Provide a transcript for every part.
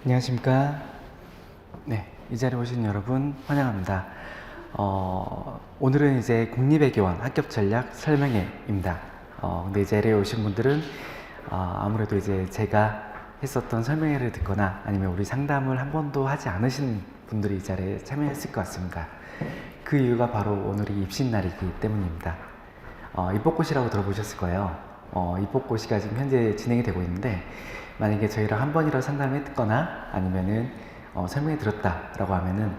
안녕하십니까. 네, 이 자리에 오신 여러분 환영합니다. 오늘은 이제 국립외교원 합격 전략 설명회입니다. 근데 이 자리에 오신 분들은 아무래도 이제 제가 했었던 설명회를 듣거나 아니면 우리 상담을 한 번도 하지 않으신 분들이 이 자리에 참여했을 것 같습니다. 그 이유가 바로 오늘이 입신날이기 때문입니다. 입법고시라고 들어보셨을 거예요. 입법고시가 지금 현재 진행이 되고 있는데, 만약에 저희랑 한 번이라도 상담을 했거나 아니면은 설명해 들었다라고 하면은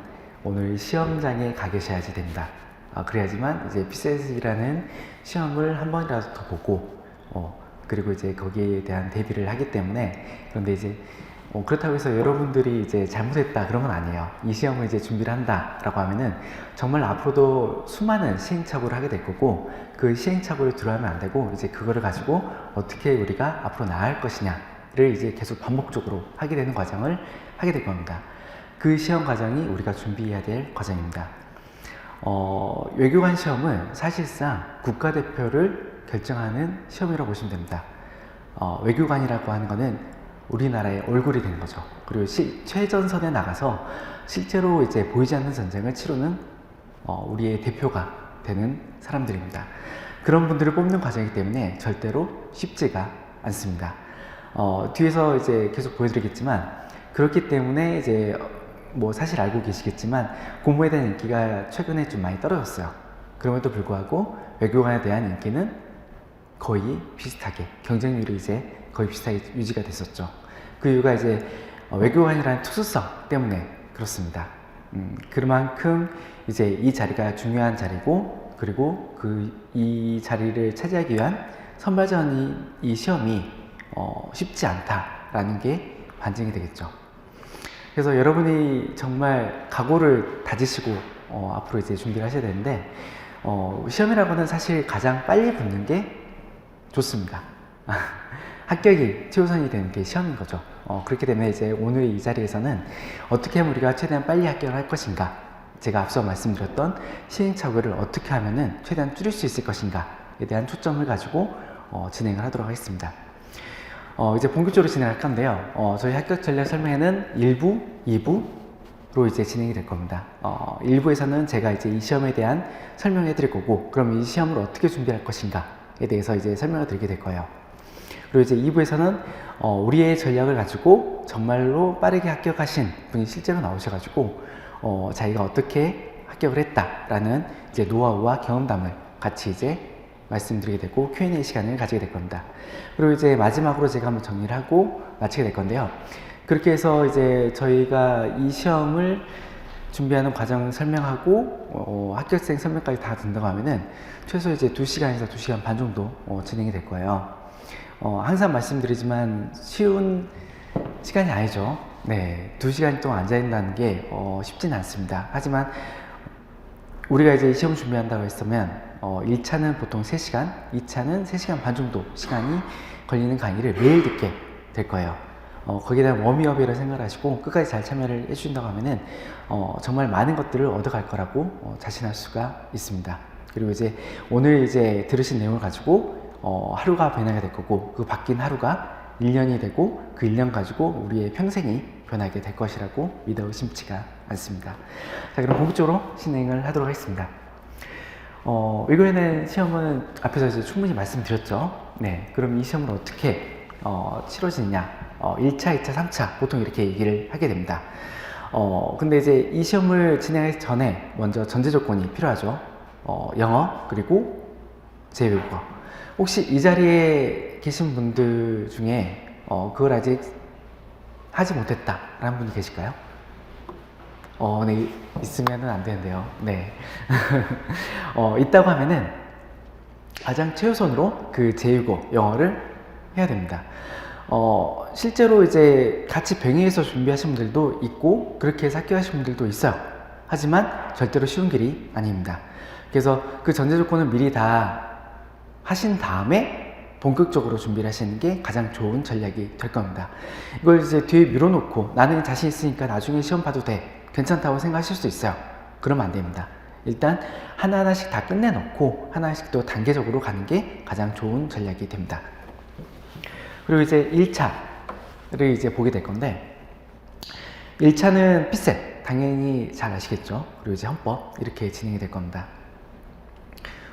오늘 시험장에 가 계셔야지 됩니다. 그래야지만 이제 PCS라는 시험을 한 번이라도 더 보고 그리고 이제 거기에 대한 대비를 하기 때문에. 그런데 이제 그렇다고 해서 여러분들이 이제 잘못했다 그런 건 아니에요. 이 시험을 이제 준비를 한다라고 하면은 정말 앞으로도 수많은 시행착오를 하게 될 거고, 그 시행착오를 두려워하면 안 되고 이제 그거를 가지고 어떻게 우리가 앞으로 나아갈 것이냐를 이제 계속 반복적으로 하게 되는 과정을 하게 될 겁니다. 그 시험 과정이 우리가 준비해야 될 과정입니다. 외교관 시험은 사실상 국가대표를 결정하는 시험이라고 보시면 됩니다. 외교관이라고 하는 거는 우리나라의 얼굴이 되는 거죠. 그리고 최전선에 나가서 실제로 이제 보이지 않는 전쟁을 치르는 우리의 대표가 되는 사람들입니다. 그런 분들을 뽑는 과정이기 때문에 절대로 쉽지가 않습니다. 뒤에서 이제 계속 보여드리겠지만, 그렇기 때문에 이제 뭐 사실 알고 계시겠지만 공무에 대한 인기가 최근에 좀 많이 떨어졌어요. 그럼에도 불구하고 외교관에 대한 인기는 거의 비슷하게, 경쟁률이 이제 거의 비슷하게 유지가 됐었죠. 그 이유가 이제 외교관이라는 특수성 때문에 그렇습니다. 그만큼 이제 이 자리가 중요한 자리고, 그리고 이 자리를 차지하기 위한 선발전이, 이 시험이 쉽지 않다라는 게 반증이 되겠죠. 그래서 여러분이 정말 각오를 다지시고 앞으로 이제 준비를 하셔야 되는데, 시험이라고는 사실 가장 빨리 붙는 게 좋습니다. 합격이 최우선이 되는 게 시험인 거죠. 그렇기 때문에 이제 오늘 이 자리에서는 어떻게 하면 우리가 최대한 빨리 합격을 할 것인가, 제가 앞서 말씀드렸던 시행착오를 어떻게 하면은 최대한 줄일 수 있을 것인가에 대한 초점을 가지고 진행을 하도록 하겠습니다. 이제 본격적으로 진행할 건데요. 저희 합격 전략 설명회는 1부, 2부로 이제 진행이 될 겁니다. 1부에서는 제가 이제 이 시험에 대한 설명해 드릴 거고, 그럼 이 시험을 어떻게 준비할 것인가에 대해서 이제 설명을 드리게 될 거예요. 그리고 이제 2부에서는 우리의 전략을 가지고 정말로 빠르게 합격하신 분이 실제로 나오셔가지고 자기가 어떻게 합격을 했다라는 이제 노하우와 경험담을 같이 이제 말씀드리게 되고 Q&A 시간을 가지게 될 겁니다. 그리고 이제 마지막으로 제가 한번 정리를 하고 마치게 될 건데요. 그렇게 해서 이제 저희가 이 시험을 준비하는 과정 설명하고 합격생 설명까지 다 든다고 하면은 최소 이제 2시간에서 2시간 반 정도 진행이 될 거예요. 항상 말씀드리지만 쉬운 시간이 아니죠. 네, 2시간 동안 앉아있다는 게 쉽지는 않습니다. 하지만 우리가 이제 시험 준비한다고 했으면 1차는 보통 3시간, 2차는 3시간 반 정도 시간이 걸리는 강의를 매일 듣게 될 거예요. 거기에 대한 워밍업이라 생각하시고 끝까지 잘 참여를 해주신다고 하면은 정말 많은 것들을 얻어갈 거라고 자신할 수가 있습니다. 그리고 이제 오늘 이제 들으신 내용을 가지고 하루가 변하게 될 거고, 그 바뀐 하루가 1년이 되고, 그 1년 가지고 우리의 평생이 변하게 될 것이라고 믿어 의심치가 않습니다. 자, 그럼 본격적으로 진행을 하도록 하겠습니다. 외교에는 시험은 앞에서 이제 충분히 말씀드렸죠. 네, 그럼 이 시험을 어떻게 치러지느냐, 1차, 2차, 3차 보통 이렇게 얘기를 하게 됩니다. 근데 이제 이 시험을 진행하기 전에 먼저 전제 조건이 필요하죠. 영어, 그리고 제2외국어. 혹시 이 자리에 계신 분들 중에 그걸 아직 하지 못했다라는 분이 계실까요? 네, 있으면은 안 되는데요. 네. 있다고 하면은 가장 최우선으로 그 제2외국어 영어를 해야 됩니다. 실제로 이제 같이 병행해서 준비하신 분들도 있고, 그렇게 해서 합격하신 분들도 있어요. 하지만 절대로 쉬운 길이 아닙니다. 그래서 그 전제 조건을 미리 다 하신 다음에 본격적으로 준비를 하시는 게 가장 좋은 전략이 될 겁니다. 이걸 이제 뒤에 밀어놓고 나는 자신 있으니까 나중에 시험 봐도 돼, 괜찮다고 생각하실 수 있어요. 그러면 안 됩니다. 일단 하나하나씩 다 끝내놓고 하나씩 또 단계적으로 가는 게 가장 좋은 전략이 됩니다. 그리고 이제 1차를 이제 보게 될 건데, 1차는 피셋, 당연히 잘 아시겠죠? 그리고 이제 헌법, 이렇게 진행이 될 겁니다.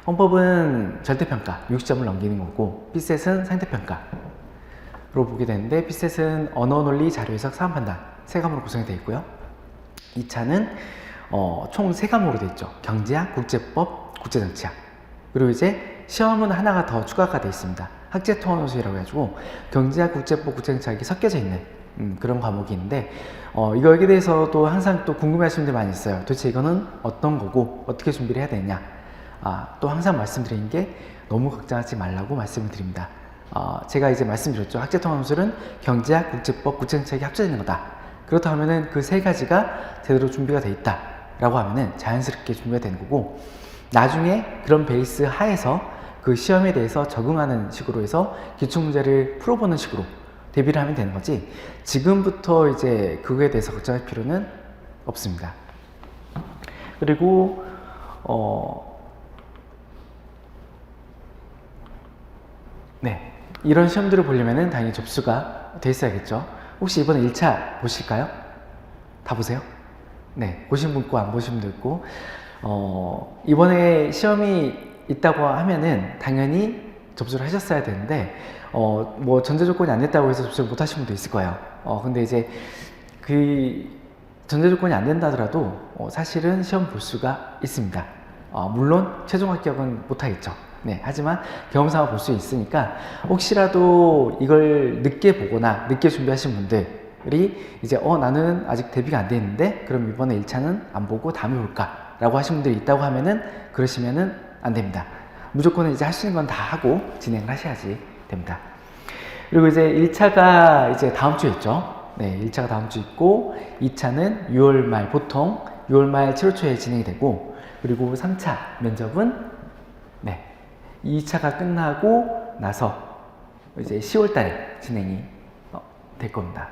헌법은 절대평가, 60점을 넘기는 거고, 피셋은 상대평가로 보게 되는데, 피셋은 언어, 논리, 자료 해석, 사안 판단, 3과목으로 구성이 되어 있고요. 2차는 총 3과목으로 되어 있죠. 경제학, 국제법, 국제정치학. 그리고 이제 시험은 하나가 더 추가가 되어 있습니다. 학제통합노수이라고 해가지고 경제학, 국제법, 국제정치학이 섞여져 있는 그런 과목이 있는데, 이거에 대해서도 항상 또 궁금해하시는 분들 많이 있어요. 도대체 이거는 어떤 거고 어떻게 준비를 해야 되냐. 또 항상 말씀드리는 게 너무 걱정하지 말라고 말씀을 드립니다. 제가 이제 말씀드렸죠. 학제통합노술은 경제학, 국제법, 국제정치학이 합쳐지는 거다. 그렇다 하면은 그 3가지가 제대로 준비가 돼 있다 라고 하면은 자연스럽게 준비가 되는 거고, 나중에 그런 베이스 하에서 그 시험에 대해서 적응하는 식으로 해서 기출문제를 풀어보는 식으로 대비를 하면 되는 거지, 지금부터 이제 그거에 대해서 걱정할 필요는 없습니다. 그리고 네, 이런 시험들을 보려면은 당연히 접수가 돼 있어야겠죠. 혹시 이번에 1차 보실까요? 다 보세요? 네, 보신 분 있고 안 보신 분도 있고, 이번에 시험이 있다고 하면은 당연히 접수를 하셨어야 되는데, 뭐 전제 조건이 안 됐다고 해서 접수를 못 하신 분도 있을 거예요. 근데 이제 그 전제 조건이 안 된다 하더라도 사실은 시험 볼 수가 있습니다. 물론 최종 합격은 못 하겠죠. 네, 하지만 경험상을 볼 수 있으니까, 혹시라도 이걸 늦게 보거나 늦게 준비하신 분들이 이제 나는 아직 대비가 안 돼 있는데 그럼 이번에 1차는 안 보고 다음에 볼까 라고 하신 분들이 있다고 하면은, 그러시면은 안 됩니다. 무조건 이제 할 수 있는 건 다 하고 진행을 하셔야지 됩니다. 그리고 이제 1차가 이제 다음 주에 있죠. 네, 1차가 다음 주 있고, 2차는 6월 말, 보통 6월 말 7월 초에 진행이 되고, 그리고 3차 면접은 네, 2차가 끝나고 나서 이제 10월 달에 진행이 될 겁니다.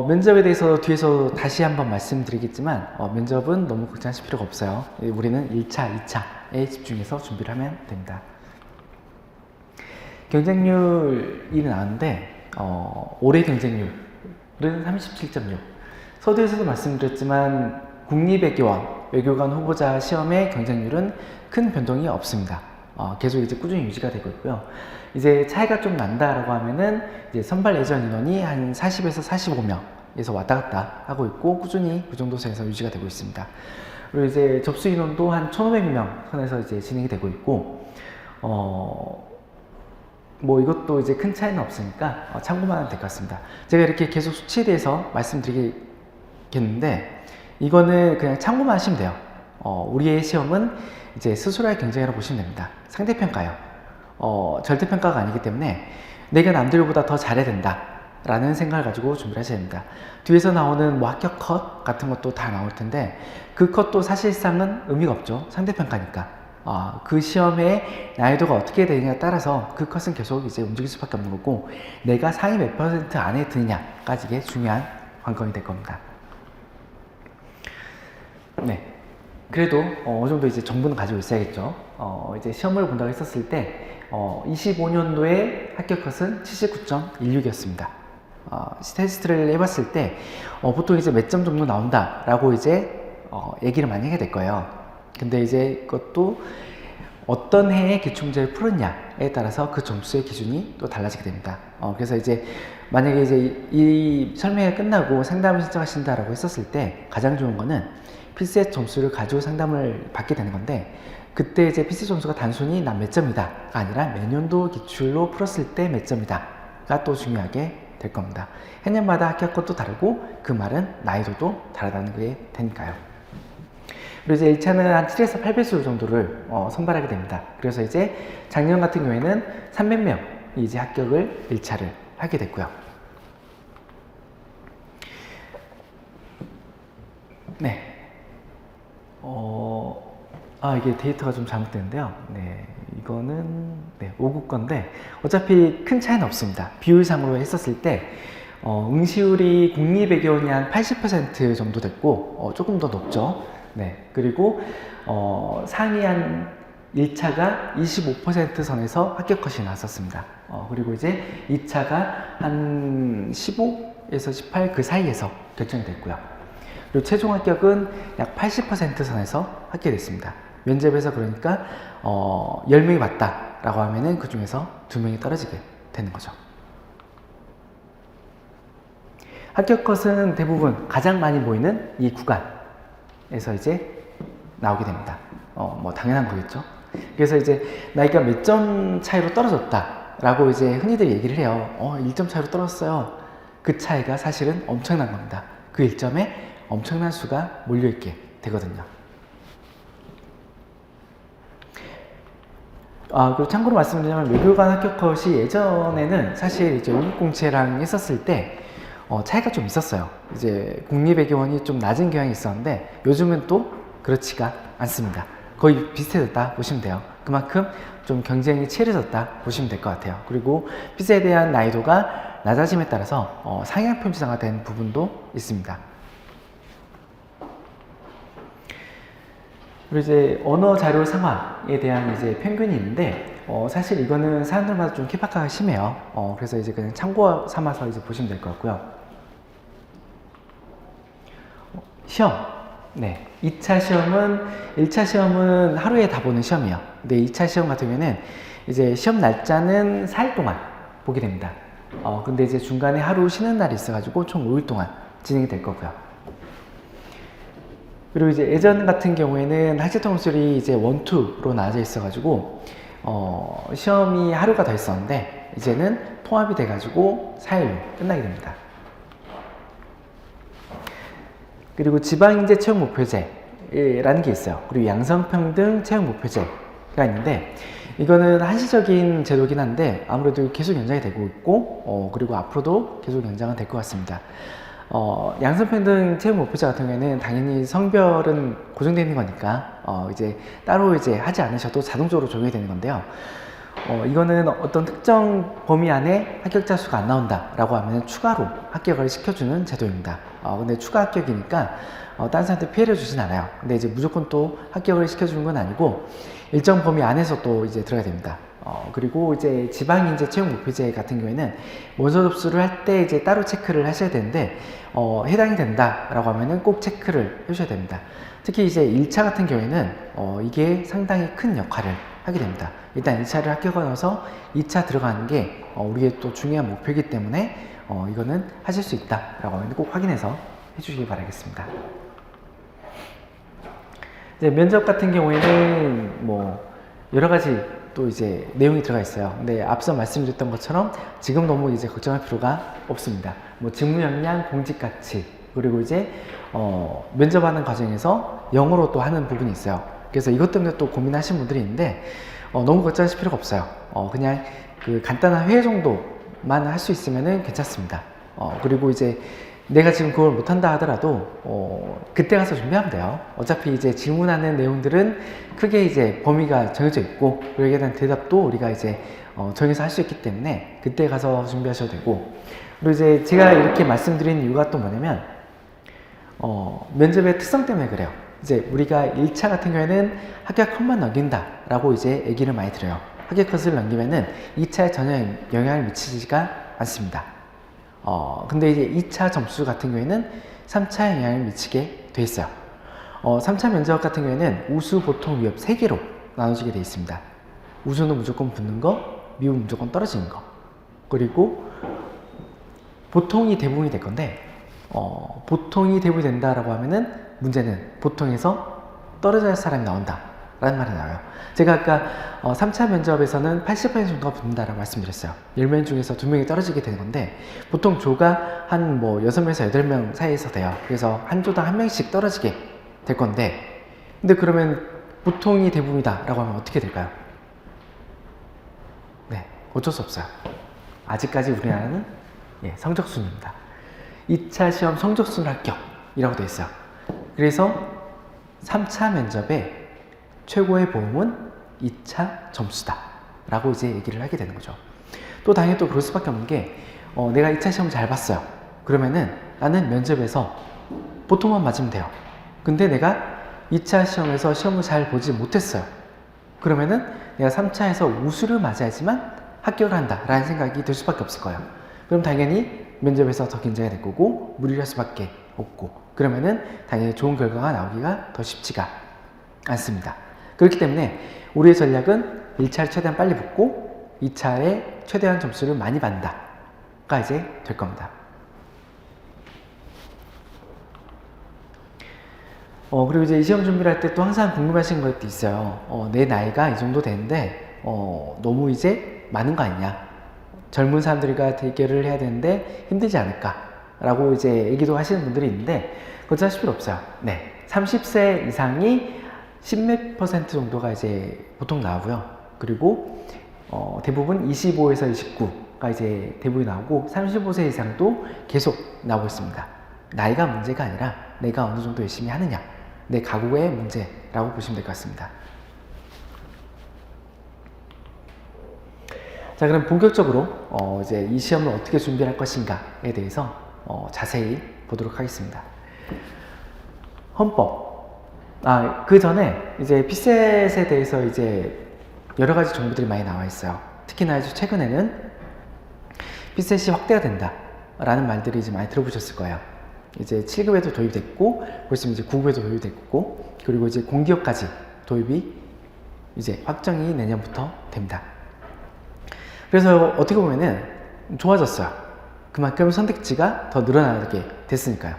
면접에 대해서 뒤에서 다시 한번 말씀드리겠지만, 면접은 너무 걱정하실 필요가 없어요. 우리는 1차, 2차에 집중해서 준비를 하면 됩니다. 경쟁률이 나왔는데, 올해 경쟁률은 37.6. 서두에서도 말씀드렸지만 국립외교원, 외교관 후보자 시험의 경쟁률은 큰 변동이 없습니다. 계속 이제 꾸준히 유지가 되고 있고요. 이제 차이가 좀 난다라고 하면은 이제 선발 예정 인원이 한 40에서 45명에서 왔다 갔다 하고 있고, 꾸준히 그 정도 선에서 유지가 되고 있습니다. 그리고 이제 접수 인원도 한 1,500명 선에서 이제 진행이 되고 있고, 뭐 이것도 이제 큰 차이는 없으니까 참고만 하면 될 것 같습니다. 제가 이렇게 계속 수치에 대해서 말씀드리겠는데, 이거는 그냥 참고만 하시면 돼요. 우리의 시험은 이제 스스로의 경쟁이라고 보시면 됩니다. 상대평가요. 절대평가가 아니기 때문에 내가 남들보다 더 잘해야 된다 라는 생각을 가지고 준비를 하셔야 됩니다. 뒤에서 나오는 뭐 합격 컷 같은 것도 다 나올 텐데, 그 컷도 사실상은 의미가 없죠. 상대평가니까. 그 시험의 난이도가 어떻게 되느냐에 따라서 그 컷은 계속 이제 움직일 수밖에 없는 거고, 내가 상위 몇 % 안에 드느냐까지 이게 중요한 관건이 될 겁니다. 네. 그래도 어느 정도 이제 정보는 가지고 있어야겠죠. 이제 시험을 본다고 했었을 때 25년도에 합격 컷은 79.16이었습니다. 테스트를 해봤을 때 보통 이제 몇 점 정도 나온다라고 이제 얘기를 많이 하게 될 거예요. 근데 이제 그것도 어떤 해에 기출문제를 풀었냐에 따라서 그 점수의 기준이 또 달라지게 됩니다. 그래서 이제 만약에 이제 이 설명회가 끝나고 상담을 신청하신다라고 했었을 때 가장 좋은 거는 필셋 점수를 가지고 상담을 받게 되는 건데, 그때 이제 필셋 점수가 단순히 난 몇 점이다가 아니라 매년도 기출로 풀었을 때 몇 점이다가 또 중요하게 될 겁니다. 해년마다 합격컷도 다르고 그 말은 난이도도 다르다는 게 되니까요. 그리고 이제 1차는 한 7에서 8배수 정도를 선발하게 됩니다. 그래서 이제 작년 같은 경우에는 300명이 이제 합격을 1차를 하게 됐고요. 네. 이게 데이터가 좀 잘못됐는데요. 네, 이거는 5급 건데 어차피 큰 차이는 없습니다. 비율상으로 했었을 때 응시율이 국립외교원이 한 80% 정도 됐고, 조금 더 높죠. 네, 그리고 상위 한 1차가 25% 선에서 합격 컷이 나왔었습니다. 그리고 이제 2차가 한 15에서 18 그 사이에서 결정이 됐고요. 그리고 최종 합격은 약 80% 선에서 합격됐습니다. 면접에서 그러니까 10명이 봤다라고 하면은 그 중에서 2명이 떨어지게 되는 거죠. 합격 컷은 대부분 가장 많이 모이는 이 구간에서 이제 나오게 됩니다. 뭐 당연한 거겠죠. 그래서 이제 나이가 몇 점 차이로 떨어졌다라고 이제 흔히들 얘기를 해요. 1점 차이로 떨어졌어요. 그 차이가 사실은 엄청난 겁니다. 그 1점에 엄청난 수가 몰려있게 되거든요. 그리고 참고로 말씀드리면 외교관 합격 컷이 예전에는 사실 이제 560채랑 했었을 때 차이가 좀 있었어요. 이제 국립외교원이 좀 낮은 경향이 있었는데 요즘은 또 그렇지가 않습니다. 거의 비슷해졌다 보시면 돼요. 그만큼 좀 경쟁이 치열해졌다 보시면 될 것 같아요. 그리고 피스에 대한 난이도가 낮아짐에 따라서 상향 편차가 된 부분도 있습니다. 그리고 이제 언어 자료 상황에 대한 이제 편견이 있는데 사실 이거는 사람들마다 좀 케바케가 심해요. 그래서 이제 그냥 참고 삼아서 이제 보시면 될 것 같고요. 시험. 네. 2차 시험은 1차 시험은 하루에 다 보는 시험이에요. 근데 2차 시험 같은 경우에는 이제 시험 날짜는 4일 동안 보게 됩니다. 근데 이제 중간에 하루 쉬는 날이 있어가지고 총 5일 동안 진행이 될 거고요. 그리고 이제 예전 같은 경우에는 학제 통술이 이제 1, 2로 나눠져 있어가지고 시험이 하루가 더 있었는데 이제는 통합이 돼가지고 4일로 끝나게 됩니다. 그리고 지방인재 채용 목표제라는 게 있어요. 그리고 양성평등 채용 목표제가 있는데 이거는 한시적인 제도긴 한데 아무래도 계속 연장이 되고 있고 그리고 앞으로도 계속 연장은 될 것 같습니다. 양성평등 채용 목표제 같은 경우에는 당연히 성별은 고정되어 있는 거니까 이제 따로 이제 하지 않으셔도 자동적으로 적용이 되는 건데요. 이거는 어떤 특정 범위 안에 합격자 수가 안 나온다라고 하면 추가로 합격을 시켜주는 제도입니다. 근데 추가 합격이니까 다른 사람한테 피해를 주진 않아요. 근데 이제 무조건 또 합격을 시켜주는 건 아니고 일정 범위 안에서 또 이제 들어야 됩니다. 그리고 이제 지방인재 채용 목표제 같은 경우에는 원서 접수를 할 때 이제 따로 체크를 하셔야 되는데 해당이 된다라고 하면은 꼭 체크를 해주셔야 됩니다. 특히 이제 1차 같은 경우에는 이게 상당히 큰 역할을 하게 됩니다. 일단 1차를 합격하고 나서 2차 들어가는 게 우리의 또 중요한 목표이기 때문에 이거는 하실 수 있다라고 하면 꼭 확인해서 해주시기 바라겠습니다. 이제 면접 같은 경우에는 뭐 여러 가지 또 이제 내용이 들어가 있어요. 근데 앞서 말씀드렸던 것처럼 지금 너무 이제 걱정할 필요가 없습니다. 뭐 직무 역량, 공직 가치, 그리고 이제 면접하는 과정에서 영어로 또 하는 부분이 있어요. 그래서 이것 때문에 또 고민하시는 분들이 있는데 너무 걱정하실 필요가 없어요. 그냥 그 간단한 회의 정도만 할 수 있으면은 괜찮습니다. 그리고 이제 내가 지금 그걸 못한다 하더라도 그때 가서 준비하면 돼요. 어차피 이제 질문하는 내용들은 크게 이제 범위가 정해져 있고 여기에 대한 대답도 우리가 이제 정해서 할 수 있기 때문에 그때 가서 준비하셔도 되고, 그리고 이제 제가 이렇게 말씀드린 이유가 또 뭐냐면 면접의 특성 때문에 그래요. 이제 우리가 1차 같은 경우에는 합격 컷만 넘긴다 라고 이제 얘기를 많이 들어요. 합격 컷을 넘기면은 2차에 전혀 영향을 미치지가 않습니다. 근데 이제 2차 점수 같은 경우에는 3차에 영향을 미치게 돼 있어요. 3차 면접 같은 경우에는 우수, 보통, 위협 3개로 나눠지게 돼 있습니다. 우수는 무조건 붙는 거, 미흡은 무조건 떨어지는 거. 그리고 보통이 대부분이 될 건데 보통이 대부분이 된다라고 하면은 문제는 보통에서 떨어져야 할 사람이 나온다 라는 말이 나와요. 제가 아까 3차 면접에서는 80% 정도가 붙는다라고 말씀드렸어요. 10명 중에서 2명이 떨어지게 되는 건데 보통 조가 한 뭐 6명에서 8명 사이에서 돼요. 그래서 한 조당 1명씩 떨어지게 될 건데, 근데 그러면 보통이 대부분이다 라고 하면 어떻게 될까요? 네, 어쩔 수 없어요. 아직까지 우리나라는 성적순입니다. 2차 시험 성적순 합격이라고 되어 있어요. 그래서 3차 면접의 최고의 보험은 2차 점수다 라고 이제 얘기를 하게 되는 거죠. 또 당연히 또 그럴 수밖에 없는 게 내가 2차 시험 잘 봤어요. 그러면은 나는 면접에서 보통만 맞으면 돼요. 근데 내가 2차 시험에서 시험을 잘 보지 못했어요. 그러면은 내가 3차에서 우수를 맞아야지만 합격을 한다 라는 생각이 들 수밖에 없을 거예요. 그럼 당연히 면접에서 더 긴장이 될 거고 무리할 수밖에 없고, 그러면은 당연히 좋은 결과가 나오기가 더 쉽지가 않습니다. 그렇기 때문에 우리의 전략은 1차를 최대한 빨리 붙고 2차에 최대한 점수를 많이 받는다가 이제 될 겁니다. 그리고 이제 이 시험 준비를 할 때 또 항상 궁금하신 것도 있어요. 내 나이가 이 정도 되는데 너무 이제 많은 거 아니냐, 젊은 사람들과 대결을 해야 되는데 힘들지 않을까 라고 이제 얘기도 하시는 분들이 있는데, 그렇지 하실 필요 없어요. 네, 30세 이상이 10몇 % 정도가 이제 보통 나오고요. 그리고 대부분 25에서 29가 이제 대부분 나오고 35세 이상도 계속 나오고 있습니다. 나이가 문제가 아니라 내가 어느 정도 열심히 하느냐, 내 각오의 문제라고 보시면 될 것 같습니다. 자, 그럼 본격적으로 이제 이 시험을 어떻게 준비할 것인가에 대해서 자세히 보도록 하겠습니다. 헌법. 그 전에 이제 피셋에 대해서 이제 여러 가지 정보들이 많이 나와 있어요. 특히나 이제 최근에는 피셋이 확대가 된다 라는 말들이 이제 많이 들어보셨을 거예요. 이제 7급에도 도입이 됐고, 벌써 이제 9급에도 도입이 됐고, 그리고 이제 공기업까지 도입이 이제 확정이 내년부터 됩니다. 그래서 어떻게 보면은 좋아졌어요. 그만큼 선택지가 더 늘어나게 됐으니까요.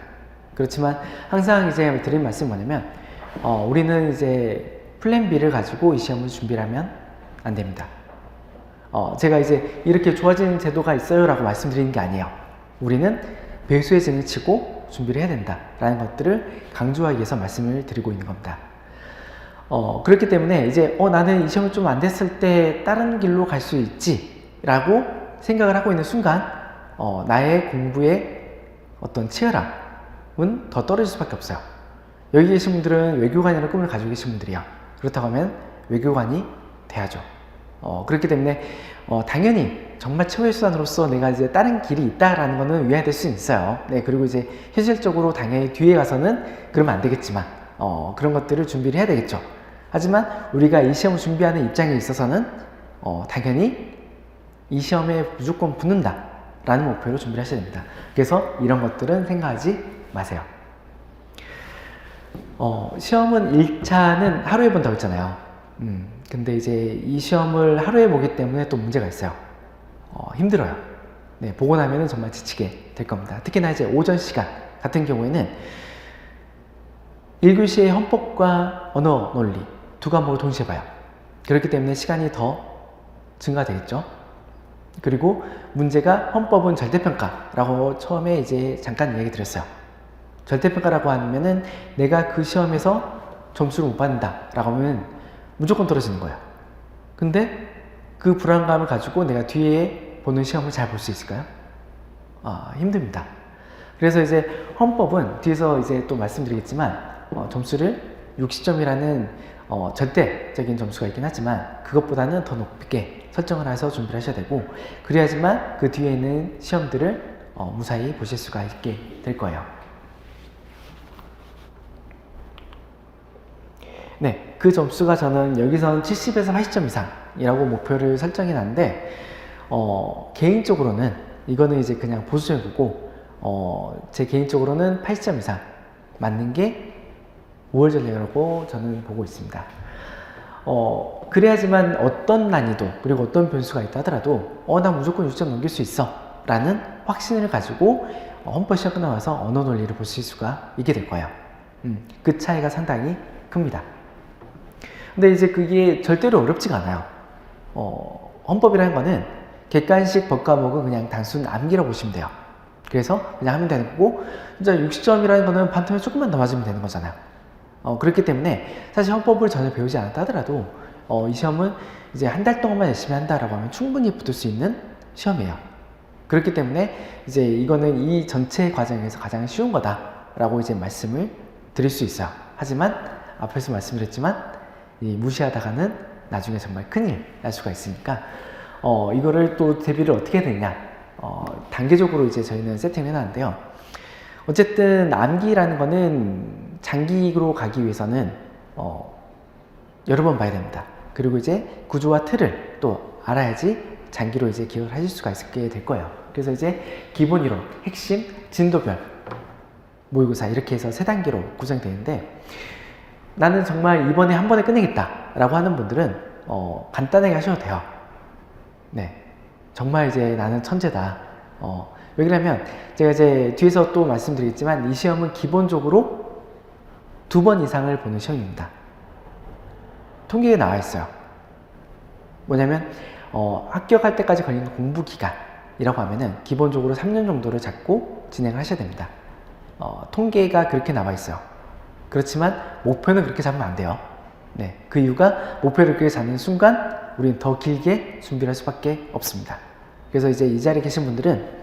그렇지만 항상 이제 드린 말씀이 뭐냐면, 우리는 이제 플랜 B를 가지고 이 시험을 준비를 하면 안 됩니다. 제가 이제 이렇게 좋아진 제도가 있어요 라고 말씀드리는 게 아니에요. 우리는 배수의 진을 치고 준비를 해야 된다 라는 것들을 강조하기 위해서 말씀을 드리고 있는 겁니다. 그렇기 때문에 이제 나는 이 시험이 좀 안 됐을 때 다른 길로 갈 수 있지 라고 생각을 하고 있는 순간 나의 공부의 어떤 치열함은 더 떨어질 수밖에 없어요. 여기 계신 분들은 외교관이라는 꿈을 가지고 계신 분들이야. 그렇다고 하면 외교관이 돼야죠. 그렇기 때문에 당연히 정말 최후의 수단으로서 내가 이제 다른 길이 있다라는 거는 이해될 수 있어요. 네, 그리고 이제 현실적으로 당연히 뒤에 가서는 그러면 안 되겠지만 그런 것들을 준비를 해야 되겠죠. 하지만 우리가 이 시험을 준비하는 입장에 있어서는 당연히 이 시험에 무조건 붙는다 라는 목표로 준비를 하셔야 됩니다. 그래서 이런 것들은 생각하지 마세요. 시험은 1차는 하루에 본다고 했잖아요. 근데 이제 이 시험을 하루에 보기 때문에 또 문제가 있어요. 힘들어요. 네, 보고 나면은 정말 지치게 될 겁니다. 특히나 이제 오전 시간 같은 경우에는 1교시의 헌법과 언어 논리 두 과목을 동시에 봐요. 그렇기 때문에 시간이 더 증가되겠죠. 그리고 문제가 헌법은 절대평가라고 처음에 이제 잠깐 이야기 드렸어요. 절대평가라고 하면은 내가 그 시험에서 점수를 못 받는다 라고 하면 무조건 떨어지는 거예요. 근데 그 불안감을 가지고 내가 뒤에 보는 시험을 잘 볼 수 있을까요? 힘듭니다. 그래서 이제 헌법은 뒤에서 이제 또 말씀드리겠지만 점수를 60점이라는 절대적인 점수가 있긴 하지만 그것보다는 더 높게 설정을 해서 준비를 하셔야 되고, 그래야지만 그 뒤에 있는 시험들을 무사히 보실 수가 있게 될 거예요. 네, 그 점수가 저는 여기선 70에서 80점 이상이라고 목표를 설정해 놨는데, 개인적으로는 이거는 이제 그냥 보수적인 거고, 제 개인적으로는 80점 이상 맞는 게 5월 전략이라고 저는 보고 있습니다. 그래야지만 어떤 난이도 그리고 어떤 변수가 있다 하더라도 나 무조건 60점 넘길 수 있어 라는 확신을 가지고 헌법 시험 끝나고 나서 언어 논리를 보실 수가 있게 될 거예요. 그 차이가 상당히 큽니다. 근데 이제 그게 절대로 어렵지가 않아요. 헌법이라는 거는 객관식 법과목은 그냥 단순 암기라고 보시면 돼요. 그래서 그냥 하면 되는 거고, 진짜 60점이라는 거는 반틈에 조금만 더 맞으면 되는 거잖아요. 그렇기 때문에 사실 헌법을 전혀 배우지 않았다 하더라도 이 시험은 이제 한 달 동안만 열심히 한다라고 하면 충분히 붙을 수 있는 시험이에요. 그렇기 때문에 이제 이거는 이 전체 과정에서 가장 쉬운 거다라고 이제 말씀을 드릴 수 있어요. 하지만 앞에서 말씀드렸지만 무시하다가는 나중에 정말 큰일 날 수가 있으니까 이거를 또 대비를 어떻게 해야 되냐, 단계적으로 이제 저희는 세팅을 해놨는데요. 어쨌든 암기라는 거는 장기로 가기 위해서는 여러 번 봐야 됩니다. 그리고 이제 구조와 틀을 또 알아야지 장기로 이제 기억을 하실 수가 있게 될 거예요. 그래서 이제 기본 이론, 핵심, 진도별, 모의고사 이렇게 해서 3단계로 구성되는데 나는 정말 이번에 한 번에 끝내겠다 라고 하는 분들은 간단하게 하셔도 돼요. 네, 정말 이제 나는 천재다. 왜 그러냐면 제가 이제 뒤에서 또 말씀드리겠지만 이 시험은 기본적으로 2번 이상을 보는 시험입니다. 통계에 나와 있어요. 뭐냐면 합격할 때까지 걸리는 공부 기간이라고 하면은 기본적으로 3년 정도를 잡고 진행을 하셔야 됩니다. 통계가 그렇게 나와 있어요. 그렇지만 목표는 그렇게 잡으면 안 돼요. 네, 그 이유가 목표를 그렇게 잡는 순간 우리는 더 길게 준비를 할 수밖에 없습니다. 그래서 이제 이 자리에 계신 분들은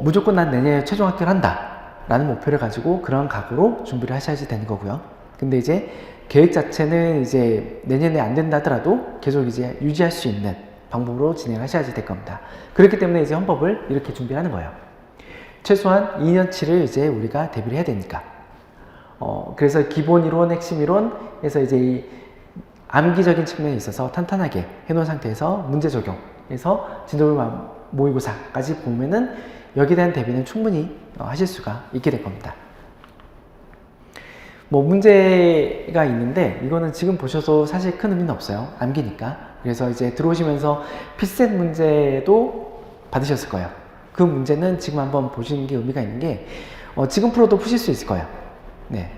무조건 난 내년에 최종 합격을 한다 라는 목표를 가지고 그런 각오로 준비를 하셔야지 되는 거고요. 근데 이제 계획 자체는 이제 내년에 안 된다 하더라도 계속 이제 유지할 수 있는 방법으로 진행하셔야지 될 겁니다. 그렇기 때문에 이제 헌법을 이렇게 준비하는 거예요. 최소한 2년치를 이제 우리가 대비를 해야 되니까. 그래서 기본 이론, 핵심 이론에서 이제 이 암기적인 측면에 있어서 탄탄하게 해놓은 상태에서 문제 적용해서 진도별 모의고사까지 보면은 여기에 대한 대비는 충분히 하실 수가 있게 될 겁니다. 뭐 문제가 있는데 이거는 지금 보셔도 사실 큰 의미는 없어요. 암기니까. 그래서 이제 들어오시면서 피셋 문제도 받으셨을 거예요. 그 문제는 지금 한번 보시는 게 의미가 있는 게 지금 풀어도 푸실 수 있을 거예요. 네,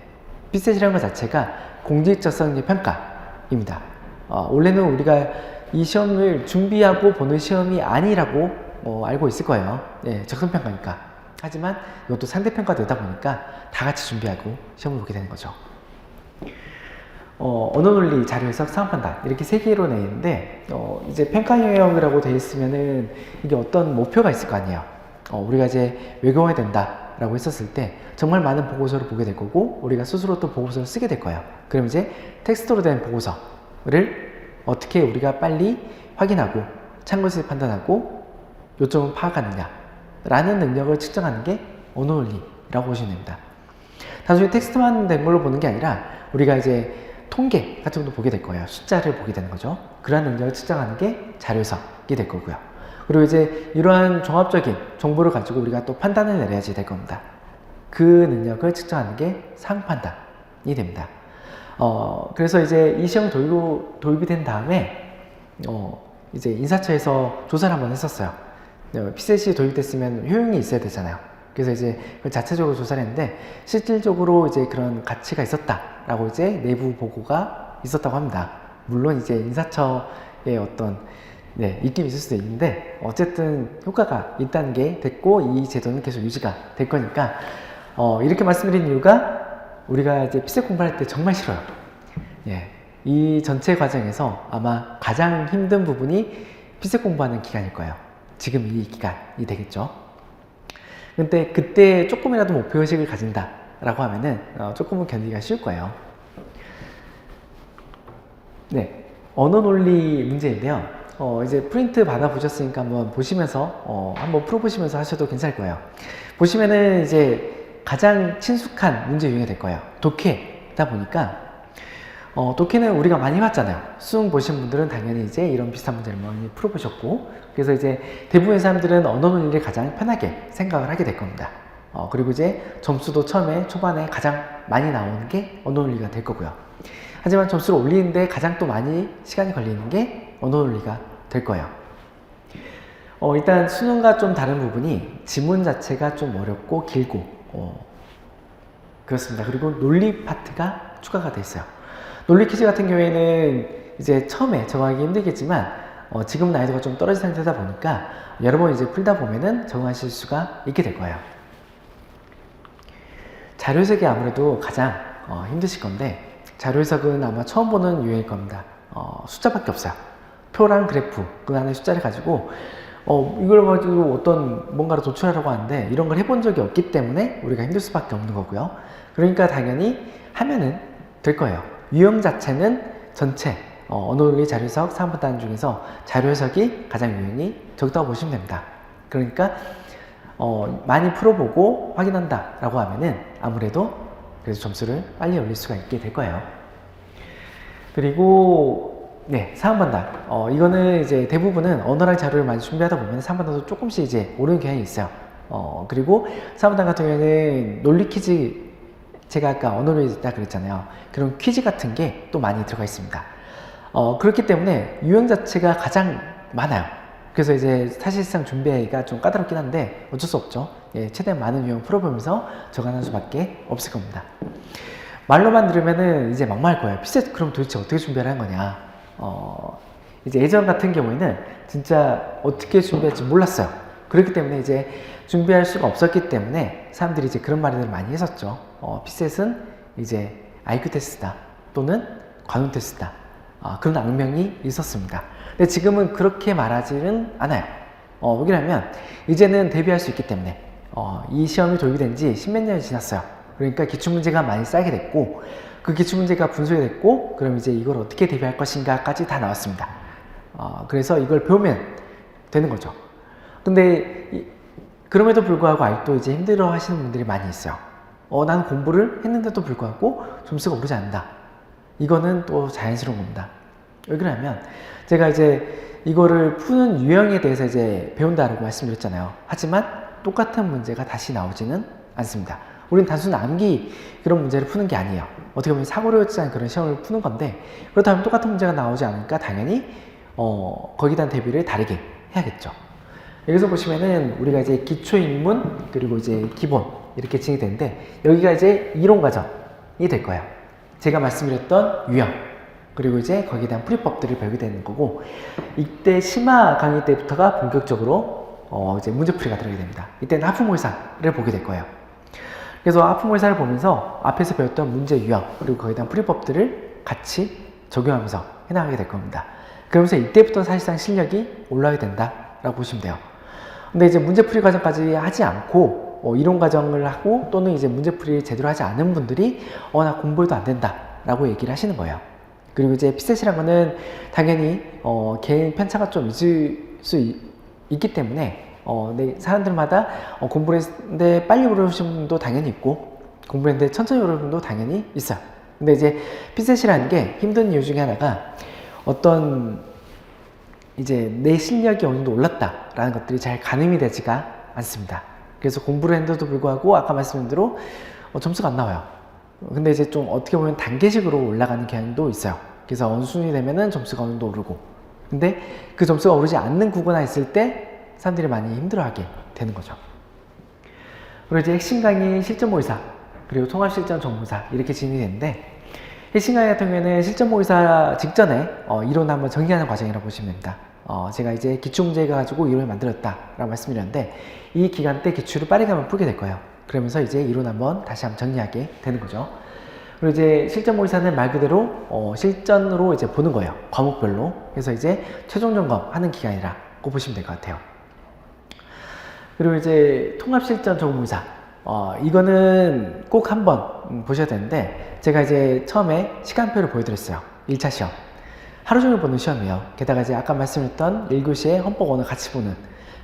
피셋이라는 것 자체가 공직적성의 평가입니다. 원래는 우리가 이 시험을 준비하고 보는 시험이 아니라고 알고 있을 거예요. 네, 적성평가니까. 하지만 이것도 상대평가 되다 보니까 다 같이 준비하고 시험을 보게 되는 거죠. 언어논리, 자료해석, 상황판단 이렇게 3개로 내는데 이제 평가 영역이라고 되어 있으면은 이게 어떤 목표가 있을 거 아니에요. 우리가 이제 외국어해야 된다라고 했었을 때 정말 많은 보고서를 보게 될 거고 우리가 스스로 또 보고서를 쓰게 될 거예요. 그럼 이제 텍스트로 된 보고서를 어떻게 우리가 빨리 확인하고 참고해서 판단하고 요점을 파악하느냐 라는 능력을 측정하는 게 언어논리라고 보시면 됩니다. 단순히 텍스트만 된 걸로 보는 게 아니라 우리가 이제 통계 같은 것도 보게 될 거예요. 숫자를 보게 되는 거죠. 그러한 능력을 측정하는 게 자료해석이 될 거고요. 그리고 이제 이러한 종합적인 정보를 가지고 우리가 또 판단을 내려야지 될 겁니다. 그 능력을 측정하는 게 상황판단이 됩니다. 그래서 이제 이 시험 도입이 된 다음에 이제 인사처에서 조사를 한번 했었어요. 피셋이 도입됐으면 효용이 있어야 되잖아요. 그래서 이제 그 자체적으로 조사를 했는데 실질적으로 이제 그런 가치가 있었다라고 이제 내부 보고가 있었다고 합니다. 물론 이제 인사처의 어떤 입김이 있을 수도 있는데 어쨌든 효과가 있다는 게 됐고 이 제도는 계속 유지가 될 거니까 이렇게 말씀드린 이유가 우리가 이제 피셋 공부할 때 정말 싫어요. 이 전체 과정에서 아마 가장 힘든 부분이 피셋 공부하는 기간일 거예요. 지금 이 기간이 되겠죠. 근데 그때 조금이라도 목표의식을 가진다 라고 하면은 조금은 견디기가 쉬울 거예요. 네, 언어논리 문제인데요. 이제 프린트 받아 보셨으니까 한번 보시면서 한번 풀어보시면서 하셔도 괜찮을 거예요. 보시면은 이제 가장 친숙한 문제 유형이 될 거예요. 독해다 보니까 독해는 우리가 많이 봤잖아요. 수능 보신 분들은 당연히 이제 이런 비슷한 문제를 많이 풀어보셨고, 그래서 이제 대부분의 사람들은 언어논리를 가장 편하게 생각을 하게 될 겁니다. 그리고 이제 점수도 처음에 초반에 가장 많이 나오는 게 언어논리가 될 거고요. 하지만 점수를 올리는데 가장 또 많이 시간이 걸리는 게 언어논리가 될 거예요. 일단 수능과 좀 다른 부분이 지문 자체가 좀 어렵고 길고 그렇습니다. 그리고 논리 파트가 추가가 돼 있어요. 논리 퀴즈 같은 경우에는 이제 처음에 적응하기 힘들겠지만 지금 난이도가 좀 떨어진 상태다 보니까 여러 번 이제 풀다 보면은 적응하실 수가 있게 될 거예요. 자료 해석이 아무래도 가장 힘드실 건데 자료 해석은 아마 처음 보는 유형일 겁니다. 숫자밖에 없어요. 표랑 그래프 그 안에 숫자를 가지고 이걸 가지고 어떤 뭔가를 도출하려고 하는데 이런 걸 해본 적이 없기 때문에 우리가 힘들 수밖에 없는 거고요. 그러니까 당연히 하면은 될 거예요. 유형 자체는 전체 언어논리, 자료 해석, 상황판단 중에서 자료 해석이 가장 유형이 적다고 보시면 됩니다. 그러니까 많이 풀어보고 확인한다 라고 하면은 아무래도 그래서 점수를 빨리 올릴 수가 있게 될 거예요. 그리고 네, 사원 판단. 이거는 이제 대부분은 언어랑 자료를 많이 준비하다 보면 사원 판단도 조금씩 이제 오르는 경향이 있어요. 그리고 사원 판단 같은 경우에는 논리 퀴즈, 제가 아까 언어로 있다 그랬잖아요. 그런 퀴즈 같은 게 또 많이 들어가 있습니다. 그렇기 때문에 유형 자체가 가장 많아요. 그래서 이제 사실상 준비하기가 좀 까다롭긴 한데 어쩔 수 없죠. 예, 최대한 많은 유형 풀어보면서 적어가는 수밖에 없을 겁니다. 말로만 들으면은 이제 막말할 거예요. 피셋 그럼 도대체 어떻게 준비를 한 거냐. 이제 예전 같은 경우에는 진짜 어떻게 준비할지 몰랐어요. 그렇기 때문에 이제 준비할 수가 없었기 때문에 사람들이 이제 그런 말들을 많이 했었죠. 피셋은 이제 IQ 테스트다 또는 관훈 테스트다. 그런 악명이 있었습니다. 근데 지금은 그렇게 말하지는 않아요. 왜냐하면 이제는 대비할 수 있기 때문에 이 시험이 도입이 된 지 십몇 년이 지났어요. 그러니까 기출문제가 많이 쌓이게 됐고 그 기출문제가 분석이 됐고 그럼 이제 이걸 어떻게 대비할 것인가까지 다 나왔습니다. 그래서 이걸 배우면 되는 거죠. 근데 그럼에도 불구하고 아직도 이제 힘들어 하시는 분들이 많이 있어요. 나는 공부를 했는데도 불구하고 점수가 오르지 않는다. 이거는 또 자연스러운 겁니다. 왜 그러냐면 제가 이제 이거를 푸는 유형에 대해서 이제 배운다라고 말씀드렸잖아요. 하지만 똑같은 문제가 다시 나오지는 않습니다. 우리는 단순히 암기 그런 문제를 푸는 게 아니에요. 어떻게 보면 사고를 요지한 그런 시험을 푸는 건데 그렇다면 똑같은 문제가 나오지 않으니까 당연히 거기에 대한 대비를 다르게 해야겠죠. 여기서 보시면은 우리가 이제 기초인문 그리고 이제 기본 이렇게 진행이 되는데 여기가 이제 이론 과정이 될 거예요. 제가 말씀드렸던 유형 그리고 이제 거기에 대한 풀이법들을 배우게 되는 거고 이때 심화 강의 때부터가 본격적으로 이제 문제풀이가 들어가게 됩니다. 이때는 하프모의사를 보게 될 거예요. 그래서 하프모의사를 보면서 앞에서 배웠던 문제 유형 그리고 거기에 대한 풀이법들을 같이 적용하면서 해나가게 될 겁니다. 그러면서 이때부터 사실상 실력이 올라가게 된다라고 보시면 돼요. 근데 이제 문제풀이 과정까지 하지 않고 이론 과정을 하고 또는 이제 문제풀이를 제대로 하지 않은 분들이 나 공부해도 안 된다 라고 얘기를 하시는 거예요. 그리고 이제 피셋이란 거는 당연히 개인 편차가 좀 있을 수 있기 때문에 사람들마다 공부를 했는데 빨리 오르신 분도 당연히 있고 공부를 했는데 천천히 오르는 분도 당연히 있어요. 근데 이제 피셋이라는 게 힘든 이유 중에 하나가 어떤 이제 내 실력이 어느 정도 올랐다라는 것들이 잘 가늠이 되지가 않습니다. 그래서 공부를 했는데도 불구하고 아까 말씀드린 대로 점수가 안 나와요. 근데 이제 좀 어떻게 보면 단계식으로 올라가는 경향도 있어요. 그래서 어느 수준이 되면은 점수가 어느 정도 오르고 근데 그 점수가 오르지 않는 구간에 있을 때 사람들이 많이 힘들어하게 되는 거죠. 그리고 이제 핵심 강의 실전 모의사 그리고 통합 실전 정모의사 이렇게 진행이 되는데 핵심 강의 같은 경우에는 실전 모의사 직전에 이론 한번 정리하는 과정이라고 보시면 됩니다. 제가 이제 기출문제 가지고 이론을 만들었다라고 말씀드렸는데 이 기간 때 기출을 빠르게 한번 풀게 될 거예요. 그러면서 이제 이론 한번 다시 한번 정리하게 되는 거죠. 그리고 이제 실전 모의사는 말 그대로 실전으로 이제 보는 거예요. 과목별로. 그래서 이제 최종 점검하는 기간이라고 보시면 될 것 같아요. 그리고 이제 통합 실전 정모의사 이거는 꼭 한번 보셔야 되는데 제가 이제 처음에 시간표를 보여드렸어요. 1차 시험. 하루 종일 보는 시험이에요. 게다가 이제 아까 말씀드렸던 1교시에 헌법 언어 같이 보는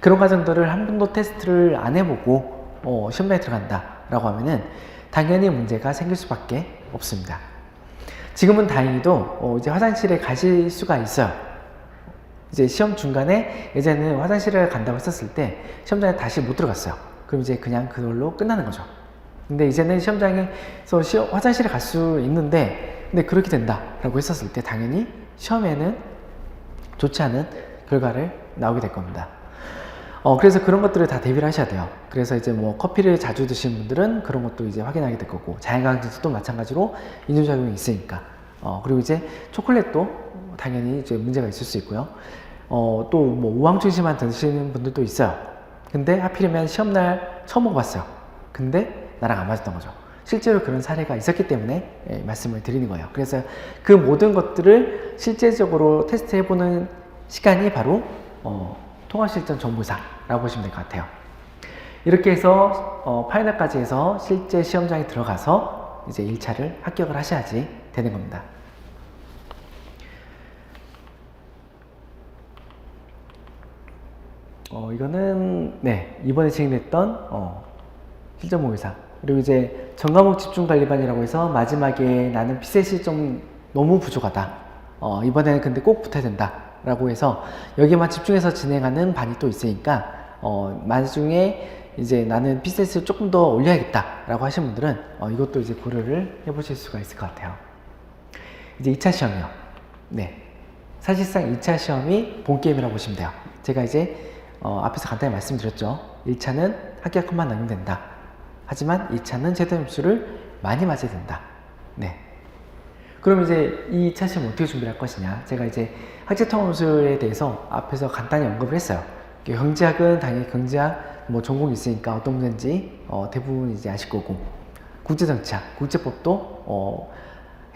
그런 과정들을 한 번도 테스트를 안 해보고 시험장에 들어간다 라고 하면은 당연히 문제가 생길 수밖에 없습니다. 지금은 다행히도 이제 화장실에 가실 수가 있어요. 이제 시험 중간에 예전에는 화장실을 간다고 했었을 때 시험장에 다시 못 들어갔어요. 그럼 이제 그냥 그걸로 끝나는 거죠. 근데 이제는 시험장에서 화장실에 갈 수 있는데 근데 그렇게 된다라고 했었을 때 당연히 시험에는 좋지 않은 결과를 나오게 될 겁니다. 그래서 그런 것들을 다 대비를 하셔야 돼요. 그래서 이제 뭐 커피를 자주 드시는 분들은 그런 것도 이제 확인하게 될 거고 자연강진도 마찬가지로 이중작용이 있으니까 그리고 이제 초콜릿도 당연히 이제 문제가 있을 수 있고요. 또 뭐 우황춘심만 드시는 분들도 있어요. 근데 하필이면 시험날 처음 먹어봤어요. 근데 나랑 안 맞았던 거죠. 실제로 그런 사례가 있었기 때문에 말씀을 드리는 거예요. 그래서 그 모든 것들을 실제적으로 테스트해보는 시간이 바로 통합실전 정보사라고 보시면 될 것 같아요. 이렇게 해서 파이널까지 해서 실제 시험장에 들어가서 이제 1차를 합격을 하셔야지 되는 겁니다. 이거는 이번에 진행됐던 실전 모의사 그리고 이제 전과목 집중관리반이라고 해서 마지막에 나는 피셋이 좀 너무 부족하다 이번에는 근데 꼭 붙어야 된다 라고 해서 여기만 집중해서 진행하는 반이 또 있으니까 나중에 이제 나는 PCS를 조금 더 올려야겠다 라고 하시는 분들은 이것도 이제 고려를 해보실 수가 있을 것 같아요. 이제 2차 시험이요. 네. 사실상 2차 시험이 본게임이라고 보시면 돼요. 제가 이제 앞에서 간단히 말씀드렸죠. 1차는 합격만 넣으면 된다. 하지만 2차는 최대 점수를 많이 맞아야 된다. 네. 그럼 이제 2차 시험 어떻게 준비를 할 것이냐. 제가 이제 학제통합술에 대해서 앞에서 간단히 언급을 했어요. 경제학은 당연히 경제학 전공이 있으니까 어떤 문제인지 대부분 이제 아실 거고, 국제정치학, 국제법도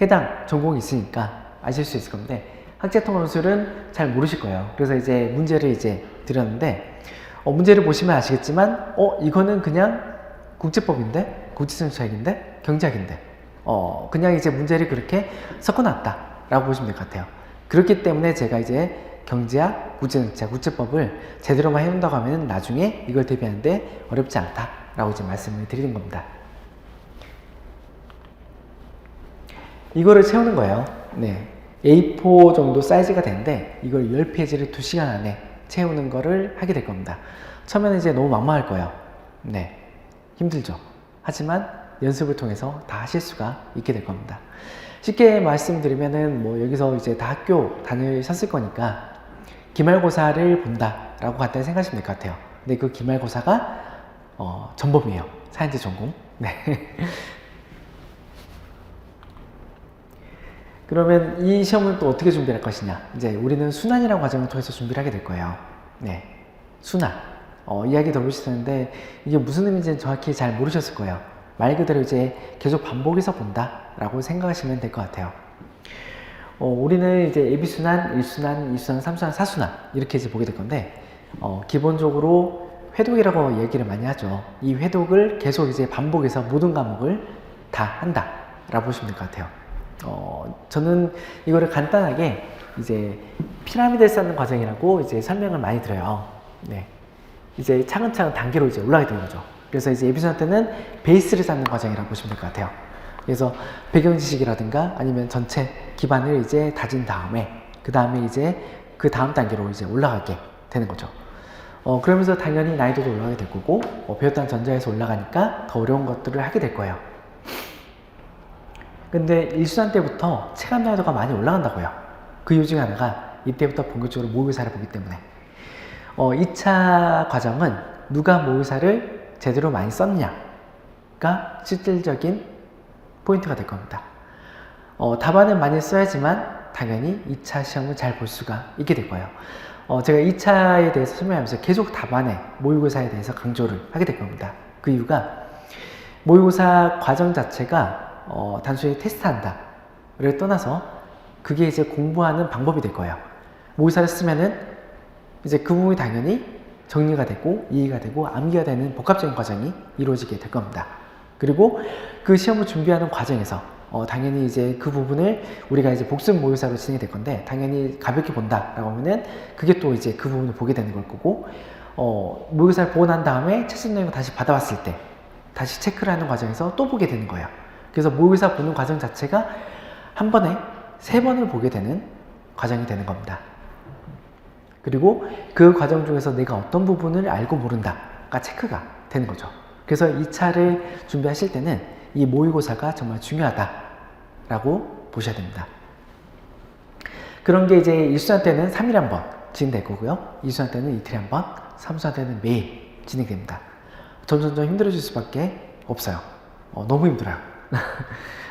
해당 전공이 있으니까 아실 수 있을 건데, 학제통합술은 잘 모르실 거예요. 그래서 이제 문제를 이제 드렸는데, 문제를 보시면 아시겠지만, 이거는 그냥 국제법인데, 국제정치학인데, 경제학인데, 그냥 이제 문제를 그렇게 섞어놨다라고 보시면 될 것 같아요. 그렇기 때문에 제가 이제 경제학, 국제정치학, 국제법을 제대로만 해본다고 하면 나중에 이걸 대비하는데 어렵지 않다라고 이제 말씀을 드리는 겁니다. 이거를 채우는 거예요. 네. A4 정도 사이즈가 되는데 이걸 10페이지를 2시간 안에 채우는 거를 하게 될 겁니다. 처음에는 이제 너무 막막할 거예요. 네. 힘들죠. 하지만 연습을 통해서 다 하실 수가 있게 될 겁니다. 쉽게 말씀드리면은 여기서 이제 다 학교 다니셨을 거니까 기말고사를 본다라고 간단히 생각하시면 될 것 같아요. 근데 그 기말고사가 전범이에요. 사이언스 전공. 네. 그러면 이 시험은 또 어떻게 준비할 것이냐. 이제 우리는 순환이라는 과정을 통해서 준비를 하게 될 거예요. 네. 순환. 이야기 들어보셨는데 이게 무슨 의미인지는 정확히 잘 모르셨을 거예요. 말 그대로 이제 계속 반복해서 본다라고 생각하시면 될 것 같아요. 우리는 이제 AB순환, 1순환, 2순환, 3순환, 4순환 이렇게 이제 보게 될 건데, 기본적으로 회독이라고 얘기를 많이 하죠. 이 회독을 계속 이제 반복해서 모든 과목을 다 한다라고 보시면 될 것 같아요. 저는 이거를 간단하게 이제 피라미드를 쌓는 과정이라고 이제 설명을 많이 드려요. 네. 이제 차근차근 단계로 이제 올라가게 되는 거죠. 그래서 이제 예비순환 때는 베이스를 쌓는 과정이라고 보시면 될 것 같아요. 그래서 배경 지식이라든가 아니면 전체 기반을 이제 다진 다음에 그 다음에 이제 그 다음 단계로 이제 올라가게 되는 거죠. 그러면서 당연히 난이도도 올라가게 될 거고, 배웠다는 전자에서 올라가니까 더 어려운 것들을 하게 될 거예요. 근데 1순환 때부터 체감 난이도가 많이 올라간다고요. 그 이유 중에 하나가 이때부터 본격적으로 모의고사를 보기 때문에. 2차 과정은 누가 모의고사를 제대로 많이 썼냐가 실질적인 포인트가 될 겁니다. 답안은 많이 써야지만 당연히 2차 시험을 잘 볼 수가 있게 될 거예요. 제가 2차에 대해서 설명하면서 계속 답안에 모의고사에 대해서 강조를 하게 될 겁니다. 그 이유가 모의고사 과정 자체가 단순히 테스트한다를 떠나서 그게 이제 공부하는 방법이 될 거예요. 모의고사를 쓰면은 이제 그 부분이 당연히 정리가 되고 이해가 되고 암기가 되는 복합적인 과정이 이루어지게 될 겁니다. 그리고 그 시험을 준비하는 과정에서 당연히 이제 그 부분을 우리가 이제 복습 모의고사로 진행이 될 건데, 당연히 가볍게 본다라고 하면은 그게 또 이제 그 부분을 보게 되는 걸 거고, 모의고사를 보고 난 다음에 채점 내용을 다시 받아왔을 때 다시 체크를 하는 과정에서 또 보게 되는 거예요. 그래서 모의고사 보는 과정 자체가 한 번에 3번을 보게 되는 과정이 되는 겁니다. 그리고 그 과정 중에서 내가 어떤 부분을 알고 모른다가 체크가 되는 거죠. 그래서 2차를 준비하실 때는 이 모의고사가 정말 중요하다라고 보셔야 됩니다. 그런 게 이제 1순환 때는 3일에 한 번 진행될 거고요. 2순환 때는 이틀에 한 번, 3순환 때는 매일 진행됩니다. 점점 힘들어질 수밖에 없어요. 너무 힘들어요.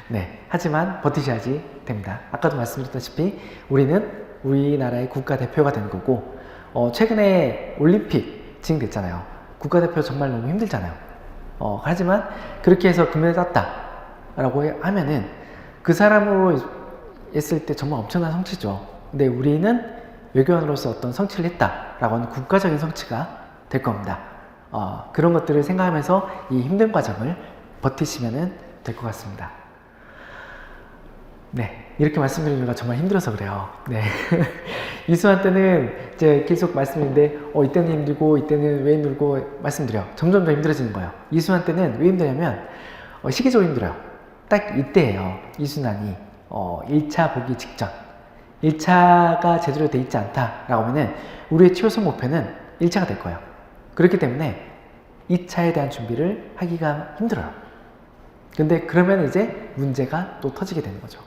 네, 하지만 버티셔야지 됩니다. 아까도 말씀드렸다시피 우리는 우리나라의 국가대표가 되는 거고, 최근에 올림픽 진행됐잖아요. 국가대표 정말 너무 힘들잖아요. 하지만 그렇게 해서 금메달 땄다 라고 하면은 그 사람으로 했을 때 정말 엄청난 성취죠. 근데 우리는 외교관으로서 어떤 성취를 했다 라고 하는 국가적인 성취가 될 겁니다. 그런 것들을 생각하면서 이 힘든 과정을 버티시면 될 것 같습니다. 네, 이렇게 말씀드리는 거 정말 힘들어서 그래요. 네. 이수한 때는 이제 계속 말씀드리는데, 이때는 힘들고, 이때는 왜 힘들고 말씀드려. 점점 더 힘들어지는 거예요. 이수한 때는 왜 힘드냐면, 시기적으로 힘들어요. 딱 이때예요. 이순환이, 1차 보기 직전. 1차가 제대로 돼 있지 않다라고 하면은 우리의 최우선 목표는 1차가 될 거예요. 그렇기 때문에 2차에 대한 준비를 하기가 힘들어요. 근데 그러면 이제 문제가 또 터지게 되는 거죠.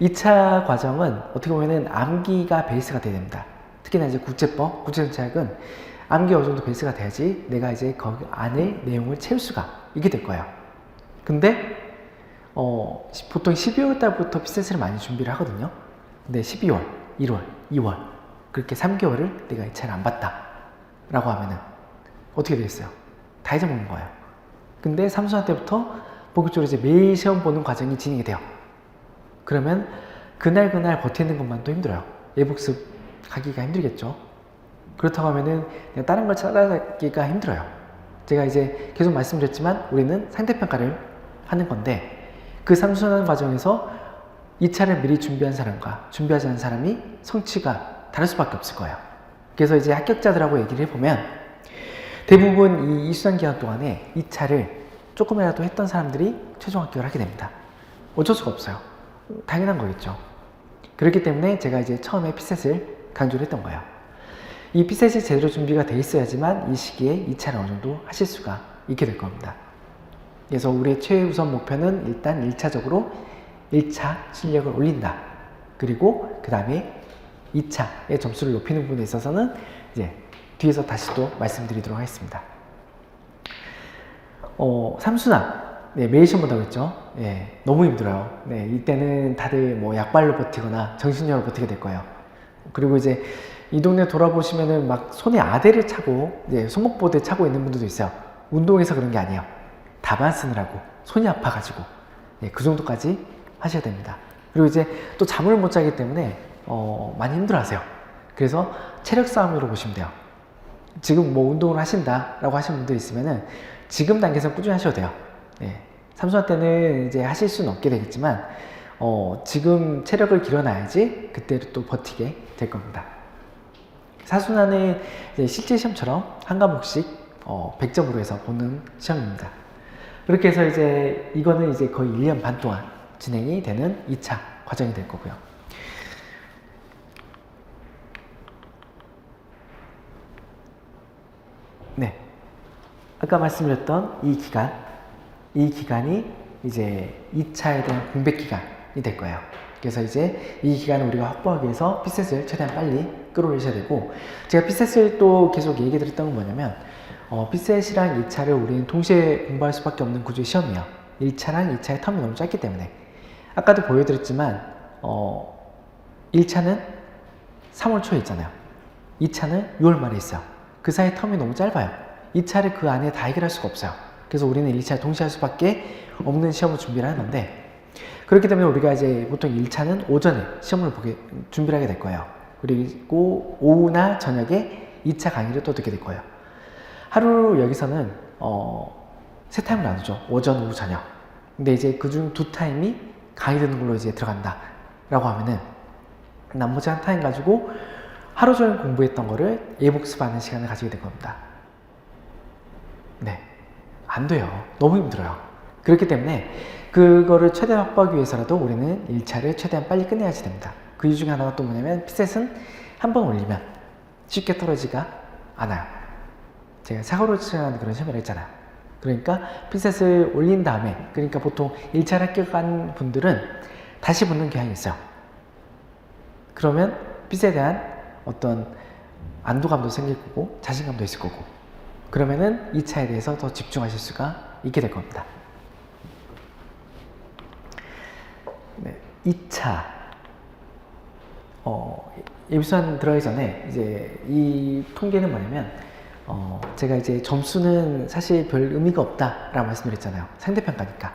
2차 과정은 어떻게 보면은 암기가 베이스가 돼야 됩니다. 특히나 이제 국제법, 국제정책은 암기 어느 정도 베이스가 돼야지 내가 이제 거기 안에 내용을 채울 수가 있게 될 거예요. 근데 보통 12월 달부터 피셋을 많이 준비를 하거든요. 근데 12월, 1월, 2월 그렇게 3개월을 내가 2차를 안 봤다 라고 하면은 어떻게 되겠어요? 다 잊어먹는 거예요. 근데 3수학 때부터 본격적으로 이제 매일 시험 보는 과정이 진행이 돼요. 그러면 그날 버티는 것만도 힘들어요. 예복습 가기가 힘들겠죠. 그렇다고 하면은 그냥 다른 걸 찾아가기가 힘들어요. 제가 이제 계속 말씀드렸지만 우리는 상대평가를 하는 건데 그 3수학 과정에서 2차를 미리 준비한 사람과 준비하지 않은 사람이 성취가 다를 수밖에 없을 거예요. 그래서 이제 합격자들하고 얘기를 해보면 대부분 이 수상 기간 동안에 2차를 조금이라도 했던 사람들이 최종 합격을 하게 됩니다. 어쩔 수가 없어요. 당연한 거겠죠. 그렇기 때문에 제가 이제 처음에 피셋을 강조를 했던 거예요. 이 피셋이 제대로 준비가 돼 있어야지만 이 시기에 2차를 어느 정도 하실 수가 있게 될 겁니다. 그래서 우리의 최우선 목표는 일단 1차적으로 1차 실력을 올린다. 그리고 그 다음에 2차의 점수를 높이는 부분에 있어서는 이제 뒤에서 다시 또 말씀드리도록 하겠습니다. 3수능 매일 시험 본다고 했죠. 너무 힘들어요. 이때는 다들 뭐 약발로 버티거나 정신력으로 버티게 될 거예요. 그리고 이제 이 동네 돌아보시면은 막 손에 아대를 차고 손목보드에 차고 있는 분들도 있어요. 운동해서 그런 게 아니에요. 답안 쓰느라고 손이 아파가지고 그 정도까지 하셔야 됩니다. 그리고 이제 또 잠을 못 자기 때문에 많이 힘들어하세요. 그래서 체력 싸움으로 보시면 돼요. 지금 뭐 운동을 하신다라고 하시는 분들 있으면은 지금 단계에서 꾸준히 하셔도 돼요. 삼수학 때는 이제 하실 수는 없게 되겠지만 지금 체력을 길어놔야지 그때를 또 버티게 될 겁니다. 사순환은 실제 시험처럼 한 과목씩 100점으로 해서 보는 시험입니다. 그렇게 해서 이제 이거는 이제 거의 1년 반 동안 진행이 되는 2차 과정이 될 거고요. 아까 말씀드렸던 이 기간이 이제 2차에 대한 공백 기간이 될 거예요. 그래서 이제 이 기간을 우리가 확보하기 위해서 피셋을 최대한 빨리 끌어올리셔야 되고, 제가 피셋을 또 계속 얘기 드렸던 건 뭐냐면 피셋이랑 2차를 우리는 동시에 공부할 수밖에 없는 구조의 시험이에요. 1차랑 2차의 텀이 너무 짧기 때문에. 아까도 보여드렸지만 1차는 3월 초에 있잖아요. 2차는 6월 말에 있어요. 그 사이 텀이 너무 짧아요. 2차를 그 안에 다 해결할 수가 없어요. 그래서 우리는 1차를 동시에 할 수밖에 없는 시험을 준비를 하는 건데, 그렇기 때문에 우리가 이제 보통 1차는 오전에 시험을 준비를 하게 될 거예요. 그리고 오후나 저녁에 2차 강의를 또 듣게 될 거예요. 하루 여기서는 세 타임을 나누죠. 오전, 오후, 저녁. 근데 이제 그중 두 타임이 강의 듣는 걸로 이제 들어간다 라고 하면은 나머지 한 타임 가지고 하루 종일 공부했던 거를 예복습하는 시간을 가지게 될 겁니다. 안 돼요. 너무 힘들어요. 그렇기 때문에 그거를 최대한 확보하기 위해서라도 우리는 1차를 최대한 빨리 끝내야지 됩니다. 그 이유 중에 하나가 또 뭐냐면 피셋은 한 번 올리면 쉽게 떨어지지가 않아요. 제가 사고로 치는 그런 시험을 했잖아요. 그러니까 피셋을 올린 다음에, 그러니까 보통 1차를 합격한 분들은 다시 붙는 경향이 있어요. 그러면 피셋에 대한 어떤 안도감도 생길 거고 자신감도 있을 거고, 그러면은 2차에 대해서 더 집중하실 수가 있게 될 겁니다. 2차 예비수산 들어가기 전에 이제 이 통계는 뭐냐면 제가 이제 점수는 사실 별 의미가 없다라고 말씀드렸잖아요. 상대평가니까.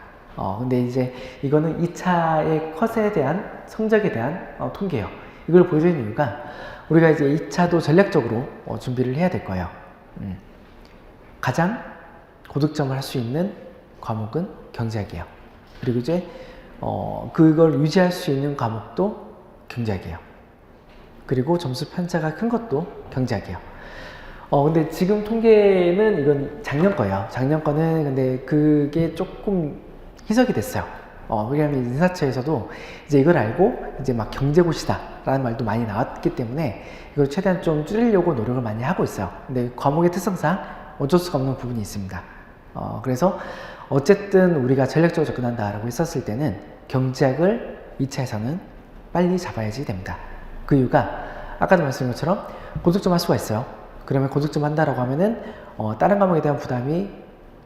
근데 이제 이거는 2차의 컷에 대한 성적에 대한 통계예요. 이걸 보여드리는 이유가 우리가 이제 2차도 전략적으로 준비를 해야 될 거예요. 가장 고득점을 할 수 있는 과목은 경제학이에요. 그리고 이제 그걸 유지할 수 있는 과목도 경제학이에요. 그리고 점수 편차가 큰 것도 경제학이에요. 근데 지금 통계는 이건 작년 거예요. 작년 거는 근데 그게 조금 희석이 됐어요. 왜냐하면 인사처에서도 이제 이걸 알고 이제 막 경제고시다 라는 말도 많이 나왔기 때문에 이걸 최대한 좀 줄이려고 노력을 많이 하고 있어요. 근데 과목의 특성상 어쩔 수가 없는 부분이 있습니다. 그래서 어쨌든 우리가 전략적으로 접근한다라고 했었을 때는 경제학을 2차에서는 빨리 잡아야지 됩니다. 그 이유가 아까도 말씀드린 것처럼 고득점 할 수가 있어요. 그러면 고득점 한다라고 하면은 다른 과목에 대한 부담이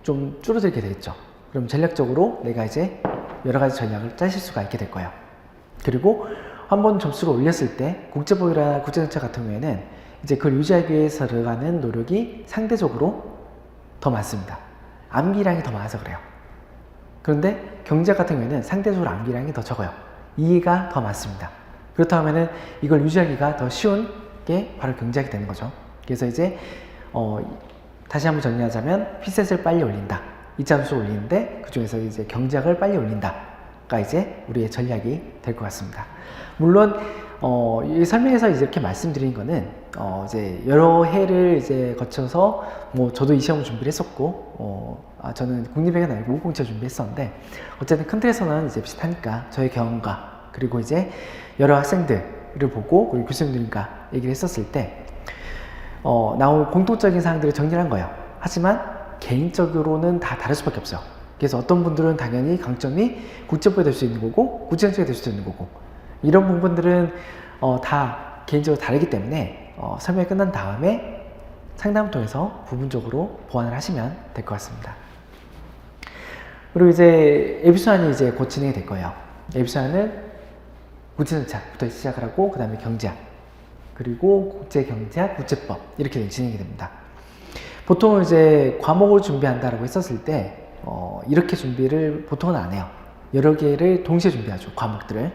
좀 줄어들게 되겠죠. 그럼 전략적으로 내가 이제 여러 가지 전략을 짜실 수가 있게 될 거예요. 그리고 한번 점수를 올렸을 때 국제법이나 국제정책 같은 경우에는 이제 그걸 유지하기 위해서 들어가는 노력이 상대적으로 더 많습니다. 암기량이 더 많아서 그래요. 그런데 경제학 같은 경우에는 상대적으로 암기량이 더 적어요. 이해가 더 많습니다. 그렇다면은 이걸 유지하기가 더 쉬운 게 바로 경제학이 되는 거죠. 그래서 이제 다시 한번 정리하자면 피셋을 빨리 올린다. 2차 점수를 올리는데 그 중에서 이제 경제학을 빨리 올린다가 이제 우리의 전략이 될 것 같습니다. 물론 이 설명에서 이렇게 말씀드린 거는 이제 여러 해를 이제 거쳐서 뭐 저도 이 시험을 준비를 했었고 저는 국립외교는 아니고 무공채 준비했었는데 어쨌든 큰 틀에서는 이제 비슷하니까 저의 경험과 그리고 이제 여러 학생들을 보고 그리고 교수님들과 얘기를 했었을 때 나온 공통적인 사항들을 정리를 한 거예요. 하지만 개인적으로는 다 다를 수밖에 없어요. 그래서 어떤 분들은 당연히 강점이 국제법이 될 수 있는 거고 국제정책이 될 수도 있는 거고 이런 부분들은 다 개인적으로 다르기 때문에 설명이 끝난 다음에 상담을 통해서 부분적으로 보완을 하시면 될 것 같습니다. 그리고 이제 에피소안이 이제 곧 진행이 될 거예요. 에피소안은 국제정책부터 시작을 하고 그 다음에 경제학 그리고 국제경제학, 국제법 이렇게 진행이 됩니다. 보통 이제 과목을 준비한다라고 했었을 때 이렇게 준비를 보통은 안 해요. 여러 개를 동시에 준비하죠. 과목들을.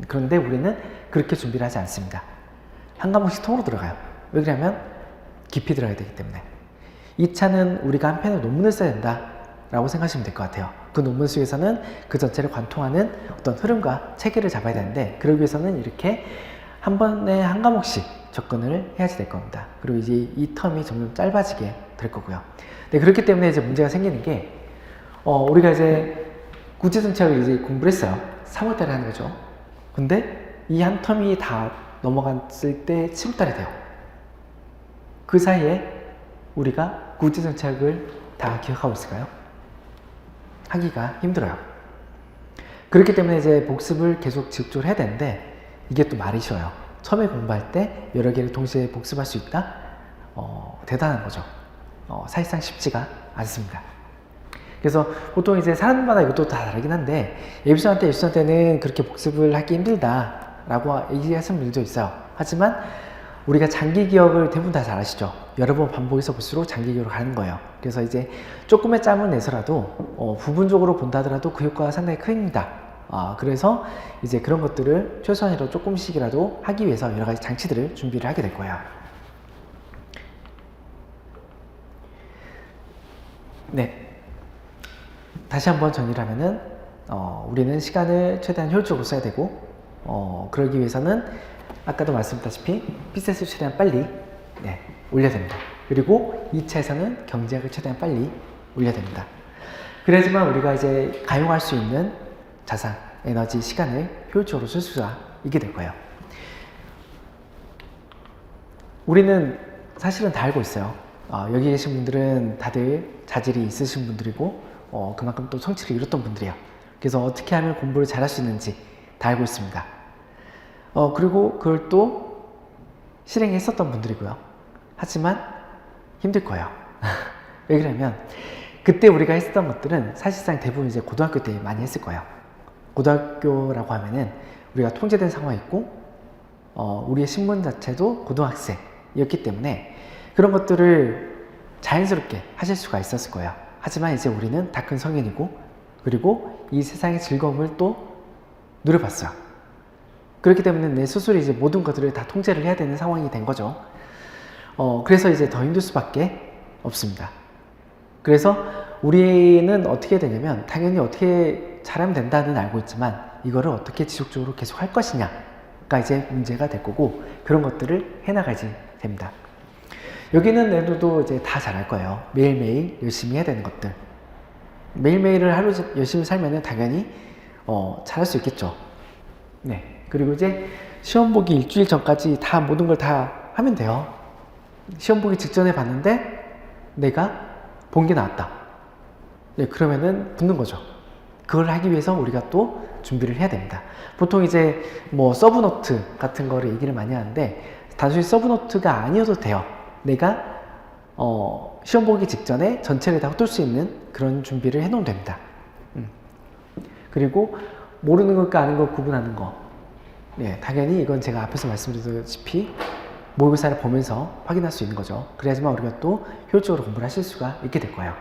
그런데 우리는 그렇게 준비를 하지 않습니다. 한 과목씩 통으로 들어가요. 왜 그러냐면 깊이 들어가야 되기 때문에. 2차는 우리가 한 편의 논문을 써야 된다 라고 생각하시면 될 것 같아요. 그 논문 속에서는 그 전체를 관통하는 어떤 흐름과 체계를 잡아야 되는데 그러기 위해서는 이렇게 한 번에 한 과목씩 접근을 해야지 될 겁니다. 그리고 이제 이 텀이 점점 짧아지게 될 거고요. 네, 그렇기 때문에 이제 문제가 생기는 게 우리가 이제 국제정책을 이제 공부를 했어요. 3월달에 하는 거죠. 근데 이 한 텀이 다 넘어갔을 때 7월달이 돼요. 그 사이에 우리가 국제정책을 다 기억하고 있을까요? 하기가 힘들어요. 그렇기 때문에 이제 복습을 계속 지속적으로 해야 되는데 이게 또 말이 쉬워요. 처음에 공부할 때 여러 개를 동시에 복습할 수 있다? 대단한 거죠. 사실상 쉽지가 않습니다. 그래서 보통 이제 사람마다 이것도 다 다르긴 한데 예비수한 때는 그렇게 복습을 하기 힘들다라고 얘기하시는 분들도 있어요. 하지만 우리가 장기 기억을 대부분 다 잘 아시죠? 여러 번 반복해서 볼수록 장기 기억으로 가는 거예요. 그래서 이제 조금의 짬을 내서라도 부분적으로 본다 하더라도 그 효과가 상당히 큽니다. 그래서 이제 그런 것들을 최소한이라도 조금씩이라도 하기 위해서 여러 가지 장치들을 준비를 하게 될 거예요. 네. 다시 한번 정리를 하면은, 우리는 시간을 최대한 효율적으로 써야 되고, 그러기 위해서는 아까도 말씀드렸다시피 피셋을 최대한 빨리 올려야 됩니다. 그리고 2차에서는 경제학을 최대한 빨리 올려야 됩니다. 그래야지만 우리가 이제 가용할 수 있는 자산, 에너지, 시간을 효율적으로 쓸 수가 있게 될 거예요. 우리는 사실은 다 알고 있어요. 여기 계신 분들은 다들 자질이 있으신 분들이고 그만큼 또 성취를 이뤘던 분들이에요. 그래서 어떻게 하면 공부를 잘할 수 있는지 다 알고 있습니다. 그리고 그걸 또 실행했었던 분들이고요. 하지만 힘들 거예요. 왜 그러냐면 그때 우리가 했었던 것들은 사실상 대부분 이제 고등학교 때 많이 했을 거예요. 고등학교라고 하면은 우리가 통제된 상황이 있고 우리의 신분 자체도 고등학생이었기 때문에 그런 것들을 자연스럽게 하실 수가 있었을 거예요. 하지만 이제 우리는 다 큰 성인이고 그리고 이 세상의 즐거움을 또 누려봤어요. 그렇기 때문에 내 스스로 이제 모든 것들을 다 통제를 해야 되는 상황이 된 거죠. 그래서 이제 더 힘들 수밖에 없습니다. 그래서 우리는 어떻게 되냐면 당연히 어떻게 잘하면 된다는 알고 있지만 이거를 어떻게 지속적으로 계속 할 것이냐가 이제 문제가 될 거고 그런 것들을 해나가야지 됩니다. 여기는 애들도 이제 다 잘할 거예요. 매일매일 열심히 해야 되는 것들. 매일매일을 하루 열심히 살면은 당연히 잘할 수 있겠죠. 네. 그리고 이제 시험 보기 일주일 전까지 다 모든 걸 다 하면 돼요. 시험 보기 직전에 봤는데 내가 본 게 나왔다. 네, 그러면은 붙는 거죠. 그걸 하기 위해서 우리가 또 준비를 해야 됩니다. 보통 이제 뭐 서브노트 같은 거를 얘기를 많이 하는데 단순히 서브노트가 아니어도 돼요. 내가 시험 보기 직전에 전체를 다 훑을 수 있는 그런 준비를 해놓으면 됩니다. 그리고 모르는 것과 아는 것 구분하는 거. 네, 당연히 이건 제가 앞에서 말씀드렸다시피 모의고사를 보면서 확인할 수 있는 거죠. 그래야지만 우리가 또 효율적으로 공부를 하실 수가 있게 될 거예요.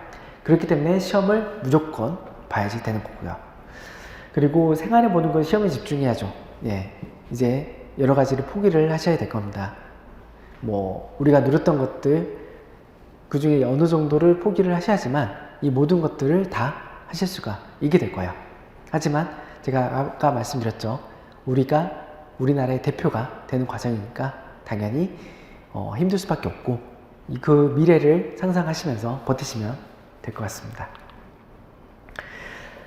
그렇기 때문에 시험을 무조건 봐야지 되는 거고요. 그리고 생활에 보는 건 시험에 집중해야죠. 예, 이제 여러 가지를 포기를 하셔야 될 겁니다. 뭐 우리가 누렸던 것들 그 중에 어느 정도를 포기를 하셔야지만 이 모든 것들을 다 하실 수가 있게 될 거예요. 하지만 제가 아까 말씀드렸죠. 우리가 우리나라의 대표가 되는 과정이니까 당연히 힘들 수밖에 없고 그 미래를 상상하시면서 버티시면 될 것 같습니다.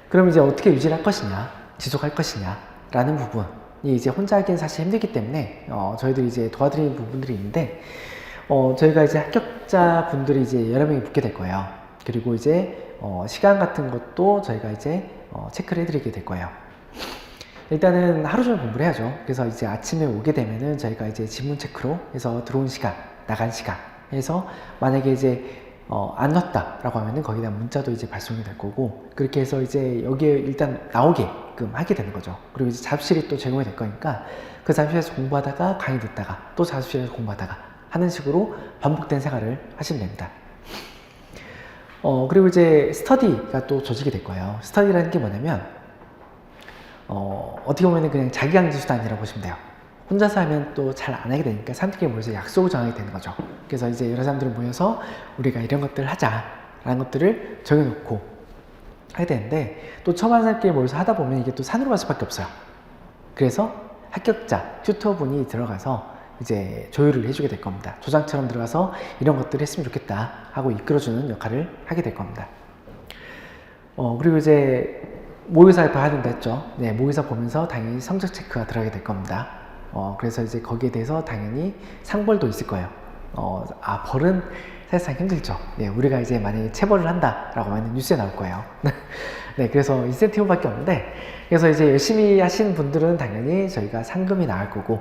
그럼 이제 어떻게 유지를 할 것이냐, 지속할 것이냐 라는 부분이 이제 혼자 하기엔 사실 힘들기 때문에 저희들이 이제 도와드리는 부분들이 있는데 저희가 이제 합격자 분들이 이제 여러 명이 붙게 될 거예요. 그리고 이제 시간 같은 것도 저희가 이제 체크를 해드리게 될 거예요. 일단은 하루 종일 공부를 해야죠. 그래서 이제 아침에 오게 되면은 저희가 이제 지문 체크로 해서 들어온 시간, 나간 시간 해서 만약에 이제 안 넣었다라고 하면은 거기다 문자도 이제 발송이 될 거고 그렇게 해서 이제 여기에 일단 나오게끔 하게 되는 거죠. 그리고 이제 자습실이 또 제공이 될 거니까 그 자습실에서 공부하다가 강의 듣다가 또 자습실에서 공부하다가 하는 식으로 반복된 생활을 하시면 됩니다. 그리고 이제 스터디가 또 조직이 될 거예요. 스터디라는 게 뭐냐면 어떻게 보면 그냥 자기강의 수단이라고 보시면 돼요. 혼자서 하면 또 잘 안 하게 되니까 사람들끼리 모여서 약속을 정하게 되는 거죠. 그래서 이제 여러 사람들이 모여서 우리가 이런 것들을 하자 라는 것들을 정해놓고 하게 되는데 또 처음 하는 사람끼리 모여서 하다 보면 이게 또 산으로 갈 수밖에 없어요. 그래서 합격자 튜터분이 들어가서 이제 조율을 해주게 될 겁니다. 조장처럼 들어가서 이런 것들을 했으면 좋겠다 하고 이끌어주는 역할을 하게 될 겁니다. 그리고 이제 모의고사 봐야 된다 했죠. 네, 모의고사 보면서 당연히 성적 체크가 들어가게 될 겁니다. 그래서 이제 거기에 대해서 당연히 상벌도 있을 거예요. 벌은 사실상 힘들죠. 네, 우리가 이제 만약에 체벌을 한다라고 하면 뉴스에 나올 거예요. 네, 그래서 인센티브밖에 없는데, 그래서 이제 열심히 하신 분들은 당연히 저희가 상금이 나올 거고,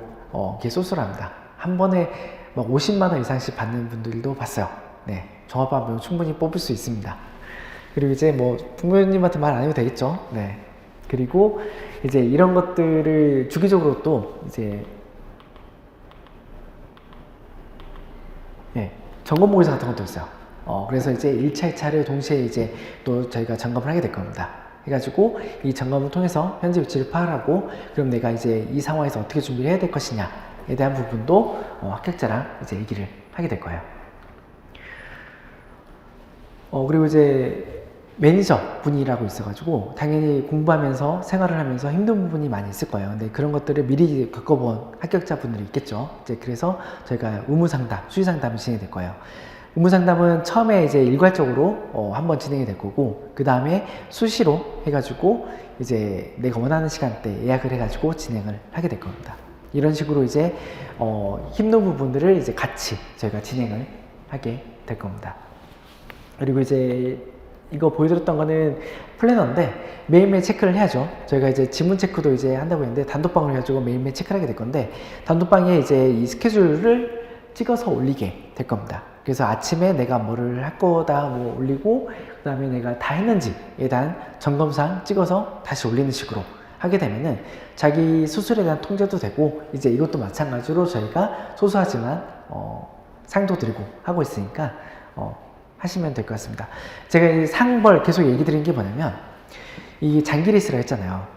이게 쏠쏠합니다. 한 번에 막 50만원 이상씩 받는 분들도 봤어요. 네, 종합반면 충분히 뽑을 수 있습니다. 그리고 이제 뭐 부모님한테 말 안 해도 되겠죠. 네. 그리고 이제 이런 것들을 주기적으로 또 이제 점검 모의사 같은 것도 있어요. 그래서 이제 1차, 2차를 동시에 이제 또 저희가 점검을 하게 될 겁니다. 해가지고 이 점검을 통해서 현재 위치를 파악하고 그럼 내가 이제 이 상황에서 어떻게 준비를 해야 될 것이냐에 대한 부분도 합격자랑 이제 얘기를 하게 될 거예요. 그리고 이제 매니저 분이라고 있어가지고 당연히 공부하면서 생활을 하면서 힘든 부분이 많이 있을 거예요. 근데 그런 것들을 미리 겪어본 합격자 분들이 있겠죠. 이제 그래서 저희가 의무상담, 수의상담을 진행이 될 거예요. 의무상담은 처음에 이제 일괄적으로 한번 진행이 될 거고 그 다음에 수시로 해가지고 이제 내가 원하는 시간대 예약을 해가지고 진행을 하게 될 겁니다. 이런 식으로 이제 힘든 부분들을 이제 같이 저희가 진행을 하게 될 겁니다. 그리고 이제 이거 보여드렸던 거는 플래너인데 매일매일 체크를 해야죠. 저희가 이제 지문 체크도 이제 한다고 했는데 단톡방을 해가지고 매일매일 체크를 하게 될 건데 단톡방에 이제 이 스케줄을 찍어서 올리게 될 겁니다. 그래서 아침에 내가 뭐를 할 거다 뭐 올리고 그 다음에 내가 다 했는지에 대한 점검사항 찍어서 다시 올리는 식으로 하게 되면은 자기 수술에 대한 통제도 되고 이제 이것도 마찬가지로 저희가 소소하지만 상도 드리고 하고 있으니까 하시면 될 것 같습니다. 제가 이 상벌 계속 얘기 드린 게 뭐냐면 이 장기 레이스라 했잖아요.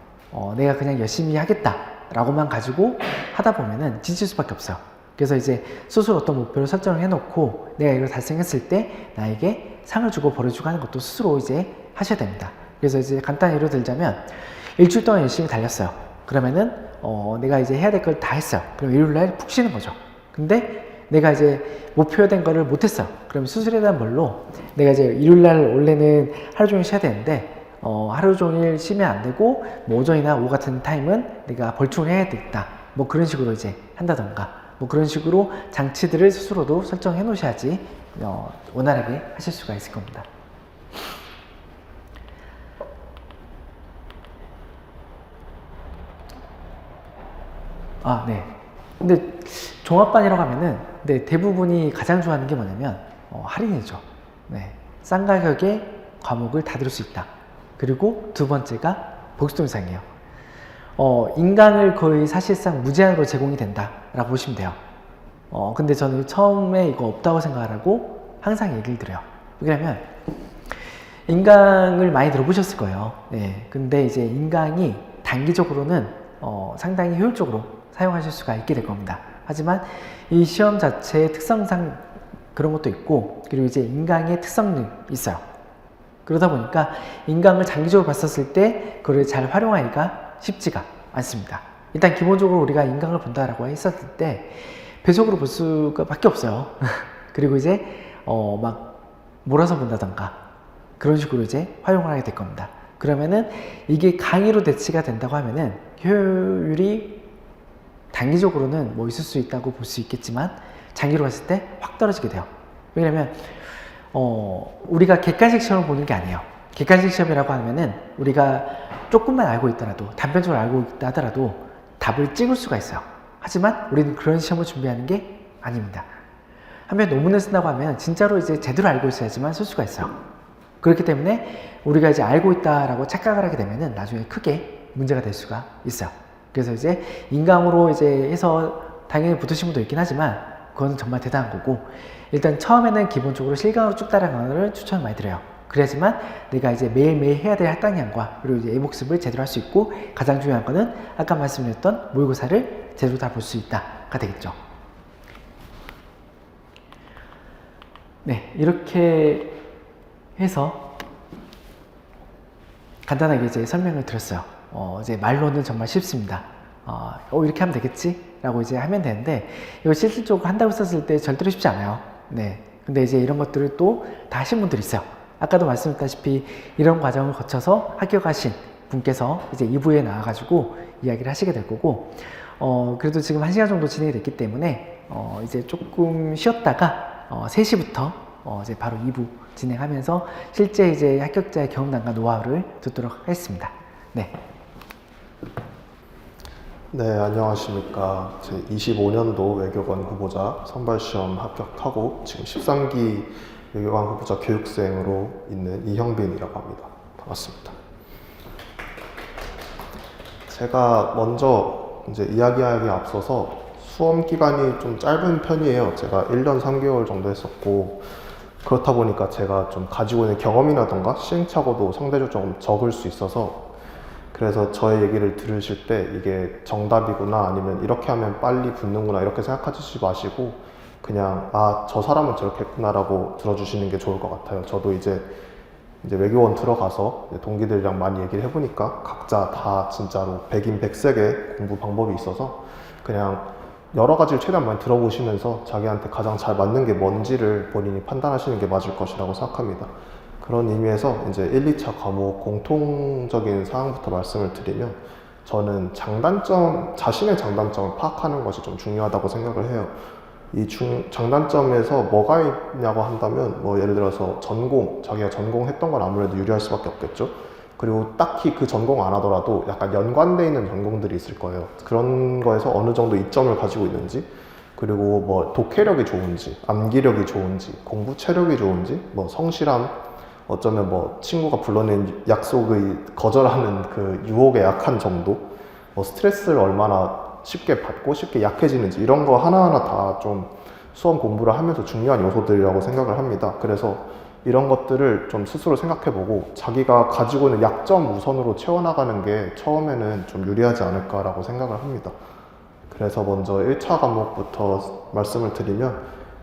내가 그냥 열심히 하겠다 라고만 가지고 하다 보면은 지칠 수밖에 없어요. 그래서 이제 스스로 어떤 목표를 설정을 해놓고 내가 이걸 달성했을 때 나에게 상을 주고 벌을 주고 하는 것도 스스로 이제 하셔야 됩니다. 그래서 이제 간단히 예를 들자면 일주일 동안 열심히 달렸어요. 그러면은 내가 이제 해야 될 걸 다 했어요. 그럼 일요일날 푹 쉬는 거죠. 근데 내가 이제 목표된 거를 못했어요. 그럼 수술에 대한 벌로 내가 이제 일요일날 원래는 하루 종일 쉬어야 되는데 하루 종일 쉬면 안 되고 뭐 오전이나 오후 같은 타임은 내가 벌충을 해야 되겠다. 뭐 그런 식으로 이제 한다던가 뭐 그런 식으로 장치들을 스스로도 설정해 놓으셔야지 원활하게 하실 수가 있을 겁니다. 네. 근데 종합반이라고 하면은 대부분이 가장 좋아하는 게 뭐냐면 할인이죠. 네. 싼 가격에 과목을 다 들을 수 있다. 그리고 두 번째가 복수동상이에요. 인강을 거의 사실상 무제한으로 제공이 된다라고 보시면 돼요. 근데 저는 처음에 이거 없다고 생각하고 항상 얘기를 드려요. 왜냐면 인강을 많이 들어보셨을 거예요. 네. 근데 이제 인강이 단기적으로는 상당히 효율적으로 사용하실 수가 있게 될 겁니다. 하지만 이 시험 자체의 특성상 그런 것도 있고, 그리고 이제 인강의 특성이 있어요. 그러다 보니까 인강을 장기적으로 봤었을 때 그걸 잘 활용하기가 쉽지가 않습니다. 일단 기본적으로 우리가 인강을 본다라고 했었을 때 배속으로 볼 수가 밖에 없어요. 그리고 이제 막 몰아서 본다던가 그런 식으로 이제 활용을 하게 될 겁니다. 그러면은 이게 강의로 대치가 된다고 하면은 효율이 단기적으로는 뭐 있을 수 있다고 볼 수 있겠지만 장기로 봤을 때 확 떨어지게 돼요. 왜냐면 우리가 객관식 시험을 보는 게 아니에요. 객관식 시험이라고 하면은 우리가 조금만 알고 있더라도, 단편적으로 알고 있다 하더라도 답을 찍을 수가 있어요. 하지만 우리는 그런 시험을 준비하는 게 아닙니다. 한편 논문을 쓴다고 하면 진짜로 이제 제대로 알고 있어야지만 쓸 수가 있어요. 그렇기 때문에 우리가 이제 알고 있다라고 착각을 하게 되면은 나중에 크게 문제가 될 수가 있어요. 그래서 이제 인강으로 이제 해서 당연히 붙으신 분도 있긴 하지만 그건 정말 대단한 거고, 일단 처음에는 기본적으로 실강으로 쭉 따라가는 것을 추천을 많이 드려요. 그래야지만 내가 이제 매일매일 해야 될 할당량과 그리고 이제 A복습을 제대로 할 수 있고, 가장 중요한 거는 아까 말씀드렸던 모의고사를 제대로 다 볼 수 있다가 되겠죠. 네, 이렇게 해서 간단하게 이제 설명을 드렸어요. 이제 말로는 정말 쉽습니다. 이렇게 하면 되겠지? 라고 이제 하면 되는데, 이거 실질적으로 한다고 썼을 때 절대로 쉽지 않아요. 네. 근데 이제 이런 것들을 또 다 하신 분들이 있어요. 아까도 말씀드렸다시피 이런 과정을 거쳐서 합격하신 분께서 이제 2부에 나와가지고 이야기를 하시게 될 거고, 그래도 지금 1시간 정도 진행이 됐기 때문에, 이제 조금 쉬었다가, 3시부터, 이제 바로 2부 진행하면서 실제 이제 합격자의 경험담과 노하우를 듣도록 하겠습니다. 네. 네, 안녕하십니까. 제 25년도 외교관 후보자 선발시험 합격하고 지금 13기 외교관 후보자 교육생으로 있는 이형빈이라고 합니다. 반갑습니다. 제가 먼저 이제 이야기하기에 앞서서 수험 기간이 좀 짧은 편이에요. 제가 1년 3개월 정도 했었고, 그렇다 보니까 제가 좀 가지고 있는 경험이라던가 시행착오도 상대적으로 좀 적을 수 있어서, 그래서 저의 얘기를 들으실 때 이게 정답이구나 아니면 이렇게 하면 빨리 붙는구나 이렇게 생각하시지 마시고 그냥 저 사람은 저렇게 했구나 라고 들어주시는 게 좋을 것 같아요. 저도 이제 외교원 들어가서 동기들이랑 많이 얘기를 해보니까 각자 다 진짜로 백인백색의 공부 방법이 있어서 그냥 여러 가지를 최대한 많이 들어보시면서 자기한테 가장 잘 맞는 게 뭔지를 본인이 판단하시는 게 맞을 것이라고 생각합니다. 그런 의미에서 이제 1, 2차 과목 공통적인 사항부터 말씀을 드리면, 저는 자신의 장단점을 파악하는 것이 좀 중요하다고 생각을 해요. 이 장단점에서 뭐가 있냐고 한다면, 예를 들어서 자기가 전공했던 건 아무래도 유리할 수밖에 없겠죠. 그리고 딱히 그 전공 안 하더라도 약간 연관되어 있는 전공들이 있을 거예요. 그런 거에서 어느 정도 이점을 가지고 있는지, 그리고 독해력이 좋은지, 암기력이 좋은지, 공부 체력이 좋은지, 성실함, 어쩌면 친구가 불러낸 약속의 거절하는 그 유혹에 약한 정도, 스트레스를 얼마나 쉽게 받고 쉽게 약해지는지, 이런 거 하나하나 다 좀 수험 공부를 하면서 중요한 요소들이라고 생각을 합니다. 그래서 이런 것들을 좀 스스로 생각해보고 자기가 가지고 있는 약점 우선으로 채워나가는 게 처음에는 좀 유리하지 않을까라고 생각을 합니다. 그래서 먼저 1차 과목부터 말씀을 드리면,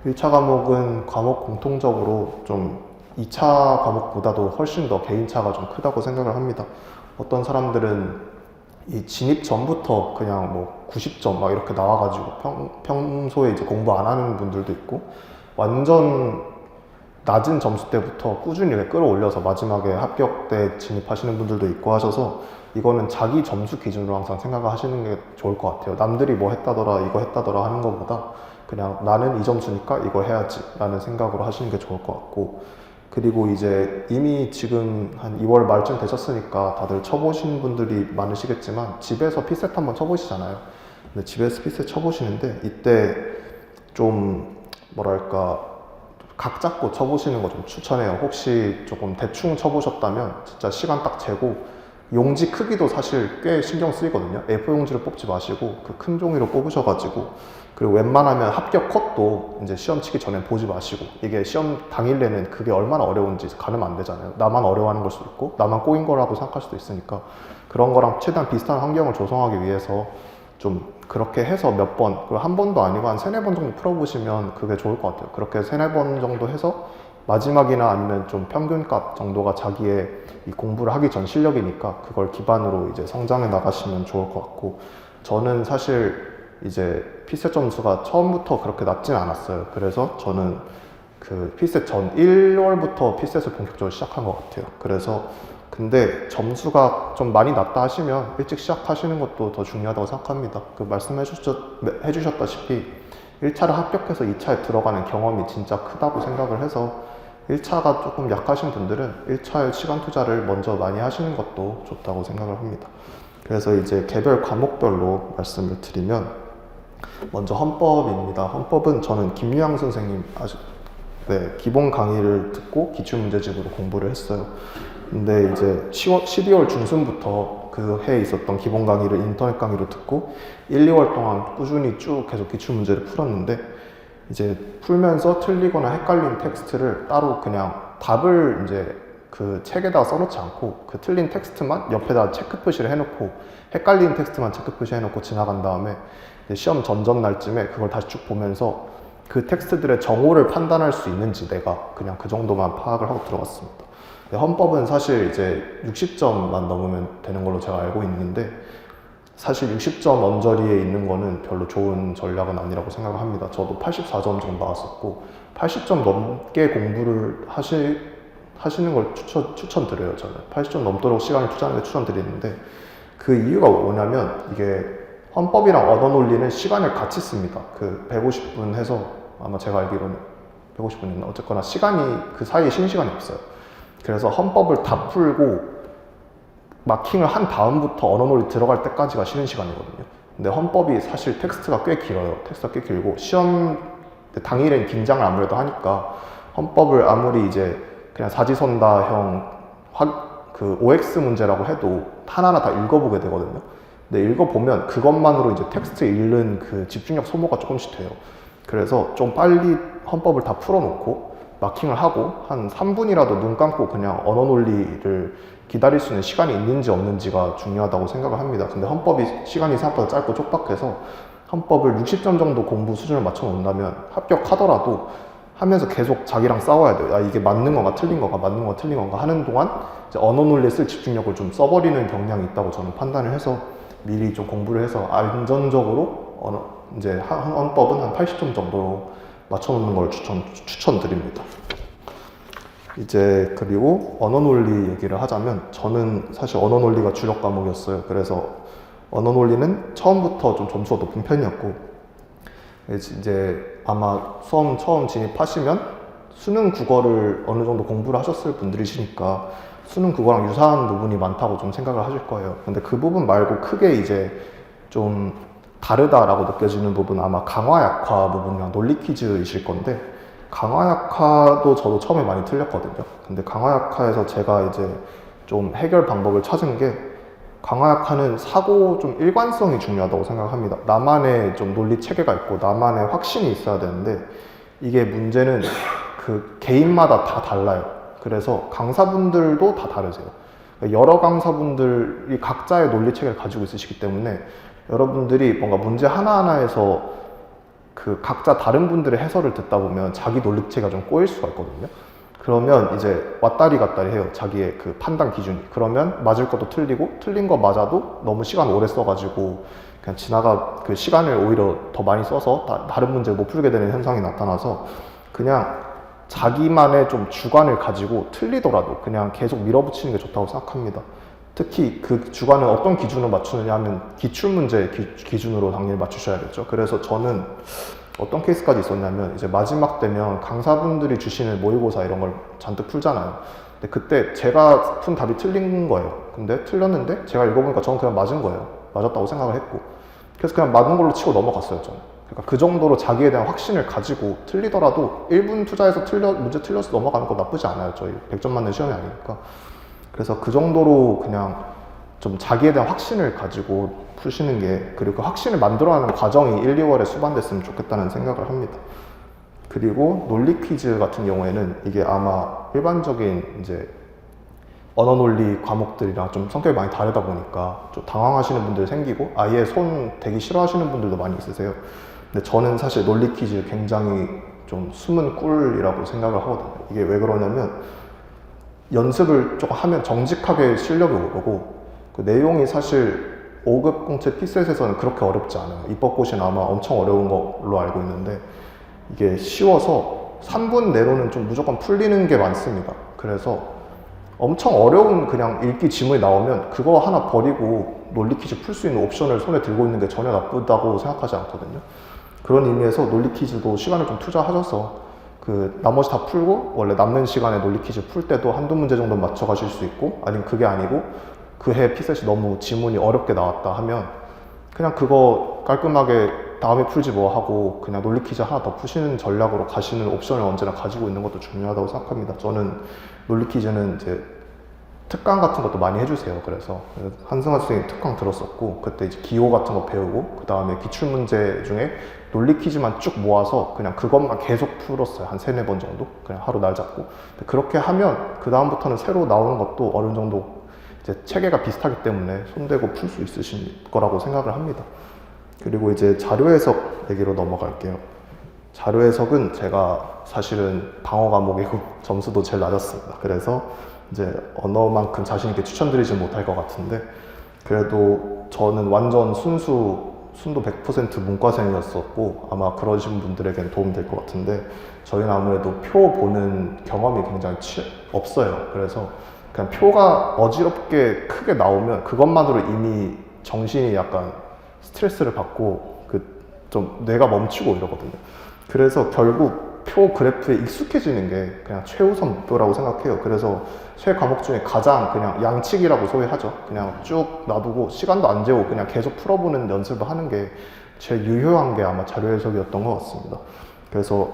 1차 과목은 과목 공통적으로 좀 2차 과목보다도 훨씬 더 개인차가 좀 크다고 생각을 합니다. 어떤 사람들은 이 진입 전부터 그냥 90점 막 이렇게 나와가지고 평소에 이제 공부 안 하는 분들도 있고, 완전 낮은 점수 때부터 꾸준히 이렇게 끌어올려서 마지막에 합격 때 진입하시는 분들도 있고 하셔서 이거는 자기 점수 기준으로 항상 생각을 하시는 게 좋을 것 같아요. 남들이 뭐 했다더라 이거 했다더라 하는 것보다 그냥 나는 이 점수니까 이거 해야지 라는 생각으로 하시는 게 좋을 것 같고, 그리고 이제 이미 지금 한 2월 말쯤 되셨으니까 다들 쳐보신 분들이 많으시겠지만 집에서 피셋 한번 쳐보시잖아요. 근데 집에서 피셋 쳐보시는데 이때 좀 뭐랄까 각 잡고 쳐보시는 거 좀 추천해요. 혹시 조금 대충 쳐보셨다면 진짜 시간 딱 재고, 용지 크기도 사실 꽤 신경 쓰이거든요. A4 용지를 뽑지 마시고 그 큰 종이로 뽑으셔가지고, 그리고 웬만하면 합격 컷도 이제 시험 치기 전에 보지 마시고, 이게 시험 당일에는 그게 얼마나 어려운지 가늠 안 되잖아요. 나만 어려워하는 걸 수도 있고 나만 꼬인 거라고 생각할 수도 있으니까 그런 거랑 최대한 비슷한 환경을 조성하기 위해서 좀 그렇게 해서 몇 번, 그리고 한 번도 아니고 한 3-4번 정도 풀어보시면 그게 좋을 것 같아요. 그렇게 3-4번 정도 해서 마지막이나 아니면 좀 평균값 정도가 자기의 이 공부를 하기 전 실력이니까 그걸 기반으로 이제 성장해 나가시면 좋을 것 같고, 저는 사실 이제 피셋 점수가 처음부터 그렇게 낮진 않았어요. 그래서 저는 그 피셋 전 1월부터 피셋을 본격적으로 시작한 것 같아요. 그래서 근데 점수가 좀 많이 낮다 하시면 일찍 시작하시는 것도 더 중요하다고 생각합니다. 그 말씀해 주셨다시피 1차를 합격해서 2차에 들어가는 경험이 진짜 크다고 생각을 해서 1차가 조금 약하신 분들은 1차에 시간 투자를 먼저 많이 하시는 것도 좋다고 생각을 합니다. 그래서 이제 개별 과목별로 말씀을 드리면, 먼저 헌법입니다. 헌법은 저는 김유양 선생님 기본 강의를 듣고 기출문제집으로 공부를 했어요. 근데 이제 12월 중순부터 그 해에 있었던 기본 강의를 인터넷 강의로 듣고 1-2월 동안 꾸준히 쭉 계속 기출문제를 풀었는데, 이제 풀면서 틀리거나 헷갈린 텍스트를 따로 그냥 답을 이제 그 책에다가 써놓지 않고 그 틀린 텍스트만 옆에다 체크 표시를 해놓고 헷갈린 텍스트만 체크 표시 해놓고 지나간 다음에 시험 전전날쯤에 그걸 다시 쭉 보면서 그 텍스트들의 정오를 판단할 수 있는지 내가 그냥 그 정도만 파악을 하고 들어갔습니다. 헌법은 사실 이제 60점만 넘으면 되는 걸로 제가 알고 있는데, 사실 60점 언저리에 있는 거는 별로 좋은 전략은 아니라고 생각을 합니다. 저도 84점 정도 나왔었고 80점 넘게 공부를 하시는 걸 추천드려요. 저는 80점 넘도록 시간을 투자하는 게 추천드리는데, 그 이유가 뭐냐면 이게 헌법이랑 언어 논리는 시간을 같이 씁니다. 그 150분 해서 아마 제가 알기로는 150분이나 어쨌거나 시간이 그 사이에 쉬는 시간이 없어요. 그래서 헌법을 다 풀고 마킹을 한 다음부터 언어 논리 들어갈 때까지가 쉬는 시간이거든요. 근데 헌법이 사실 텍스트가 꽤 길어요. 텍스트가 꽤 길고 시험 당일엔 긴장을 아무래도 하니까 헌법을 아무리 이제 그냥 사지선다형 그 OX 문제라고 해도 하나하나 다 읽어보게 되거든요. 근데 읽어보면 그것만으로 이제 텍스트 읽는 그 집중력 소모가 조금씩 돼요. 그래서 좀 빨리 헌법을 다 풀어놓고 마킹을 하고 한 3분이라도 눈 감고 그냥 언어 논리를 기다릴 수 있는 시간이 있는지 없는지가 중요하다고 생각을 합니다. 근데 헌법이 시간이 생각보다 짧고 촉박해서 헌법을 60점 정도 공부 수준을 맞춰 놓는다면 합격하더라도 하면서 계속 자기랑 싸워야 돼요. 아, 이게 맞는 건가 틀린 건가 맞는 건가 틀린 건가 하는 동안 이제 언어 논리에 쓸 집중력을 좀 써버리는 경향이 있다고 저는 판단을 해서 미리 좀 공부를 해서 안전적으로 이제 헌법은 한 80점 정도로 맞춰놓는 걸 추천드립니다. 이제 그리고 언어 논리 얘기를 하자면, 저는 사실 언어 논리가 주력 과목이었어요. 그래서 언어 논리는 처음부터 좀 점수가 높은 편이었고, 이제 아마 수험 처음 진입하시면 수능 국어를 어느 정도 공부를 하셨을 분들이시니까 수능 국어랑 유사한 부분이 많다고 좀 생각을 하실 거예요. 근데 그 부분 말고 크게 이제 좀 다르다라고 느껴지는 부분은 아마 강화약화 부분이랑 논리 퀴즈이실 건데, 강화약화도 저도 처음에 많이 틀렸거든요. 근데 강화약화에서 제가 이제 좀 해결 방법을 찾은 게, 강화약화는 사고 좀 일관성이 중요하다고 생각합니다. 나만의 좀 논리 체계가 있고 나만의 확신이 있어야 되는데, 이게 문제는 그 개인마다 다 달라요. 그래서 강사분들도 다 다르세요. 여러 강사분들이 각자의 논리 체계를 가지고 있으시기 때문에 여러분들이 뭔가 문제 하나하나에서 그 각자 다른 분들의 해설을 듣다 보면 자기 논리 체계가 좀 꼬일 수가 있거든요. 그러면 이제 왔다리 갔다리 해요. 자기의 그 판단 기준이. 그러면 맞을 것도 틀리고 틀린 거 맞아도 너무 시간 오래 써가지고 그냥 그 시간을 오히려 더 많이 써서 다른 문제 못 풀게 되는 현상이 나타나서 그냥 자기만의 좀 주관을 가지고 틀리더라도 그냥 계속 밀어붙이는 게 좋다고 생각합니다. 특히 그 주관을 어떤 기준으로 맞추느냐 하면 기출문제 기준으로 당연히 맞추셔야겠죠. 그래서 저는 어떤 케이스까지 있었냐면 이제 마지막 되면 강사분들이 주시는 모의고사 이런 걸 잔뜩 풀잖아요. 근데 그때 제가 푼 답이 틀린 거예요. 근데 틀렸는데 제가 읽어보니까 저는 그냥 맞은 거예요. 맞았다고 생각을 했고. 그래서 그냥 맞은 걸로 치고 넘어갔어요, 저는. 그러니까 그 정도로 자기에 대한 확신을 가지고 틀리더라도 1분 투자해서 문제 틀려서 넘어가는 거 나쁘지 않아요. 저희 100점 맞는 시험이 아니니까. 그래서 그 정도로 그냥 좀 자기에 대한 확신을 가지고 푸시는 게, 그리고 그 확신을 만들어가는 과정이 1, 2월에 수반됐으면 좋겠다는 생각을 합니다. 그리고 논리 퀴즈 같은 경우에는 이게 아마 일반적인 이제 언어 논리 과목들이랑 좀 성격이 많이 다르다 보니까 좀 당황하시는 분들이 생기고 아예 손 대기 싫어하시는 분들도 많이 있으세요. 근데 저는 사실 논리 퀴즈 굉장히 좀 숨은 꿀이라고 생각을 하거든요. 이게 왜 그러냐면 연습을 조금 하면 정직하게 실력이 오르고, 그 내용이 사실 5급 공채 피셋에서는 그렇게 어렵지 않아요. 입법고시는 아마 엄청 어려운 걸로 알고 있는데 이게 쉬워서 3분 내로는 좀 무조건 풀리는 게 많습니다. 그래서 엄청 어려운 그냥 읽기 지문이 나오면 그거 하나 버리고 논리 퀴즈 풀 수 있는 옵션을 손에 들고 있는 게 전혀 나쁘다고 생각하지 않거든요. 그런 의미에서 논리 퀴즈도 시간을 좀 투자하셔서 그 나머지 다 풀고 원래 남는 시간에 논리 퀴즈 풀 때도 한두 문제 정도 맞춰 가실 수 있고, 아니면 그게 아니고 그 해 피셋이 너무 지문이 어렵게 나왔다 하면 그냥 그거 깔끔하게 다음에 풀지 뭐 하고 그냥 논리 퀴즈 하나 더 푸시는 전략으로 가시는 옵션을 언제나 가지고 있는 것도 중요하다고 생각합니다. 저는 논리 퀴즈는 이제 특강 같은 것도 많이 해주세요. 그래서 한승환 선생님 특강 들었었고, 그때 이제 기호 같은 거 배우고 그 다음에 기출문제 중에 논리 퀴즈만 쭉 모아서 그냥 그것만 계속 풀었어요. 한 3-4번 정도? 그냥 하루 날 잡고. 그렇게 하면 그 다음부터는 새로 나오는 것도 어느 정도 이제 체계가 비슷하기 때문에 손대고 풀 수 있으실 거라고 생각을 합니다. 그리고 이제 자료 해석 얘기로 넘어갈게요. 자료 해석은 제가 사실은 방어 과목이고 점수도 제일 낮았습니다. 그래서 이제 언어만큼 자신 있게 추천드리진 못할 것 같은데, 그래도 저는 완전 순도 100% 문과생이었었고 아마 그러신 분들에겐 도움될 것 같은데, 저희는 아무래도 표 보는 경험이 굉장히 없어요. 그래서 그냥 표가 어지럽게 크게 나오면 그것만으로 이미 정신이 약간 스트레스를 받고 좀 뇌가 멈추고 이러거든요. 그래서 결국 표 그래프에 익숙해지는 게 그냥 최우선 목표라고 생각해요. 그래서 세 과목 중에 가장 그냥 양치기라고 소위 하죠. 그냥 쭉 놔두고 시간도 안 재고 그냥 계속 풀어보는 연습을 하는 게 제일 유효한 게 아마 자료 해석이었던 것 같습니다. 그래서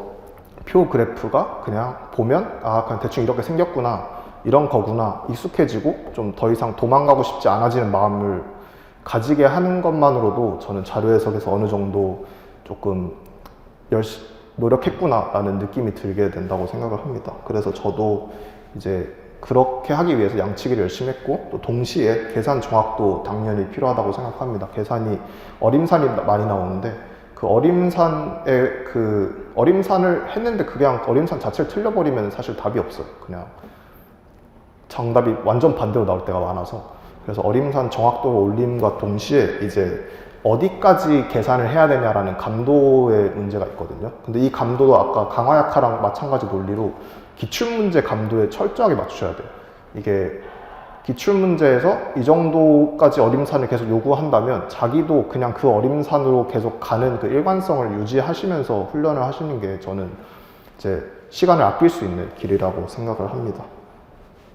표 그래프가 그냥 보면 아 그냥 대충 이렇게 생겼구나, 이런 거구나, 익숙해지고 좀 더 이상 도망가고 싶지 않아지는 마음을 가지게 하는 것만으로도 저는 자료 해석에서 어느 정도 조금 노력했구나 라는 느낌이 들게 된다고 생각을 합니다. 그래서 저도 이제 그렇게 하기 위해서 양치기를 열심히 했고, 또 동시에 계산 정확도 당연히 필요하다고 생각합니다. 계산이 어림산이 많이 나오는데 그 어림산을 했는데 그냥 어림산 자체를 틀려버리면 사실 답이 없어요. 그냥 정답이 완전 반대로 나올 때가 많아서. 그래서 어림산 정확도를 올림과 동시에 이제 어디까지 계산을 해야 되냐라는 감도의 문제가 있거든요. 근데 이 감도도 아까 강화약화랑 마찬가지 논리로 기출문제 감도에 철저하게 맞추셔야 돼요. 이게 기출문제에서 이 정도까지 어림산을 계속 요구한다면 자기도 그냥 그 어림산으로 계속 가는 그 일관성을 유지하시면서 훈련을 하시는 게 저는 이제 시간을 아낄 수 있는 길이라고 생각을 합니다.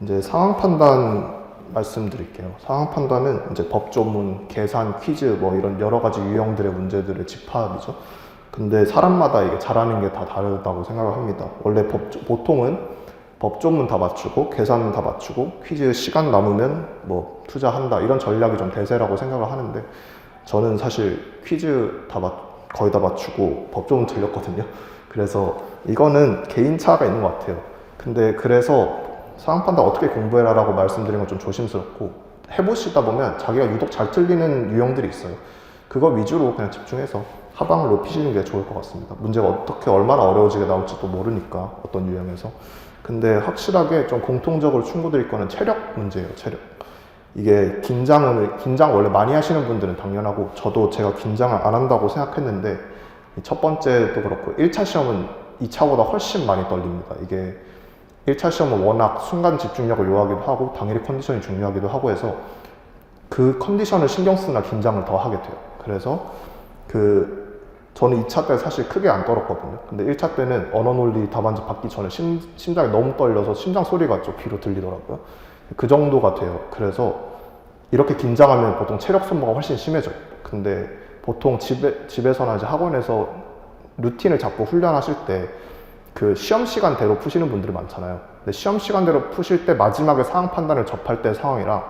이제 상황 판단 말씀드릴게요. 상황 판단은 이제 법조문, 계산, 퀴즈 뭐 이런 여러 가지 유형들의 문제들의 집합이죠. 근데 사람마다 이게 잘하는 게 다 다르다고 생각을 합니다. 원래 보통은 법조문 다 맞추고 계산은 다 맞추고 퀴즈 시간 남으면 뭐 투자한다 이런 전략이 좀 대세라고 생각을 하는데, 저는 사실 퀴즈 거의 다 맞추고 법조문 틀렸거든요. 그래서 이거는 개인 차가 있는 것 같아요. 근데 그래서 상황 판단 어떻게 공부해라 라고 말씀드리는 건 좀 조심스럽고, 해보시다 보면 자기가 유독 잘 틀리는 유형들이 있어요. 그거 위주로 그냥 집중해서 하방을 높이시는 게 좋을 것 같습니다. 문제가 어떻게 얼마나 어려워지게 나올지 또 모르니까 어떤 유형에서. 근데 확실하게 좀 공통적으로 충고드릴 거는 체력 문제예요. 체력. 이게 긴장 원래 많이 하시는 분들은 당연하고, 저도 제가 긴장을 안 한다고 생각했는데 첫 번째도 그렇고 1차 시험은 2차보다 훨씬 많이 떨립니다. 이게 1차 시험은 워낙 순간 집중력을 요하기도 하고 당일의 컨디션이 중요하기도 하고 해서 그 컨디션을 신경 쓰나 긴장을 더 하게 돼요. 그래서 저는 2차 때 사실 크게 안 떨었거든요. 근데 1차 때는 언어 논리 답안지 받기 전에 심장이 너무 떨려서 심장 소리가 좀 귀로 들리더라고요. 그 정도가 돼요. 그래서 이렇게 긴장하면 보통 체력 소모가 훨씬 심해져요. 근데 보통 집에서나 이제 학원에서 루틴을 잡고 훈련하실 때 그 시험 시간대로 푸시는 분들이 많잖아요. 근데 시험 시간대로 푸실 때 마지막에 상황 판단을 접할 때 상황이랑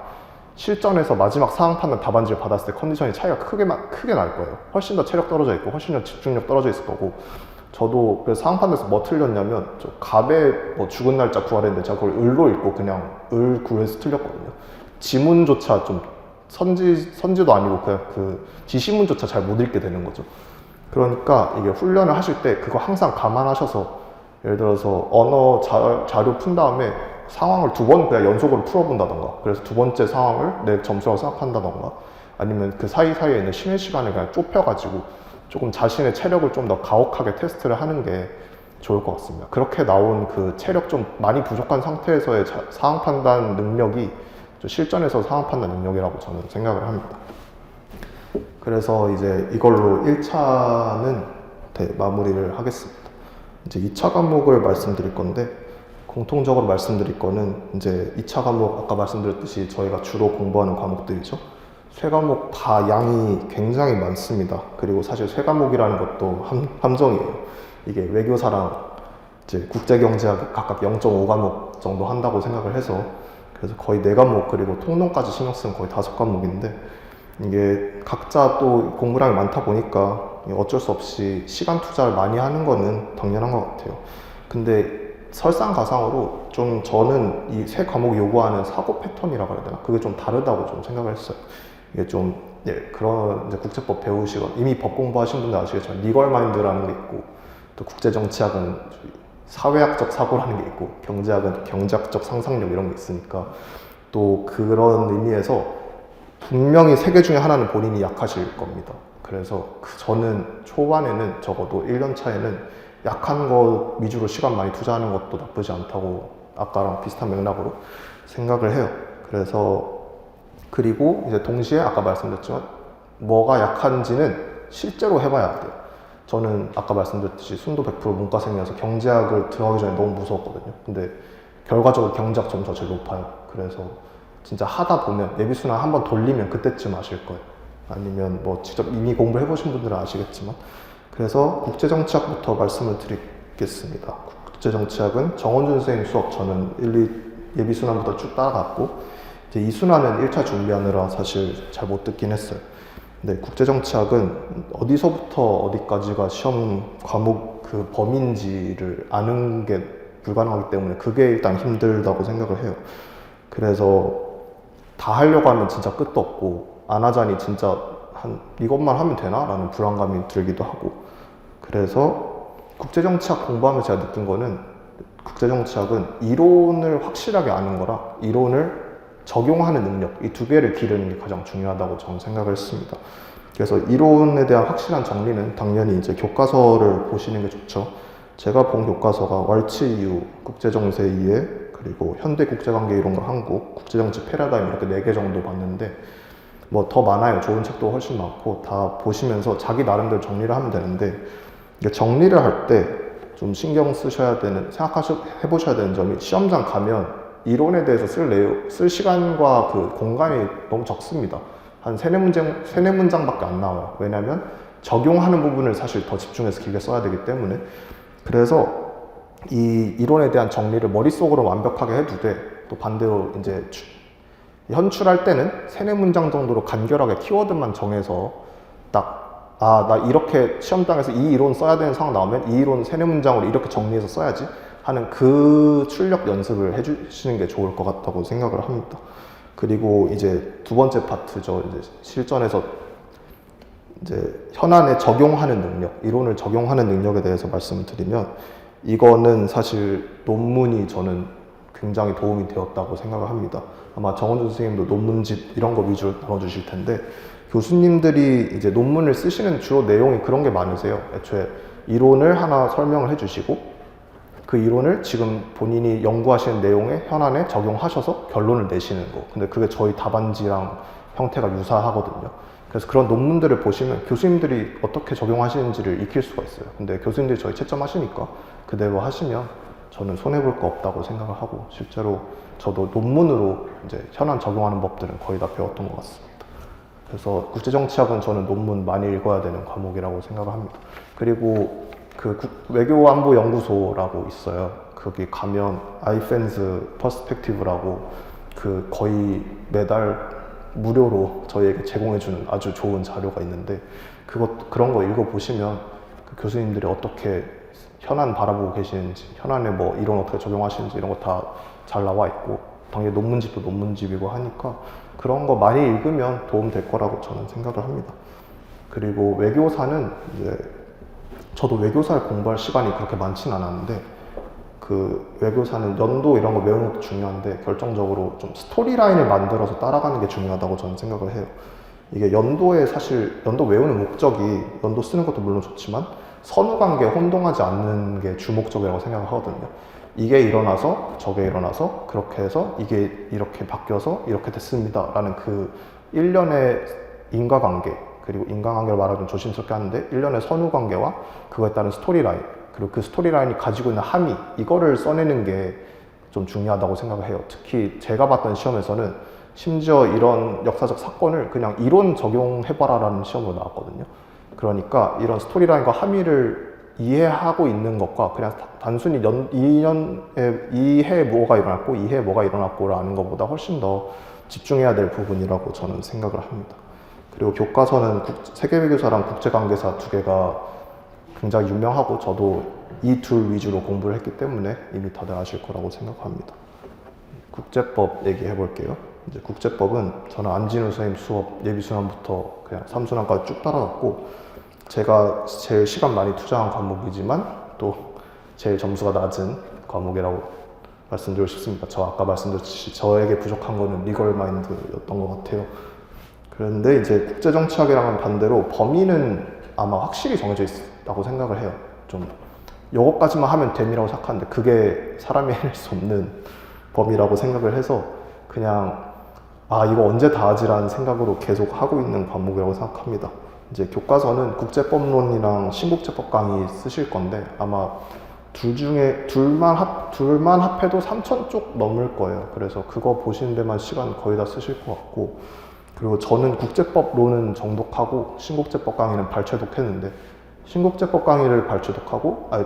실전에서 마지막 상황 판단 답안지를 받았을 때 컨디션이 차이가 크게 날 거예요. 훨씬 더 체력 떨어져 있고 훨씬 더 집중력 떨어져 있을 거고. 저도 그래서 상황 판단에서 뭐 틀렸냐면 저 갑의 뭐 죽은 날짜 구하랬는데 제가 그걸 을로 읽고 그냥 을 구해서 틀렸거든요. 지문조차 좀 선지도 아니고 그냥 그 지시문조차 잘 못 읽게 되는 거죠. 그러니까 이게 훈련을 하실 때 그거 항상 감안하셔서 예를 들어서 언어 자료 푼 다음에 상황을 2번 그냥 연속으로 풀어본다던가, 그래서 2번째 상황을 내 점수라고 생각한다던가, 아니면 그 사이사이에 있는 쉬는 시간을 그냥 좁혀가지고 조금 자신의 체력을 좀 더 가혹하게 테스트를 하는 게 좋을 것 같습니다. 그렇게 나온 그 체력 좀 많이 부족한 상태에서의 상황 판단 능력이 실전에서 상황 판단 능력이라고 저는 생각을 합니다. 그래서 이제 이걸로 1차는 마무리를 하겠습니다. 이제 2차 과목을 말씀드릴 건데, 공통적으로 말씀드릴 거는 이제 2차 과목 아까 말씀드렸듯이 저희가 주로 공부하는 과목들이죠. 세 과목 다 양이 굉장히 많습니다. 그리고 사실 세 과목이라는 것도 함정이에요. 이게 외교사랑 이제 국제경제학 각각 0.5과목 정도 한다고 생각을 해서, 그래서 거의 4과목 그리고 통론까지 신경 쓰면 거의 5과목인데, 이게 각자 또 공부량이 많다 보니까 어쩔 수 없이 시간 투자를 많이 하는 거는 당연한 것 같아요. 근데 설상가상으로 좀 저는 이 세 과목이 요구하는 사고 패턴이라고 해야 되나? 그게 좀 다르다고 좀 생각을 했어요. 이게 좀, 그런 이제 국제법 배우시거나 이미 법 공부하신 분들 아시겠지만 리걸 마인드라는 게 있고, 또 국제정치학은 사회학적 사고라는 게 있고, 경제학은 경제학적 상상력 이런 게 있으니까, 또 그런 의미에서 분명히 세 개 중에 하나는 본인이 약하실 겁니다. 그래서 저는 초반에는 적어도 1년 차에는 약한 거 위주로 시간 많이 투자하는 것도 나쁘지 않다고 아까랑 비슷한 맥락으로 생각을 해요. 그래서 그리고 이제 동시에 아까 말씀드렸지만 뭐가 약한지는 실제로 해봐야 돼요. 저는 아까 말씀드렸듯이 순도 100% 문과생이어서 경제학을 들어가기 전에 너무 무서웠거든요. 근데 결과적으로 경제학 점수가 제일 높아요. 그래서 진짜 하다 보면 예비순환 한번 돌리면 그때쯤 아실 거예요. 아니면 뭐 직접 이미 공부를 해보신 분들은 아시겠지만, 그래서 국제정치학부터 말씀을 드리겠습니다. 국제정치학은 정원준 선생님 수업 저는 예비순환부터 쭉 따라갔고, 이제 2순환은 1차 준비하느라 사실 잘 못 듣긴 했어요. 근데 국제정치학은 어디서부터 어디까지가 시험 과목 그 범위인지를 아는 게 불가능하기 때문에 그게 일단 힘들다고 생각을 해요. 그래서 다 하려고 하면 진짜 끝도 없고, 안 하자니 진짜 이것만 하면 되나? 라는 불안감이 들기도 하고. 그래서 국제정치학 공부하면서 제가 느낀 거는, 국제정치학은 이론을 확실하게 아는 거라 이론을 적용하는 능력, 이 2개를 기르는 게 가장 중요하다고 저는 생각을 했습니다. 그래서 이론에 대한 확실한 정리는 당연히 이제 교과서를 보시는 게 좋죠. 제가 본 교과서가 왈츠 이후, 국제정세 이해, 그리고 현대 국제관계 이론과 한국, 국제정치 패러다임 이렇게 4개 정도 봤는데, 뭐 더 많아요. 좋은 책도 훨씬 많고, 다 보시면서 자기 나름대로 정리를 하면 되는데, 이게 정리를 할 때 좀 신경 쓰셔야 되는, 해보셔야 되는 점이, 시험장 가면 이론에 대해서 쓸 시간과 그 공간이 너무 적습니다. 한 3-4문장밖에 안 나와요. 왜냐면 적용하는 부분을 사실 더 집중해서 길게 써야 되기 때문에. 그래서 이 이론에 대한 정리를 머릿속으로 완벽하게 해두되, 또 반대로 이제 현출할 때는 3-4문장 정도로 간결하게 키워드만 정해서 딱, 나 이렇게 시험장에서 이 이론 써야 되는 상황 나오면 이 이론 3-4문장으로 이렇게 정리해서 써야지 하는 그 출력 연습을 해주시는 게 좋을 것 같다고 생각을 합니다. 그리고 이제 2번째 파트죠. 이제 실전에서 이제 현안에 적용하는 능력, 이론을 적용하는 능력에 대해서 말씀을 드리면, 이거는 사실 논문이 저는 굉장히 도움이 되었다고 생각을 합니다. 아마 정원준 선생님도 논문집 이런 거 위주로 나눠주실 텐데, 교수님들이 이제 논문을 쓰시는 주로 내용이 그런 게 많으세요. 애초에 이론을 하나 설명을 해주시고 그 이론을 지금 본인이 연구하시는 내용에 현안에 적용하셔서 결론을 내시는 거. 근데 그게 저희 답안지랑 형태가 유사하거든요. 그래서 그런 논문들을 보시면 교수님들이 어떻게 적용하시는지를 익힐 수가 있어요. 근데 교수님들이 저희 채점하시니까 그대로 하시면 저는 손해볼 거 없다고 생각을 하고, 실제로 저도 논문으로 이제 현안 적용하는 법들은 거의 다 배웠던 것 같습니다. 그래서 국제정치학은 저는 논문 많이 읽어야 되는 과목이라고 생각을 합니다. 그리고 그 외교안보연구소라고 있어요. 거기 가면 아이펜스 퍼스펙티브라고 그 거의 매달 무료로 저희에게 제공해주는 아주 좋은 자료가 있는데, 그런 거 읽어보시면 그 교수님들이 어떻게 현안 바라보고 계시는지, 현안에 뭐 이론 어떻게 적용하시는지 이런 거 다 잘 나와 있고, 당연히 논문집도 논문집이고 하니까 그런 거 많이 읽으면 도움 될 거라고 저는 생각을 합니다. 그리고 외교사는 이제 저도 외교사를 공부할 시간이 그렇게 많지는 않았는데, 그 외교사는 연도 이런 거 외우는 것도 중요한데 결정적으로 좀 스토리라인을 만들어서 따라가는 게 중요하다고 저는 생각을 해요. 이게 연도에 사실 연도 외우는 목적이 연도 쓰는 것도 물론 좋지만 선후관계에 혼동하지 않는 게 주목적이라고 생각을 하거든요. 이게 일어나서 저게 일어나서 그렇게 해서 이게 이렇게 바뀌어서 이렇게 됐습니다 라는 그 일련의 인과관계, 그리고 인과관계를 말하면 조심스럽게 하는데 일련의 선후관계와 그거에 따른 스토리라인, 그리고 그 스토리라인이 가지고 있는 함의, 이거를 써내는 게 좀 중요하다고 생각을 해요. 특히 제가 봤던 시험에서는 심지어 이런 역사적 사건을 그냥 이론 적용해봐라 라는 시험으로 나왔거든요. 그러니까 이런 스토리라인과 함의를 이해하고 있는 것과 그냥 단순히 이 해에 뭐가 일어났고 이 해에 뭐가 일어났고를 아는 것보다 훨씬 더 집중해야 될 부분이라고 저는 생각을 합니다. 그리고 교과서는 세계외교사랑 국제관계사 두 개가 굉장히 유명하고 저도 이 둘 위주로 공부를 했기 때문에 이미 다들 아실 거라고 생각합니다. 국제법 얘기해 볼게요. 이제 국제법은 저는 안진우 선생님 수업 예비순환부터 그냥 3순환까지 쭉 따라갔고, 제가 제일 시간 많이 투자한 과목이지만 또 제일 점수가 낮은 과목이라고 말씀드리고 싶습니다. 저 아까 말씀드렸듯이 저에게 부족한 거는 리걸 마인드였던 것 같아요. 그런데 이제 국제정치학이랑은 반대로 범위는 아마 확실히 정해져 있다고 생각을 해요. 좀 요것까지만 하면 됨이라고 생각하는데 그게 사람이 해낼 수 없는 범위라고 생각을 해서 그냥 이거 언제 다 하지라는 생각으로 계속 하고 있는 과목이라고 생각합니다. 이제 교과서는 국제법론이랑 신국제법 강의 쓰실 건데 아마 둘 중에 둘만 합해도 3,000쪽 넘을 거예요. 그래서 그거 보시는 데만 시간 거의 다 쓰실 것 같고, 그리고 저는 국제법론은 정독하고 신국제법 강의는 발췌독했는데, 신국제법 강의를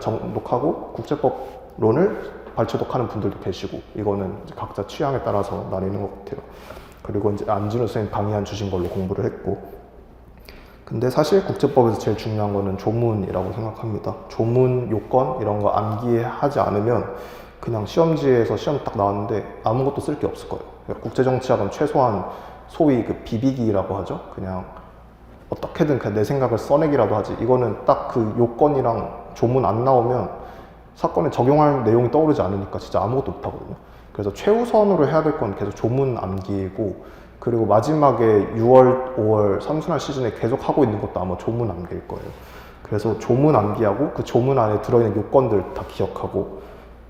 정독하고 국제법론을 발췌독하는 분들도 계시고, 이거는 각자 취향에 따라서 나뉘는 것 같아요. 그리고 이제 안진우 선생님 강의안 주신 걸로 공부를 했고, 근데 사실 국제법에서 제일 중요한 거는 조문이라고 생각합니다. 조문, 요건 이런 거 암기하지 않으면 그냥 시험지에서 시험 딱 나왔는데 아무것도 쓸 게 없을 거예요. 그러니까 국제정치학은 최소한 소위 그 비비기라고 하죠. 그냥 어떻게든 내 생각을 써내기라도 하지. 이거는 딱 그 요건이랑 조문 안 나오면 사건에 적용할 내용이 떠오르지 않으니까 진짜 아무것도 못 하거든요. 그래서 최우선으로 해야 될 건 계속 조문 암기고, 그리고 마지막에 6월, 5월 3순환 시즌에 계속 하고 있는 것도 아마 조문 암기일 거예요. 그래서 조문 암기하고 그 조문 안에 들어있는 요건들 다 기억하고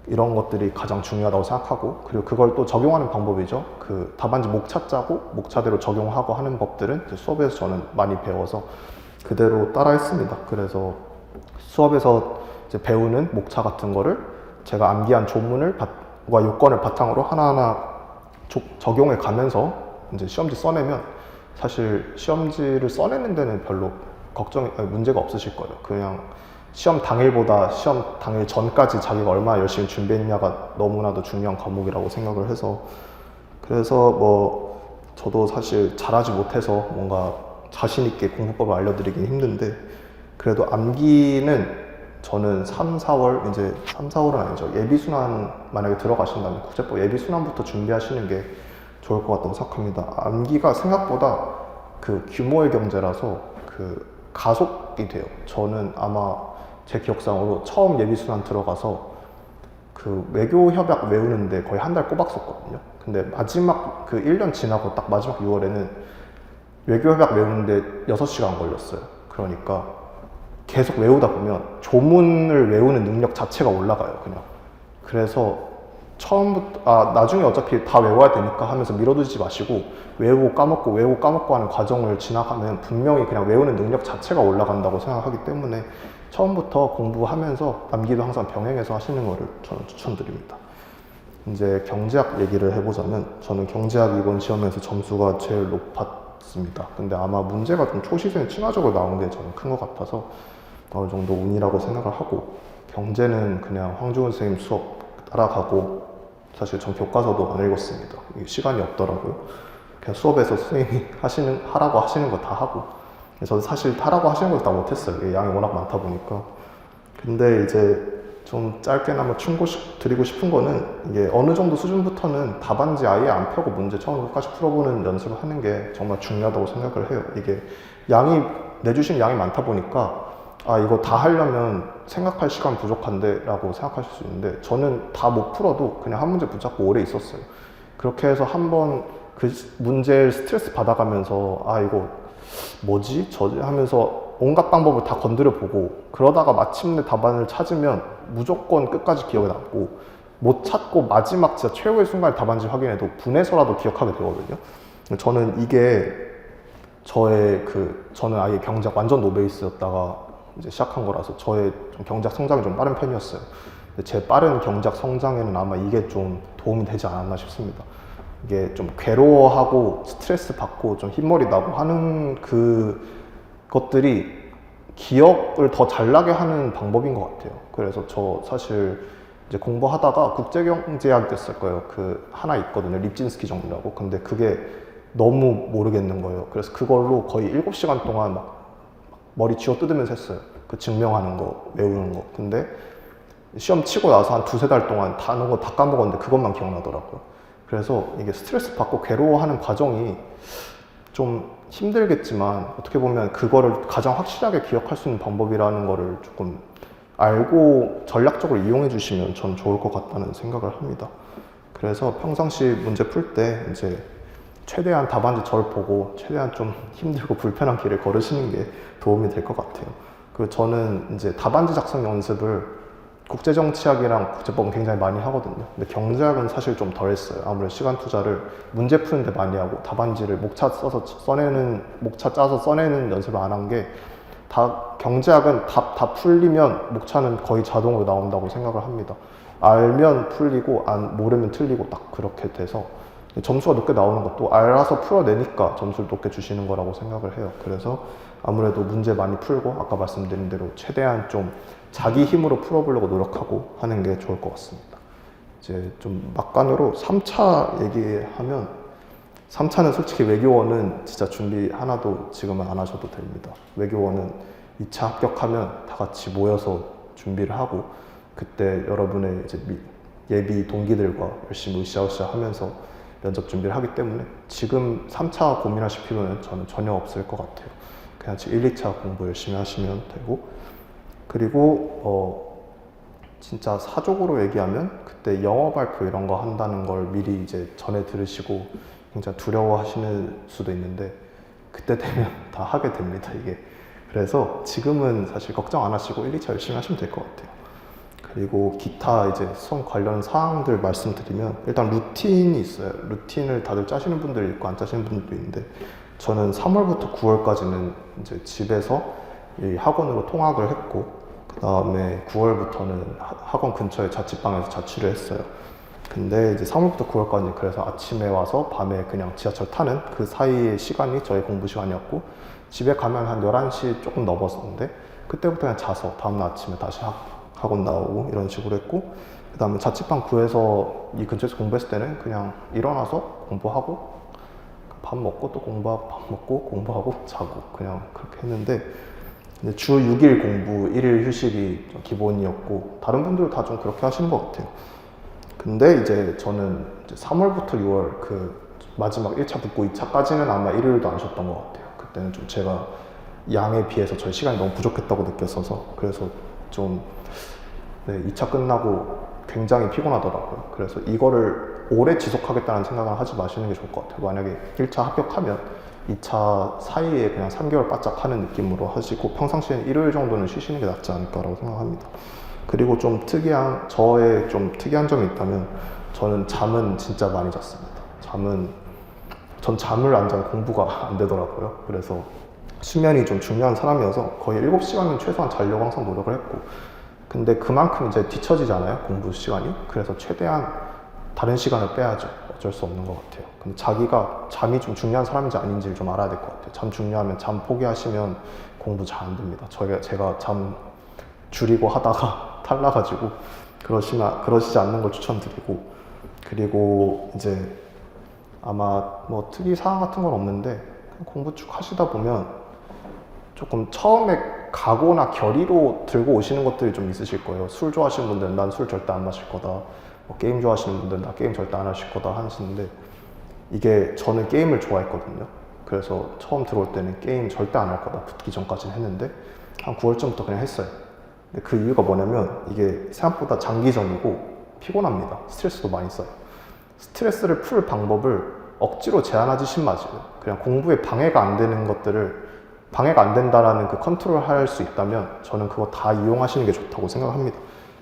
이런 것들이 가장 중요하다고 생각하고, 그리고 그걸 또 적용하는 방법이죠. 그 답안지 목차 짜고 목차대로 적용하고 하는 법들은 이제 수업에서 저는 많이 배워서 그대로 따라 했습니다. 그래서 수업에서 이제 배우는 목차 같은 거를 제가 암기한 조문과 요건을 바탕으로 하나하나 적용해 가면서 이제 시험지 써내면 사실 시험지를 써내는 데는 별로 문제가 없으실 거예요. 그냥 시험 당일보다 시험 당일 전까지 자기가 얼마나 열심히 준비했냐가 너무나도 중요한 과목이라고 생각을 해서, 그래서 뭐 저도 사실 잘하지 못해서 뭔가 자신 있게 공부법을 알려드리긴 힘든데, 그래도 암기는 저는 3, 4월, 이제 3, 4월은 아니죠. 예비순환 만약에 들어가신다면 국제법 예비순환부터 준비하시는 게 좋을 것 같다고 생각합니다. 암기가 생각보다 그 규모의 경제라서 그 가속이 돼요. 저는 아마 제 기억상으로 처음 예비순환 들어가서 그 외교협약 외우는데 거의 한 달 꼬박 썼거든요. 근데 마지막 그 1년 지나고 딱 마지막 6월에는 외교협약 외우는데 6시간 걸렸어요. 그러니까 계속 외우다 보면 조문을 외우는 능력 자체가 올라가요, 그냥. 그래서 처음부터 나중에 어차피 다 외워야 되니까 하면서 밀어두지 마시고 외우고 까먹고 하는 과정을 지나가면 분명히 그냥 외우는 능력 자체가 올라간다고 생각하기 때문에 처음부터 공부하면서 암기도 항상 병행해서 하시는 거를 저는 추천드립니다. 이제 경제학 얘기를 해보자면 저는 경제학 이번 시험에서 점수가 제일 높았습니다. 근데 아마 문제가 좀 초시생 친화적으로 나온 게 저는 큰 것 같아서 어느 정도 운이라고 생각을 하고, 경제는 그냥 황주은 선생님 수업 따라가고, 사실 전 교과서도 안 읽었습니다. 시간이 없더라고요. 그냥 수업에서 선생님이 하라고 하시는 거 다 하고, 저는 사실 하라고 하시는 걸 다 못했어요. 양이 워낙 많다 보니까. 근데 이제 좀 짧게나마 충고드리고 싶은 거는, 이게 어느 정도 수준부터는 답안지 아예 안 펴고 문제 처음부터 끝까지 풀어보는 연습을 하는 게 정말 중요하다고 생각을 해요. 이게 내주신 양이 많다 보니까 이거 다 하려면 생각할 시간 부족한데 라고 생각하실 수 있는데, 저는 다 못 풀어도 그냥 한 문제 붙잡고 오래 있었어요. 그렇게 해서 한번 그 문제를 스트레스 받아가면서 이거 뭐지? 저지? 하면서 온갖 방법을 다 건드려 보고, 그러다가 마침내 답안을 찾으면 무조건 끝까지 기억에 남고, 못 찾고 마지막 진짜 최후의 순간에 답안지 확인해도 분해서라도 기억하게 되거든요. 저는 이게 저는 아예 경제학 완전 노베이스였다가 이제 시작한 거라서 저의 좀 경제학 성장이 좀 빠른 편이었어요. 근데 제 빠른 경제학 성장에는 아마 이게 좀 도움이 되지 않았나 싶습니다. 이게 좀 괴로워하고 스트레스 받고 좀 흰머리 나고 하는 것들이 기억을 더 잘 나게 하는 방법인 것 같아요. 그래서 저 사실 이제 공부하다가 국제경제학 됐을 거예요. 하나 있거든요. 립진스키 정리라고. 근데 그게 너무 모르겠는 거예요. 그래서 그걸로 거의 7시간 동안 막 머리 쥐어 뜯으면서 했어요. 증명하는 거, 외우는 거. 근데 시험 치고 나서 한 2-3달 동안 단어 다 까먹었는데 그것만 기억나더라고요. 그래서 이게 스트레스 받고 괴로워하는 과정이 좀 힘들겠지만, 어떻게 보면 그거를 가장 확실하게 기억할 수 있는 방법이라는 거를 조금 알고 전략적으로 이용해 주시면 전 좋을 것 같다는 생각을 합니다. 그래서 평상시 문제 풀 때 이제 최대한 답안지 절 보고 최대한 좀 힘들고 불편한 길을 걸으시는 게 도움이 될 것 같아요. 저는 이제 답안지 작성 연습을 국제정치학이랑 국제법은 굉장히 많이 하거든요. 근데 경제학은 사실 좀 덜 했어요. 아무래도 시간 투자를 문제 푸는데 많이 하고, 답안지를 목차 짜서 써내는 연습을 안 한 게, 경제학은 다 풀리면 목차는 거의 자동으로 나온다고 생각을 합니다. 알면 풀리고 모르면 틀리고 딱 그렇게 돼서 점수가 높게 나오는 것도 알아서 풀어내니까 점수를 높게 주시는 거라고 생각을 해요. 그래서 아무래도 문제 많이 풀고 아까 말씀드린 대로 최대한 좀 자기 힘으로 풀어보려고 노력하고 하는 게 좋을 것 같습니다. 이제 좀 막간으로 3차 얘기하면, 3차는 솔직히 외교원은 진짜 준비 하나도 지금은 안 하셔도 됩니다. 외교원은 2차 합격하면 다 같이 모여서 준비를 하고, 그때 여러분의 이제 예비 동기들과 열심히 으쌰으쌰 하면서 면접 준비를 하기 때문에 지금 3차 고민하실 필요는 저는 전혀 없을 것 같아요. 그냥 1, 2차 공부 열심히 하시면 되고, 그리고 진짜 사족으로 얘기하면 그때 영어 발표 이런 거 한다는 걸 미리 이제 전에 들으시고 굉장히 두려워하시는 수도 있는데, 그때 되면 다 하게 됩니다, 이게. 그래서 지금은 사실 걱정 안 하시고 1, 2차 열심히 하시면 될 것 같아요. 그리고 기타 이제 수험 관련 사항들 말씀드리면, 일단 루틴이 있어요. 루틴을 다들 짜시는 분들이 있고 안 짜시는 분들도 있는데, 저는 3월부터 9월까지는 이제 집에서 이 학원으로 통학을 했고, 그 다음에 9월부터는 학원 근처에 자취방에서 자취를 했어요. 근데 이제 3월부터 9월까지 그래서 아침에 와서 밤에 그냥 지하철 타는 그 사이의 시간이 저의 공부 시간이었고, 집에 가면 한 11시 조금 넘었었는데, 그때부터 그냥 자서 다음날 아침에 다시 학원 나오고 이런 식으로 했고, 그 다음에 자취방 구해서 이 근처에서 공부했을 때는 그냥 일어나서 공부하고 밥 먹고 또 공부하고 밥 먹고 공부하고 자고 그냥 그렇게 했는데, 주 6일 공부 1일 휴식이 좀 기본이었고, 다른 분들도 다 좀 그렇게 하시는 것 같아요. 근데 이제 저는 이제 3월부터 6월 마지막 1차 붙고 2차까지는 아마 일요일도 안 쉬었던 것 같아요. 그때는 좀 제가 양에 비해서 저희 시간이 너무 부족했다고 느꼈어서, 그래서 좀 2차 끝나고 굉장히 피곤하더라고요. 그래서 이거를 오래 지속하겠다는 생각을 하지 마시는 게 좋을 것 같아요. 만약에 1차 합격하면 2차 사이에 그냥 3개월 바짝 하는 느낌으로 하시고 평상시에는 일요일 정도는 쉬시는 게 낫지 않을까라고 생각합니다. 그리고 좀 저의 좀 특이한 점이 있다면 저는 잠은 진짜 많이 잤습니다. 전 잠을 안 자면 공부가 안 되더라고요. 그래서 수면이 좀 중요한 사람이어서 거의 7시간은 최소한 자려고 항상 노력을 했고, 근데 그만큼 이제 뒤처지잖아요, 공부 시간이. 그래서 최대한 다른 시간을 빼야죠. 어쩔 수 없는 것 같아요. 근데 자기가 잠이 좀 중요한 사람인지 아닌지를 좀 알아야 될 것 같아요. 잠 중요하면 잠 포기하시면 공부 잘 안 됩니다. 제가 잠 줄이고 하다가 탈나가지고 그러시지 않는 걸 추천드리고, 그리고 이제 아마 뭐 특이 사항 같은 건 없는데 공부 쭉 하시다 보면 조금 처음에 각오나 결의로 들고 오시는 것들이 좀 있으실 거예요. 술 좋아하시는 분들은 난 술 절대 안 마실 거다, 뭐 게임 좋아하시는 분들은 나 게임 절대 안 하실 거다 하시는데, 이게 저는 게임을 좋아했거든요. 그래서 처음 들어올 때는 게임 절대 안 할 거다 붙기 전까지는 했는데 한 9월쯤부터 그냥 했어요. 근데 그 이유가 뭐냐면 이게 생각보다 장기전이고 피곤합니다. 스트레스도 많이 쌓여요. 스트레스를 풀 방법을 억지로 제한하지 맞아요. 그냥 공부에 방해가 안 되는 것들을, 방해가 안 된다라는 그 컨트롤 할 수 있다면 저는 그거 다 이용하시는 게 좋다고 생각합니다.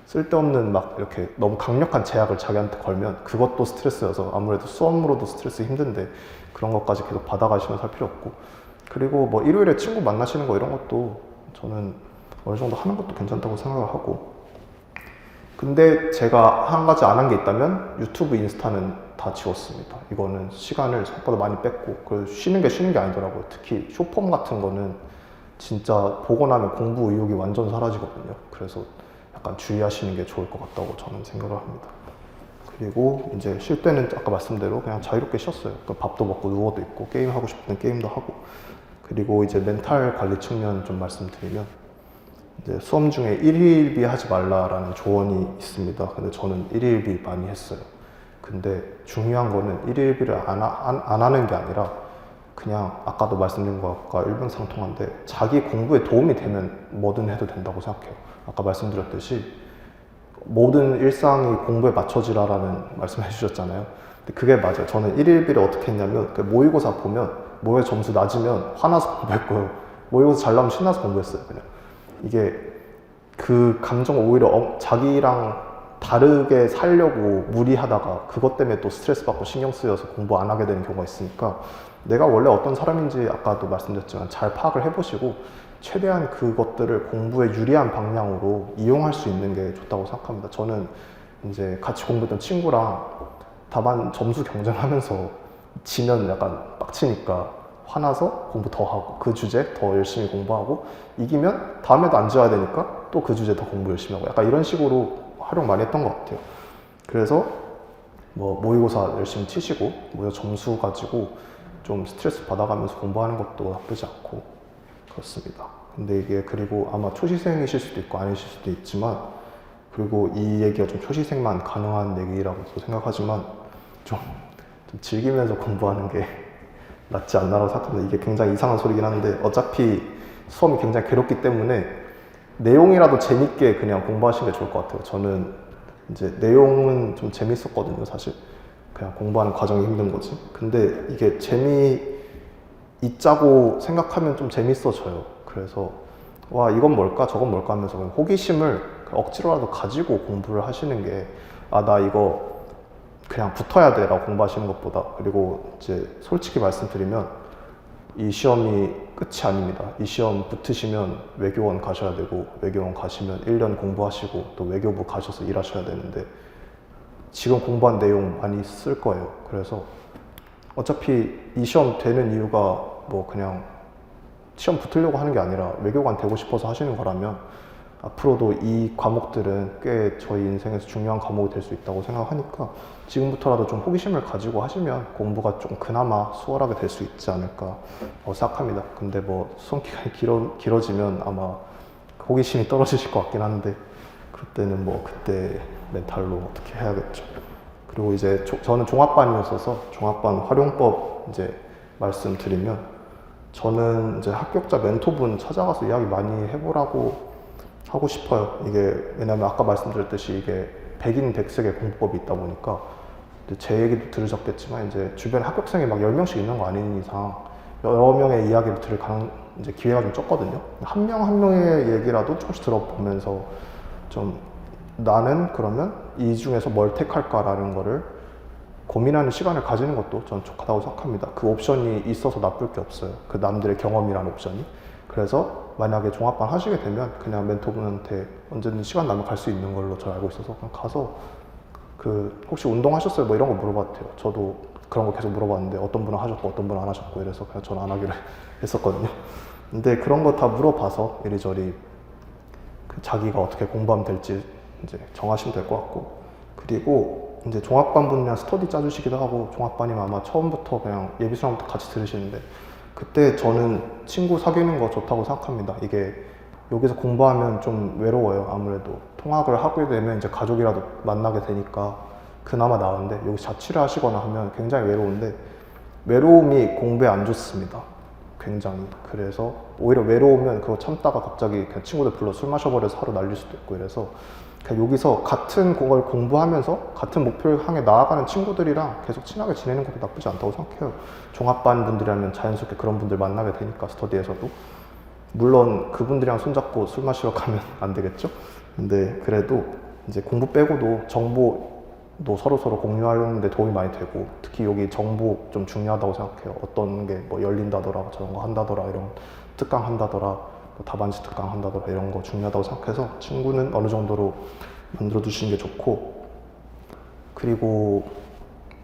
쓸데없는 막 이렇게 너무 강력한 제약을 자기한테 걸면 그것도 스트레스여서 아무래도 수업으로도 스트레스 힘든데 그런 것까지 계속 받아가시면서 할 필요 없고, 그리고 뭐 일요일에 친구 만나시는 거 이런 것도 저는 어느 정도 하는 것도 괜찮다고 생각을 하고, 근데 제가 한 가지 안 한 게 있다면 유튜브, 인스타는 다 지웠습니다. 이거는 시간을 생각보다 많이 뺐고, 그리고 쉬는 게 아니더라고요. 특히 쇼폼 같은 거는 진짜 보고 나면 공부 의욕이 완전 사라지거든요. 그래서 약간 주의하시는 게 좋을 것 같다고 저는 생각을 합니다. 그리고 이제 쉴 때는 아까 말씀대로 그냥 자유롭게 쉬었어요. 그러니까 밥도 먹고 누워도 있고 게임하고 싶을 땐 게임도 하고. 그리고 이제 멘탈 관리 측면 좀 말씀드리면, 이제 수업 중에 일일비 하지 말라라는 조언이 있습니다. 근데 저는 일일비 많이 했어요. 근데 중요한 거는 일일비를 안 하는 게 아니라 그냥 아까도 말씀드린 것과 일맥상통한데 자기 공부에 도움이 되면 뭐든 해도 된다고 생각해요. 아까 말씀드렸듯이 모든 일상이 공부에 맞춰지라라는 말씀해 주셨잖아요. 근데 그게 맞아요. 저는 일일비를 어떻게 했냐면 모의고사 보면 모의고사 점수 낮으면 화나서 공부했고요. 모의고사 잘 나오면 신나서 공부했어요. 그냥 이게 그 감정을 오히려 자기랑 다르게 살려고 무리하다가 그것 때문에 또 스트레스 받고 신경 쓰여서 공부 안 하게 되는 경우가 있으니까, 내가 원래 어떤 사람인지 아까도 말씀드렸지만 잘 파악을 해보시고 최대한 그것들을 공부에 유리한 방향으로 이용할 수 있는 게 좋다고 생각합니다. 저는 이제 같이 공부했던 친구랑 답안 점수 경쟁하면서 지면 약간 빡치니까 화나서 공부 더 하고 그 주제 더 열심히 공부하고, 이기면 다음에도 안 지어야 되니까 또 그 주제 더 공부 열심히 하고, 약간 이런 식으로 활용 많이 했던 것 같아요. 그래서 뭐 모의고사 열심히 치시고 모의고사 점수 가지고 좀 스트레스 받아가면서 공부하는 것도 나쁘지 않고 그렇습니다. 근데 이게 그리고 아마 초시생이실 수도 있고 아니실 수도 있지만, 그리고 이 얘기가 좀 초시생만 가능한 얘기라고도 생각하지만 좀 즐기면서 공부하는 게 낫지 않나라고 생각합니다. 이게 굉장히 이상한 소리긴 한데 어차피 수험이 굉장히 괴롭기 때문에 내용이라도 재밌게 그냥 공부하시는 게 좋을 것 같아요. 저는 이제 내용은 좀 재밌었거든요, 사실. 그냥 공부하는 과정이 힘든 거지. 근데 이게 재미있자고 생각하면 좀 재밌어져요. 그래서 와, 이건 뭘까 저건 뭘까 하면서 그냥 호기심을 억지로라도 가지고 공부를 하시는 게, 아, 나 이거 그냥 붙어야 돼 라고 공부하시는 것보다. 그리고 이제 솔직히 말씀드리면 이 시험이 끝이 아닙니다. 이 시험 붙으시면 외교원 가셔야 되고, 외교원 가시면 1년 공부하시고 또 외교부 가셔서 일하셔야 되는데 지금 공부한 내용 많이 쓸 거예요. 그래서 어차피 이 시험 되는 이유가 뭐 그냥 시험 붙으려고 하는 게 아니라 외교관 되고 싶어서 하시는 거라면 앞으로도 이 과목들은 꽤 저희 인생에서 중요한 과목이 될 수 있다고 생각하니까 지금부터라도 좀 호기심을 가지고 하시면 공부가 좀 그나마 수월하게 될 수 있지 않을까 생각합니다. 근데 뭐 수험 기간이 길어지면 아마 호기심이 떨어지실 것 같긴 한데 그때는 뭐 그때 멘탈로 어떻게 해야겠죠. 그리고 이제 저는 종합반이었어서 종합반 활용법 이제 말씀드리면, 저는 이제 합격자 멘토분 찾아가서 이야기 많이 해보라고 하고 싶어요. 이게 왜냐면 아까 말씀드렸듯이 이게 백인 백색의 공부법이 있다 보니까 제 얘기도 들으셨겠지만 이제 주변에 합격생이 막 10명씩 있는 거 아닌 이상 여러 명의 이야기를 들을 이제 기회가 좀 적거든요. 한 명 한 명의 얘기라도 조금씩 들어보면서 좀 나는 그러면 이 중에서 뭘 택할까라는 거를 고민하는 시간을 가지는 것도 저는 좋다고 생각합니다. 그 옵션이 있어서 나쁠 게 없어요. 그 남들의 경험이라는 옵션이. 그래서 만약에 종합반 하시게 되면 그냥 멘토분한테 언제든 시간 나면 갈 수 있는 걸로 저 알고 있어서 그냥 가서 혹시 운동하셨어요? 뭐 이런 거 물어봤대요. 저도 그런 거 계속 물어봤는데 어떤 분은 하셨고 어떤 분은 안 하셨고 이래서 그냥 저는 안 하기로 했었거든요. 근데 그런 거 다 물어봐서 이리저리 자기가 어떻게 공부하면 될지 이제 정하시면 될 것 같고, 그리고 이제 종합반 분이랑 스터디 짜주시기도 하고, 종합반이면 아마 처음부터 그냥 예비수랑부터 같이 들으시는데, 그때 저는 친구 사귀는 거 좋다고 생각합니다. 이게 여기서 공부하면 좀 외로워요. 아무래도 통학을 하게 되면 이제 가족이라도 만나게 되니까 그나마 나은데, 여기 자취를 하시거나 하면 굉장히 외로운데, 외로움이 공부에 안 좋습니다. 굉장히. 그래서 오히려 외로우면 그거 참다가 갑자기 그냥 친구들 불러 술 마셔버려서 하루 날릴 수도 있고, 이래서 그냥 여기서 같은 걸 공부하면서 같은 목표를 향해 나아가는 친구들이랑 계속 친하게 지내는 것도 나쁘지 않다고 생각해요. 종합반 분들이라면 자연스럽게 그런 분들 만나게 되니까, 스터디에서도. 물론 그분들이랑 손잡고 술 마시러 가면 안 되겠죠? 근데 그래도 이제 공부 빼고도 정보도 서로서로 공유하려는 데 도움이 많이 되고, 특히 여기 정보 좀 중요하다고 생각해요. 어떤 게 뭐 열린다더라, 저런 거 한다더라, 이런 특강 한다더라, 뭐 답안지 특강 한다더라, 이런 거 중요하다고 생각해서 친구는 어느 정도로 만들어 두시는 게 좋고, 그리고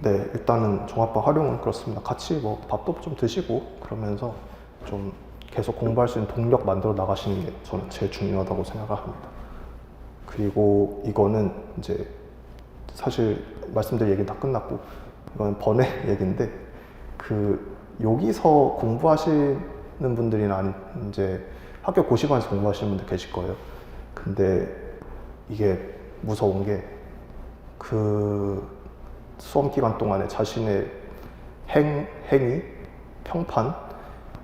네, 일단은 종합반 활용은 그렇습니다. 같이 뭐 밥도 좀 드시고 그러면서 좀 계속 공부할 수 있는 동력 만들어 나가시는 게 저는 제일 중요하다고 생각을 합니다. 그리고 이거는 이제 사실 말씀드릴 얘기는 다 끝났고, 이건 번외 얘기인데, 여기서 공부하시는 분들이나 이제 학교 고시반에서 공부하시는 분들 계실 거예요. 근데 이게 무서운 게 수험 기간 동안에 자신의 행위, 평판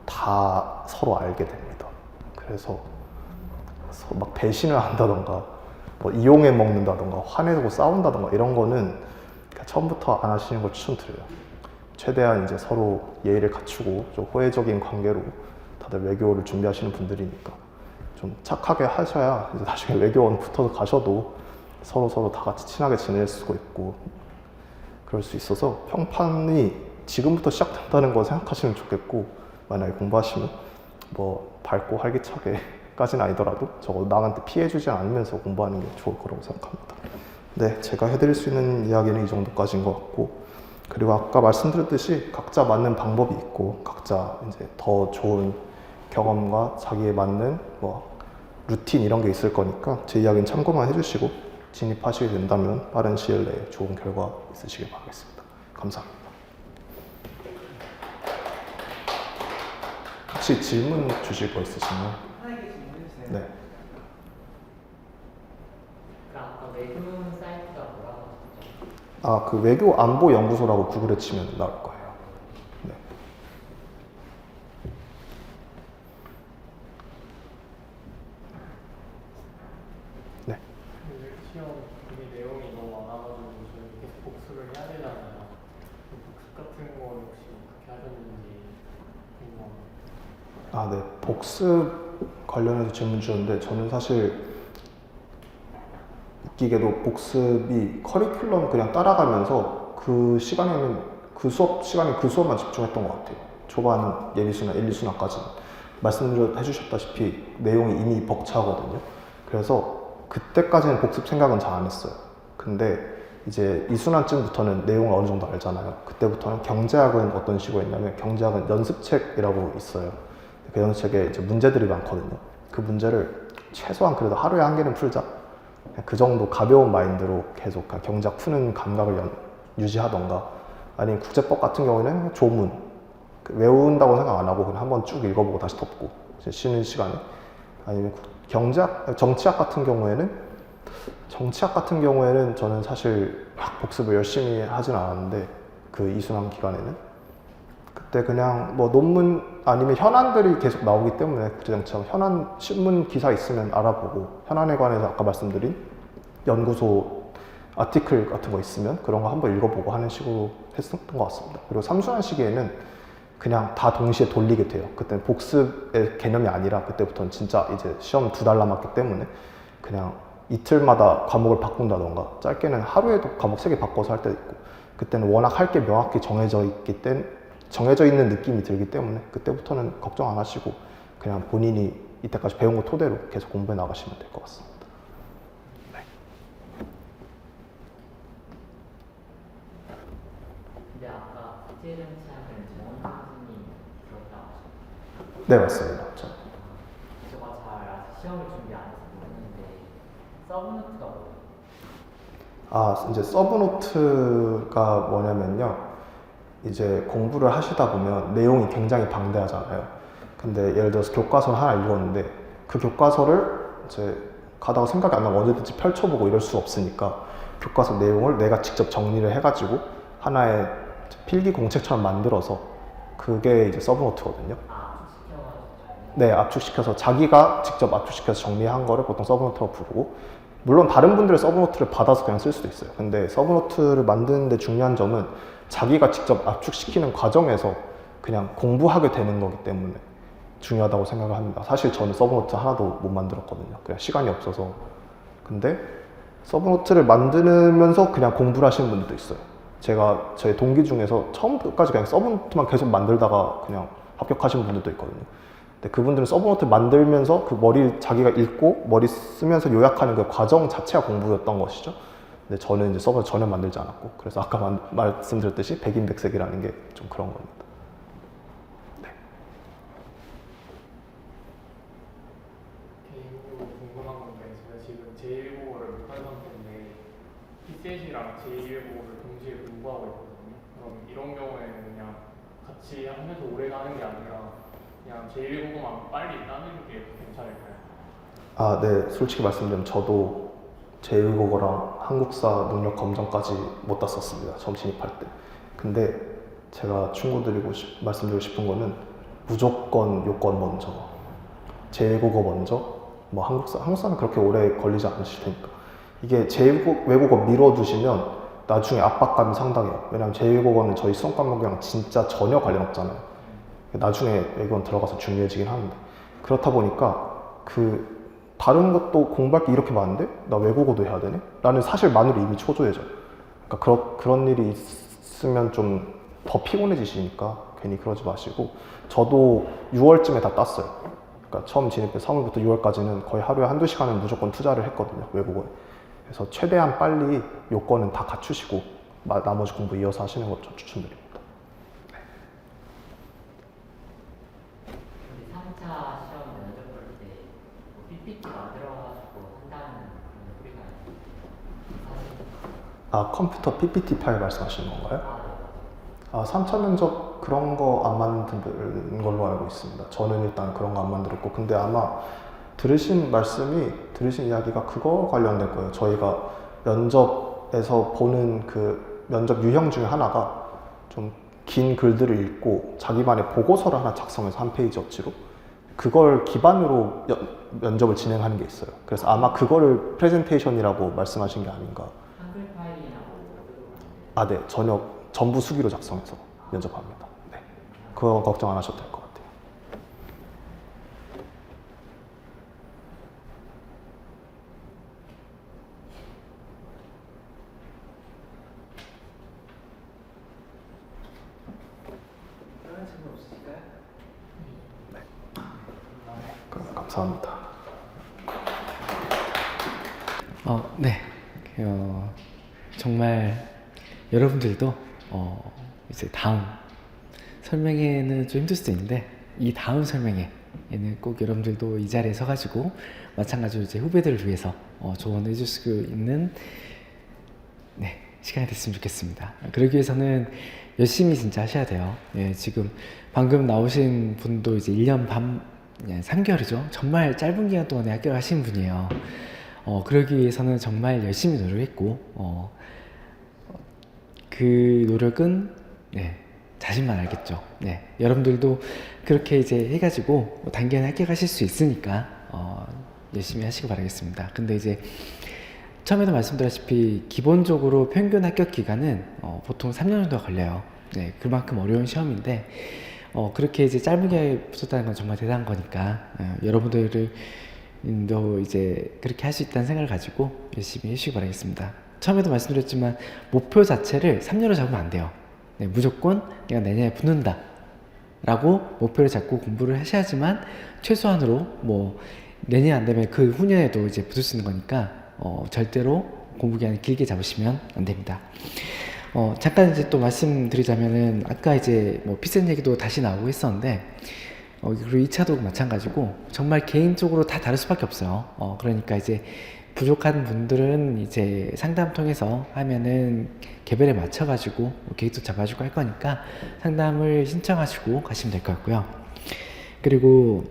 다 서로 알게 됩니다. 그래서 막 배신을 한다던가, 뭐 이용해 먹는다던가, 화내고 싸운다던가, 이런 거는 처음부터 안 하시는 걸 추천드려요. 최대한 이제 서로 예의를 갖추고 좀 호혜적인 관계로 다들 외교를 준비하시는 분들이니까 좀 착하게 하셔야 이제 나중에 외교원 붙어서 가셔도 서로 다 같이 친하게 지낼 수가 있고 그럴 수 있어서, 평판이 지금부터 시작된다는 거 생각하시면 좋겠고, 만약에 공부하시면 뭐 밝고 활기차게까지는 아니더라도 적어도 남한테 피해주지 않으면서 공부하는 게 좋을 거라고 생각합니다. 네, 제가 해드릴 수 있는 이야기는 이 정도까지인 것 같고, 그리고 아까 말씀드렸듯이 각자 맞는 방법이 있고, 각자 이제 더 좋은 경험과 자기에 맞는 뭐 루틴 이런 게 있을 거니까 제 이야기는 참고만 해주시고 진입하시게 된다면 빠른 시일 내에 좋은 결과 있으시길 바라겠습니다. 감사합니다. 혹시 질문 주실 거 있으시면? 편하게 질문 주세요. 네. 아까 외교 사이트가 뭐라고 하셨죠? 그 외교 안보 연구소라고 구글에 치면 나올 거예요. 네. 네. 시험 이 내용이 너무 많아가지고 저희 계속 복습을 해야 되잖아요. 복습 같은 거 혹시 어떻게 하셨는지 궁금합니다. 네. 복습 관련해서 질문 주셨는데, 저는 사실 웃기게도 복습이 커리큘럼 그냥 따라가면서 그 시간에는 그 수업 시간에 그 수업만 집중했던 것 같아요. 초반 예비수나 1, 2수나까지는 말씀해 주셨다시피 내용이 이미 벅차거든요. 그래서 그때까지는 복습 생각은 잘 안 했어요. 근데 이제 2순환쯤부터는 내용을 어느 정도 알잖아요. 그때부터는 경제학은 어떤 식으로 했냐면, 경제학은 연습책이라고 있어요. 그 연습책에 이제 문제들이 많거든요. 그 문제를 최소한 그래도 하루에 한 개는 풀자, 그 정도 가벼운 마인드로 계속 경제학 푸는 감각을 유지하던가, 아니면 국제법 같은 경우에는 조문 외운다고 생각 안 하고 그냥 한번 쭉 읽어보고 다시 덮고 이제 쉬는 시간에, 아니면 정치학 같은 경우에는 저는 사실 막 복습을 열심히 하진 않았는데, 그 2순환 기간에는 그때 그냥 뭐 논문 아니면 현안들이 계속 나오기 때문에, 국제정치학 현안 신문 기사 있으면 알아보고, 현안에 관해서 아까 말씀드린 연구소 아티클 같은 거 있으면 그런 거 한번 읽어보고 하는 식으로 했었던 것 같습니다. 그리고 3순환 시기에는 그냥 다 동시에 돌리게 돼요. 그때는 복습의 개념이 아니라 그때부터는 진짜 이제 시험 2달 남았기 때문에 그냥 이틀마다 과목을 바꾼다던가 짧게는 하루에도 과목 3개 바꿔서 할 때도 있고 그때는 워낙 할 게 명확히 정해져 있는 느낌이 들기 때문에 그때부터는 걱정 안 하시고 그냥 본인이 이때까지 배운 거 토대로 계속 공부해 나가시면 될 것 같습니다. 근데 아까 디테일한 시험을 정원 교수님이 들었다고 하셨죠? 네, 맞습니다. 저가 잘 아직 시험을 준비 안 해서 모르는데 서브노트가 뭐예요? 이제 서브노트가 뭐냐면요. 이제 공부를 하시다 보면 내용이 굉장히 방대하잖아요. 근데 예를 들어서 교과서를 하나 읽었는데 그 교과서를 이제 가다가 생각이 안 나면 언제든지 펼쳐보고 이럴 수 없으니까 교과서 내용을 내가 직접 정리를 해가지고 하나의 필기 공책처럼 만들어서 그게 이제 서브노트거든요. 네, 압축시켜서 자기가 직접 압축시켜서 정리한 거를 보통 서브노트라고 부르고 물론 다른 분들의 서브노트를 받아서 그냥 쓸 수도 있어요. 근데 서브노트를 만드는 데 중요한 점은 자기가 직접 압축시키는 과정에서 그냥 공부하게 되는 거기 때문에 중요하다고 생각을 합니다. 사실 저는 서브노트 하나도 못 만들었거든요. 그냥 시간이 없어서. 근데 서브노트를 만들면서 그냥 공부를 하시는 분들도 있어요. 제가 저희 동기 중에서 처음부터까지 그냥 서브노트만 계속 만들다가 그냥 합격하신 분들도 있거든요. 근데 그분들은 서브노트 만들면서 그 머리 자기가 읽고 머리 쓰면서 요약하는 그 과정 자체가 공부였던 것이죠. 근데 저는 이제 서브노트 전혀 만들지 않았고 그래서 아까 말씀드렸듯이 백인백색이라는 게 좀 그런 겁니다. 네. 개인적으로 궁금한 건데 제가 지금 제1국어를 못하는 상태인데 피셋이랑 제2외국어를 동시에 공부하고 있거든요. 그럼 이런 경우에는 그냥 같이 하면서 오래 가는 게 아니라 그냥 제1국어만 빨리 따는 게 괜찮을까요? 네. 솔직히 말씀드리면 저도 제1국어랑 한국사 능력 검정까지 못 땄었습니다. 처음 진입할 때. 근데 제가 말씀드리고 싶은 거는 무조건 요건 먼저, 제1국어 먼저, 뭐 한국사는 그렇게 오래 걸리지 않으실 테니까. 이게 제1외국어 미뤄두시면 나중에 압박감이 상당해요. 왜냐면 제1국어는 저희 수험 과목이랑 진짜 전혀 관련 없잖아요. 나중에 외국어는 들어가서 중요해지긴 하는데. 그렇다 보니까 다른 것도 공부할 게 이렇게 많은데 나 외국어도 해야 되네? 라는 사실만으로 이미 초조해져요. 그러니까 그런 일이 있으면 좀 더 피곤해지시니까 괜히 그러지 마시고 저도 6월쯤에 다 땄어요. 그러니까 처음 진입해 3월부터 6월까지는 거의 하루에 한두 시간은 무조건 투자를 했거든요. 외국어에. 그래서 최대한 빨리 요건은 다 갖추시고 나머지 공부 이어서 하시는 것 좀 추천드립니다. 근데 3차 시험 면접 볼 때 PPT 만들어가지고 한다는 그런 소리가 있어요. 컴퓨터 PPT 파일 말씀하시는 건가요? 3차 면접 그런 거 안 만드는 걸로 알고 있습니다. 저는 일단 그런 거 안 만들었고 근데 아마 들으신 이야기가 그거 관련될 거예요. 저희가 면접에서 보는 그 면접 유형 중에 하나가 좀 긴 글들을 읽고 자기만의 보고서를 하나 작성해서 한 페이지어치로 그걸 기반으로 면접을 진행하는 게 있어요. 그래서 아마 그거를 프레젠테이션이라고 말씀하신 게 아닌가. 한글 파일이나 뭐 네. 전부 수기로 작성해서 면접합니다. 네. 그거 걱정 안 하셔도 될 것 같아요. 다른 질문 없으실까요? 네. 그럼 감사합니다. 네. 정말 여러분들도 이제 다음 설명회는 좀 힘들 수도 있는데 이 다음 설명회에는 꼭 여러분들도 이 자리에 서가지고 마찬가지로 이제 후배들을 위해서 조언해 줄 수 있는 시간이 됐으면 좋겠습니다. 그러기 위해서는 열심히 진짜 하셔야 돼요. 지금 방금 나오신 분도 이제 1년 반, 3개월이죠. 정말 짧은 기간 동안에 합격하신 분이에요. 그러기 위해서는 정말 열심히 노력했고 그 노력은 자신만 알겠죠. 여러분들도 그렇게 이제 해가지고 단기간에 합격하실 수 있으니까 열심히 하시기 바라겠습니다. 근데 이제 처음에도 말씀드렸다시피 기본적으로 평균 합격 기간은 보통 3년 정도가 걸려요. 그만큼 어려운 시험인데 그렇게 이제 짧게 붙었다는 건 정말 대단한 거니까 여러분들도 이제 그렇게 할 수 있다는 생각을 가지고 열심히 해주시기 바라겠습니다. 처음에도 말씀드렸지만 목표 자체를 3년으로 잡으면 안 돼요. 네, 무조건 내가 내년에 붙는다 라고 목표를 잡고 공부를 하셔야지만 최소한으로 뭐 내년 안 되면 그 후년에도 이제 붙을 수 있는 거니까 절대로 공부 기간을 길게 잡으시면 안 됩니다. 잠깐 이제 또 말씀드리자면은 아까 이제 뭐 피센 얘기도 다시 나오고 했었는데 그리고 2차도 마찬가지고 정말 개인적으로 다 다를 수밖에 없어요. 그러니까 이제 부족한 분들은 이제 상담 통해서 하면은 개별에 맞춰가지고 계획도 잡아주고 할 거니까 상담을 신청하시고 가시면 될 것 같고요. 그리고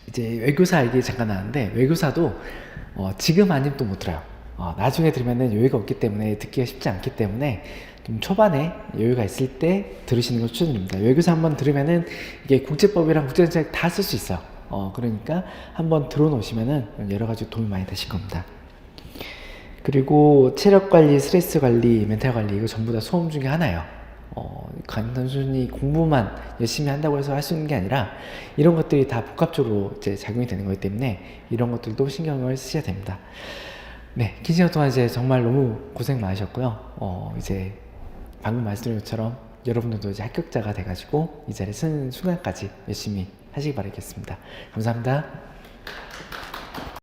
이제 외교사 얘기 잠깐 나왔는데 외교사도 지금 아니면 또 못 들어요. 나중에 들으면은 여유가 없기 때문에 듣기가 쉽지 않기 때문에 좀 초반에 여유가 있을 때 들으시는 걸 추천드립니다. 외교사 한번 들으면은 이게 국제법이랑 국제정책 다 쓸 수 있어요. 그러니까 한번 들어놓으시면은 여러 가지 도움이 많이 되실 겁니다. 그리고 체력 관리, 스트레스 관리, 멘탈 관리 이거 전부 다 수험 중에 하나예요. 단순히 공부만 열심히 한다고 해서 할 수 있는 게 아니라 이런 것들이 다 복합적으로 이제 작용이 되는 거기 때문에 이런 것들도 신경을 쓰셔야 됩니다. 네, 긴 시간 동안 이제 정말 너무 고생 많으셨고요. 이제 방금 말씀드린 것처럼 여러분들도 이제 합격자가 돼가지고 이 자리에 서는 순간까지 열심히 하시기 바라겠습니다. 감사합니다.